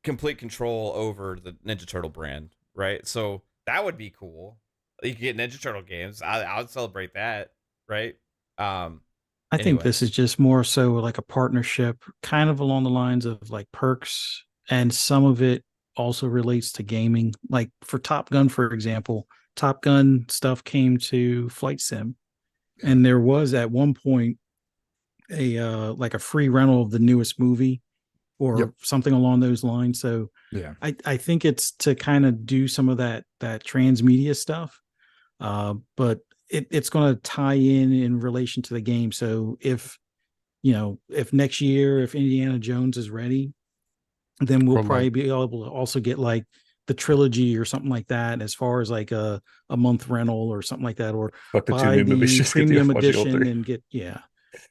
complete control over the Ninja Turtle brand, right? So that would be cool. You could get Ninja Turtle games. I would celebrate that, right? I think Anyway. this is just more so like a partnership, kind of along the lines of like Perks, and some of it also relates to gaming. Like for Top Gun, for example, Top Gun stuff came to Flight Sim, and there was at one point a like a free rental of the newest movie or Yep. something along those lines. So Yeah. I think it's to kind of do some of that transmedia stuff, but it's going to tie in relation to the game. So if next year, if Indiana Jones is ready, then we'll Or probably like- be able to also get like the trilogy or something like that, as far as like a month rental or something like that, or Fuck the two buy new movies. the Just get the premium original edition three. and get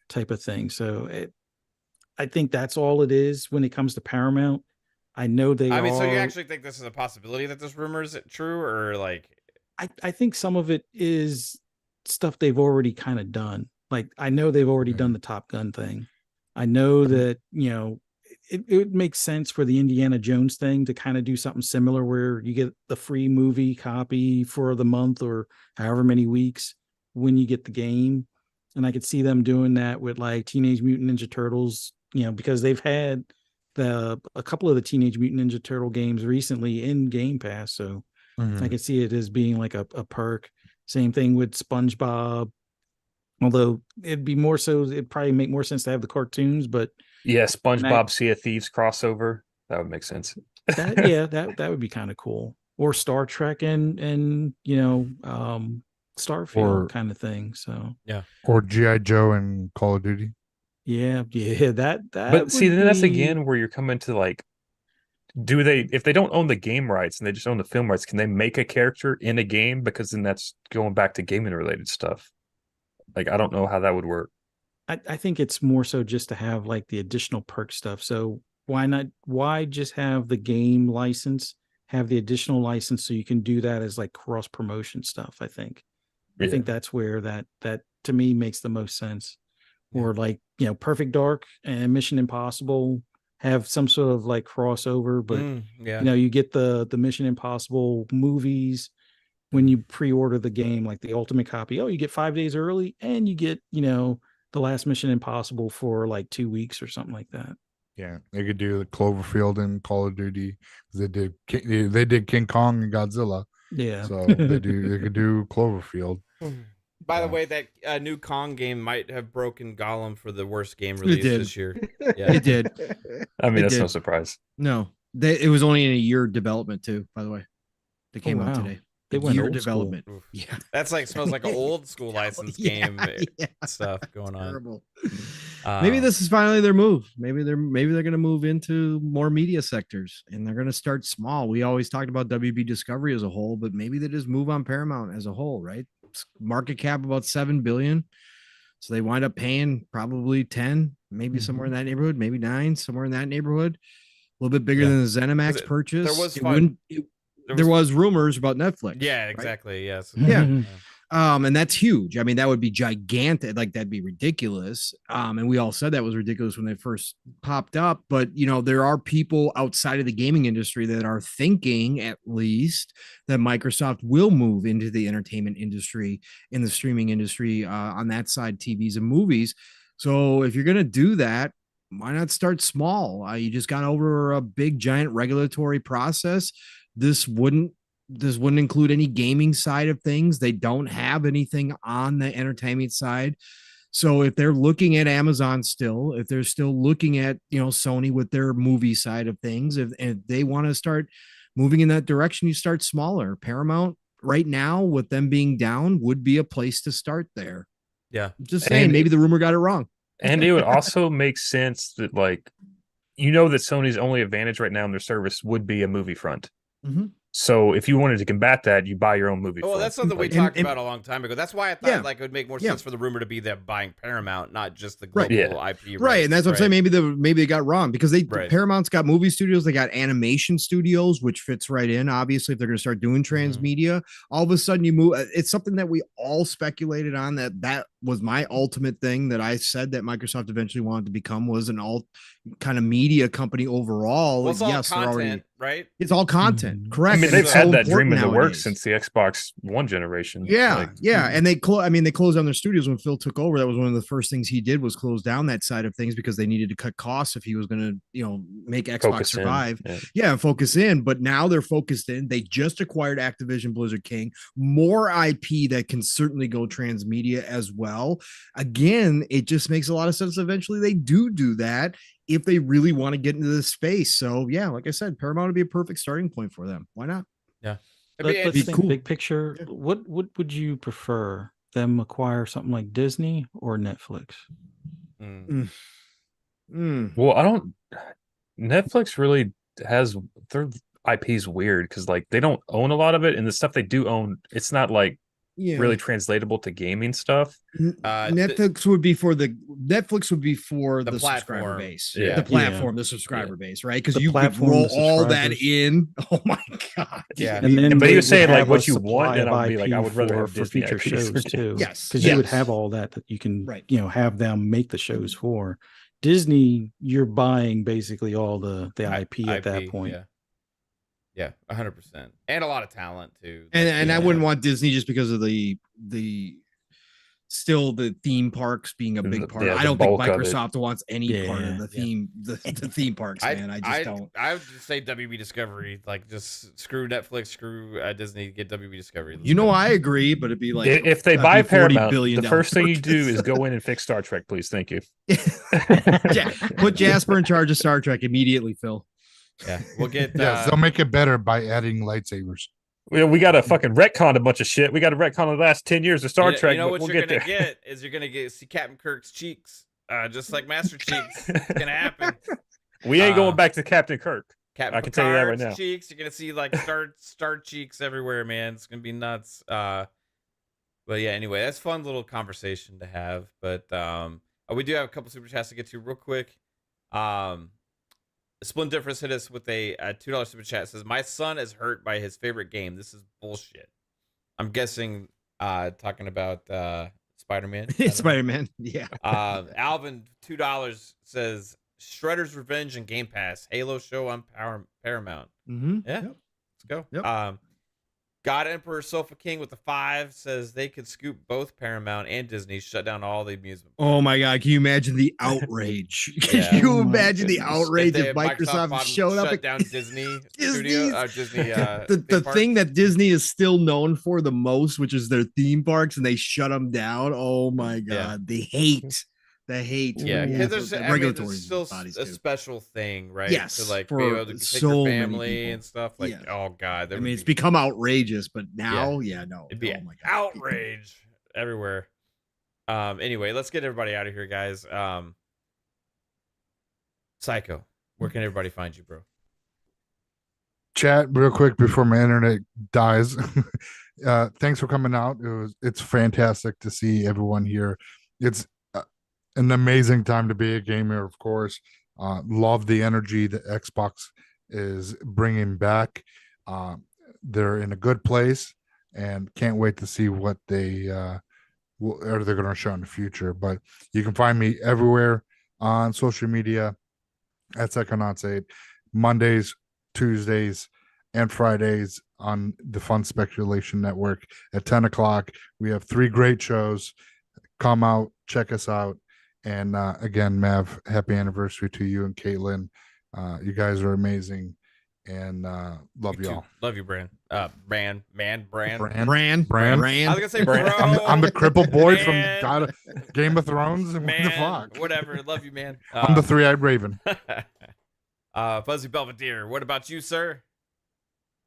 type of thing. So I think that's all it is when it comes to Paramount. I know they I mean, so you are- actually think this is a possibility that this rumor is true, or like? I think some of it is stuff they've already kind of done. Like I know they've already done the Top Gun thing. I know that, it would make sense for the Indiana Jones thing to kind of do something similar where you get the free movie copy for the month or however many weeks when you get the game. And I could see them doing that with like Teenage Mutant Ninja Turtles, because they've had a couple of the Teenage Mutant Ninja Turtle games recently in Game Pass. So Mhm. I can see it as being like a perk. Same thing with SpongeBob. Although it'd probably make more sense to have the cartoons, but Yeah, SpongeBob Sea of Thieves crossover. That would make sense. that would be kind of cool. Or Star Trek and Starfield Or- kind of thing. So Or G.I. Joe and Call of Duty. yeah, that But see, would then that's be- again where you're coming to like, if they don't own the game rights and they just own the film rights, can they make a character in a game? Because then that's going back to gaming related stuff. Like, I don't know how that would work. I think it's more so just to have like the additional perk stuff. So why just have the game license, have the additional license so you can do that as like cross promotion stuff, I think. I think that's where that to me makes the most sense. Or like, Perfect Dark and Mission Impossible have some sort of like crossover, but you get the Mission Impossible movies when you pre-order the game, like the ultimate copy. Oh, you get 5 days early and you get, the last Mission Impossible for like 2 weeks or something like that. Yeah, they could do the Cloverfield and Call of Duty. They did King Kong and Godzilla. Yeah. So they could do Cloverfield. By the Yeah. way, that new Kong game might have broken Gollum for the worst game release did. this year. Yeah. It did. I mean, It that's no did. surprise. No, it was only in a year development too. By the way, they came out wow. today. They A went year old development. Oof. Yeah, That's like smells like an old school license game yeah. stuff going on. Terrible. Maybe this is finally their move. Maybe they're going to move into more media sectors and they're going to start small. We always talked about WB Discovery as a whole, but maybe they just move on Paramount as a whole, right? Market cap about 7 billion. So they wind up paying probably 10, maybe somewhere in that neighborhood, maybe 9, somewhere in that neighborhood. A little bit bigger Yeah. than the ZeniMax There purchase. was It fun- wouldn't- There there was rumors about Netflix. Yeah, right? exactly. Yes. Yeah. And that's huge. I mean, that would be gigantic. Like that'd be ridiculous. And we all said that was ridiculous when they first popped up. But there are people outside of the gaming industry that are thinking, at least, that Microsoft will move into the entertainment industry, in the streaming industry, on that side, TVs and movies. So if you're gonna do that, why not start small? You just got over a big giant regulatory process. This wouldn't include any gaming side of things. They don't have anything on the entertainment side. So if they're looking at Amazon still, if they're still looking at, Sony with their movie side of things, if they want to start moving in that direction, you start smaller. Paramount right now, with them being down, would be a place to start there. Yeah. Just saying, And maybe the rumor got it wrong. And it would also make sense that, like, you know that Sony's only advantage right now in their service would be a movie front. Mhm. So if you wanted to combat that, you buy your own movie Well, front. that's something we And- talked and- about a long time ago. That's why I thought Yeah. like it would make more Yeah. sense for the rumor to be them buying Paramount, not just the Right. global Yeah. IP. Right, and that's what I'm saying. Maybe they got wrong because Right. Paramount's got movie studios, they got animation studios, which fits right in. Obviously, if they're going to start doing transmedia, all of a sudden you move. It's something that we all speculated on. That was my ultimate thing that I said that Microsoft eventually wanted to become was an alt kind of media company overall. Well, it's all yes, they're content, already. right? It's all content, Mhm. correct? I mean, and they've it's had so that dream in important the works nowadays. since the Xbox One generation. Yeah, Like, yeah, and they closed down their studios when Phil took over. That was one of the first things he did was close down that side of things because they needed to cut costs if he was going to, make Xbox focus in. survive. Yeah. Yeah, and focus in. But now they're focused in. They just acquired Activision Blizzard King, more IP that can certainly go transmedia as well. Again, it just makes a lot of sense. Eventually, they do that if they really want to get into this space. So yeah, like I said, Paramount would be a perfect starting point for them. Why not? Let's be think cool. big picture. Yeah. What would you prefer? Them acquire something like Disney or Netflix? Well, I don't. Netflix really has their IP's weird because like they don't own a lot of it, and the stuff they do own, it's not like Yeah. really translatable to gaming stuff. Netflix would be for the The subscriber platform. base, Yeah. the platform, the subscriber base, right? Because The you could platform, roll the all that subscribers. in. Oh my god! Yeah. And then But they you would say like have what a you want, supply and of I'll be like, I IP would rather have for Disney future IP shows too. Yes, because you would yes. have all that you can, Right. have them make the shows for. Disney, you're buying basically all the IP at that point. Yeah, 100%, and a lot of talent too. And I Yeah. wouldn't want Disney just because of the still the theme parks being a big part. Yeah, I the don't think bulk of it. Microsoft wants any part of Yeah. the theme, the theme parks, man. I just don't. I would just say WB Discovery. Like, just screw Netflix, screw Disney, get WB Discovery. Let's go. I agree, but it'd be like if they that'd buy be $40 Paramount, billion the first thing you do purchase. is go in and fix Star Trek, please. Thank you. Put Jasper in charge of Star Trek immediately, Phil. Yeah, we'll get. Yes, they'll make it better by adding lightsabers. We got to fucking retcon a bunch of shit. We got to retcon the last 10 years of Star Trek. You know but what we'll you're get gonna there. get is you're gonna see Captain Kirk's cheeks, just like Master Cheeks. It's gonna happen. We ain't going back to Captain Kirk. Captain I can tell you that right Picard's now. cheeks. You're gonna see like star cheeks everywhere, man. It's gonna be nuts. But yeah, anyway, that's a fun little conversation to have. But we do have a couple super chats to get to real quick. Splendiferous hit us with a $2 super chat. It says, my son is hurt by his favorite game. This is bullshit. I'm guessing talking about Spider-Man. I don't know. Spider-Man. Yeah. Alvin, $2 says, Shredder's Revenge and Game Pass. Halo show on Paramount. Mm-hmm. Yeah. Yep. Let's go. Yep. God Emperor Sofa King with the 5 says they could scoop both Paramount and Disney, shut down all the amusement. Oh my god, can you imagine the outrage? Can Yeah. you Oh my imagine the goodness. outrage If if they- Microsoft bought- showed up? shut down Disney studio, Disney. The theme park. thing that Disney is still known for the most, which is their theme parks, and they shut them down. Oh my god, the hate. Yeah, towards because the there's regulatory there's still bodies a too. special thing, right? Yes, to like be for able to take so your many family people. and stuff. Like, Yes. oh god, that I would mean, it's be- become outrageous, but now, no, it'd be oh my god, outrage everywhere. Anyway, let's get everybody out of here, guys. Psycho, where can everybody find you, bro? Chat real quick before my internet dies. Thanks for coming out. It's fantastic to see everyone here. It's an amazing time to be a gamer, of course. Love the energy that Xbox is bringing back. They're in a good place and can't wait to see what they're going to show in the future. But you can find me everywhere on social media at Psychonauts 8, Mondays, Tuesdays, and Fridays on the Fun Speculation Network at 10 o'clock. We have 3 great shows. Come out, check us out. And again, Mav, happy anniversary to you and Caitlin. You guys are amazing, and love you all. Love you, Brand. Brand. Brand. I was gonna say, bro. I'm the crippled boy Man. from Game of Thrones. And what the Man, fuck? whatever. Love you, man. I'm the 3-eyed raven. Fuzzy Belvedere. What about you, sir?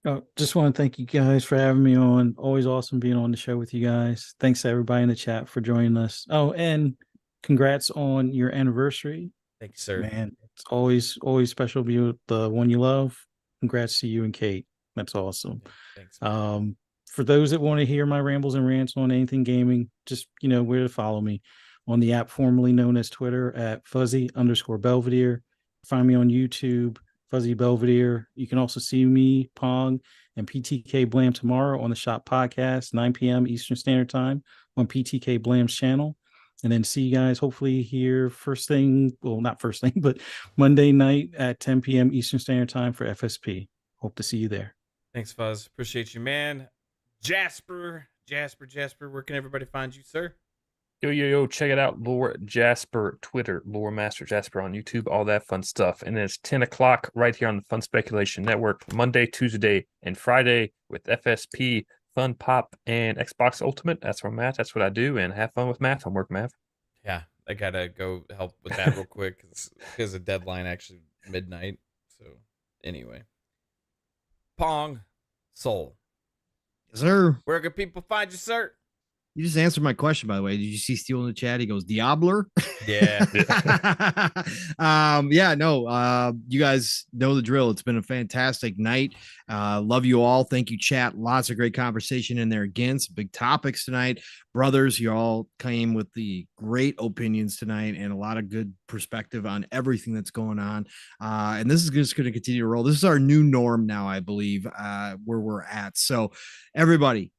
Oh, just want to thank you guys for having me on. Always awesome being on the show with you guys. Thanks to everybody in the chat for joining us. Oh, and congrats on your anniversary. Thank you, sir. Man, It's always special to be with the one you love. Congrats to you and Kate. That's awesome. Thanks. Man. For those that want to hear my rambles and rants on anything gaming, just where to follow me on the app formerly known as Twitter at fuzzy_Belvedere. Find me on YouTube, Fuzzy Belvedere. You can also see me, Pong, and PTK Blam tomorrow on the Shop Podcast, 9 p.m. Eastern Standard Time on PTK Blam's channel. And then see you guys hopefully here first thing, well, not first thing, but Monday night at 10 p.m. Eastern Standard Time for FSP. Hope to see you there. Thanks, Fuzz. Appreciate you, man. Jasper, where can everybody find you, sir? Yo, check it out. Lore Jasper, Twitter, Lore Master Jasper on YouTube, all that fun stuff. And then it's 10 o'clock right here on the Fun Speculation Network, Monday, Tuesday, and Friday with FSP, Fun Pop, and Xbox Ultimate. That's where I'm at. That's what I do. And have fun with math. Homework, Math. Yeah, I got to go help with that real quick because the deadline actually midnight. So anyway. Pong, Soul. Yes, sir. Where can people find you, sir? You just answered my question, by the way. Did you see Steel in the chat? He goes, Diablo. Yeah. You guys know the drill. It's been a fantastic night. Love you all. Thank you, chat. Lots of great conversation in there again. Some big topics tonight. Brothers, you all came with the great opinions tonight and a lot of good perspective on everything that's going on. And this is just going to continue to roll. This is our new norm now, I believe, where we're at. So everybody,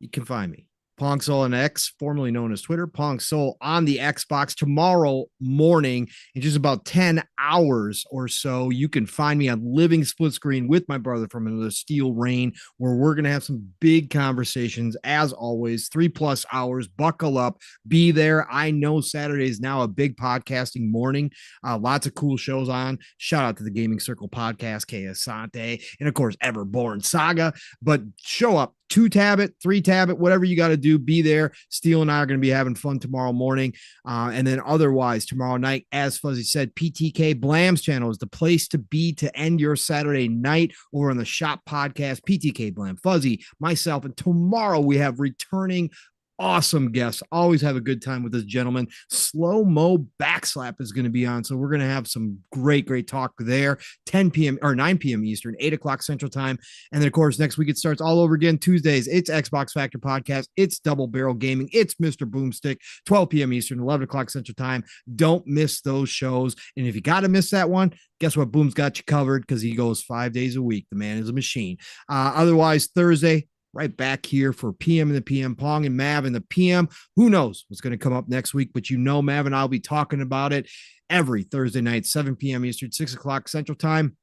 you can find me, Pong Soul on X, formerly known as Twitter, Pong Soul on the Xbox tomorrow morning in just about 10 hours or so. You can find me on Living Split Screen with my brother from another Steel Rain, where we're going to have some big conversations as always, 3+ hours. Buckle up, be there. I know Saturday is now a big podcasting morning. Lots of cool shows on. Shout out to the Gaming Circle podcast, Asante, and of course, Everborn Saga. But show up. 2-tab it, 3-tab it, whatever you got to do, be there. Steel and I are going to be having fun tomorrow morning. And then otherwise, tomorrow night, as Fuzzy said, PTK Blam's channel is the place to be to end your Saturday night over on the Shop Podcast, PTK Blam, Fuzzy, myself. And tomorrow we have returning awesome guests. Always have a good time with this gentleman. Slow Mo Backslap is going to be on. So we're going to have some great talk there. 10 p.m. or 9 p.m. Eastern, 8 o'clock Central Time. And then, of course, next week it starts all over again. Tuesdays, it's Xbox Factor Podcast. It's Double Barrel Gaming. It's Mr. Boomstick, 12 p.m. Eastern, 11 o'clock Central Time. Don't miss those shows. And if you got to miss that one, guess what? Boom's got you covered because he goes 5 days a week. The man is a machine. Otherwise, Thursday, right back here for PM in the PM, Pong and Mav in the PM. Who knows what's going to come up next week, but Mav and I'll be talking about it every Thursday night, 7 p.m. Eastern, 6 o'clock Central Time.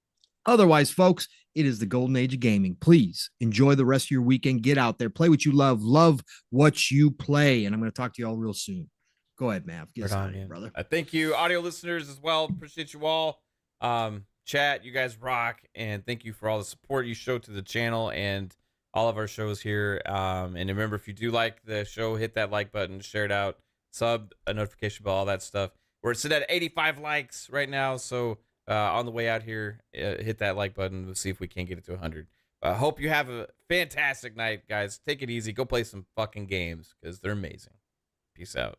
Otherwise, folks, it is the golden age of gaming. Please enjoy the rest of your weekend. Get out there, play what you love what you play. And I'm going to talk to you all real soon. Go ahead, Mav. Get us out of here, brother. Thank you, audio listeners, as well. Appreciate you all. Chat, you guys rock. And thank you for all the support you show to the channel and all of our shows here. And remember, if you do like the show, hit that like button, share it out, sub, a notification bell, all that stuff. We're sitting at 85 likes right now. So on the way out here, hit that like button. We'll see if we can get it to 100. Hope you have a fantastic night, guys. Take it easy. Go play some fucking games because they're amazing. Peace out.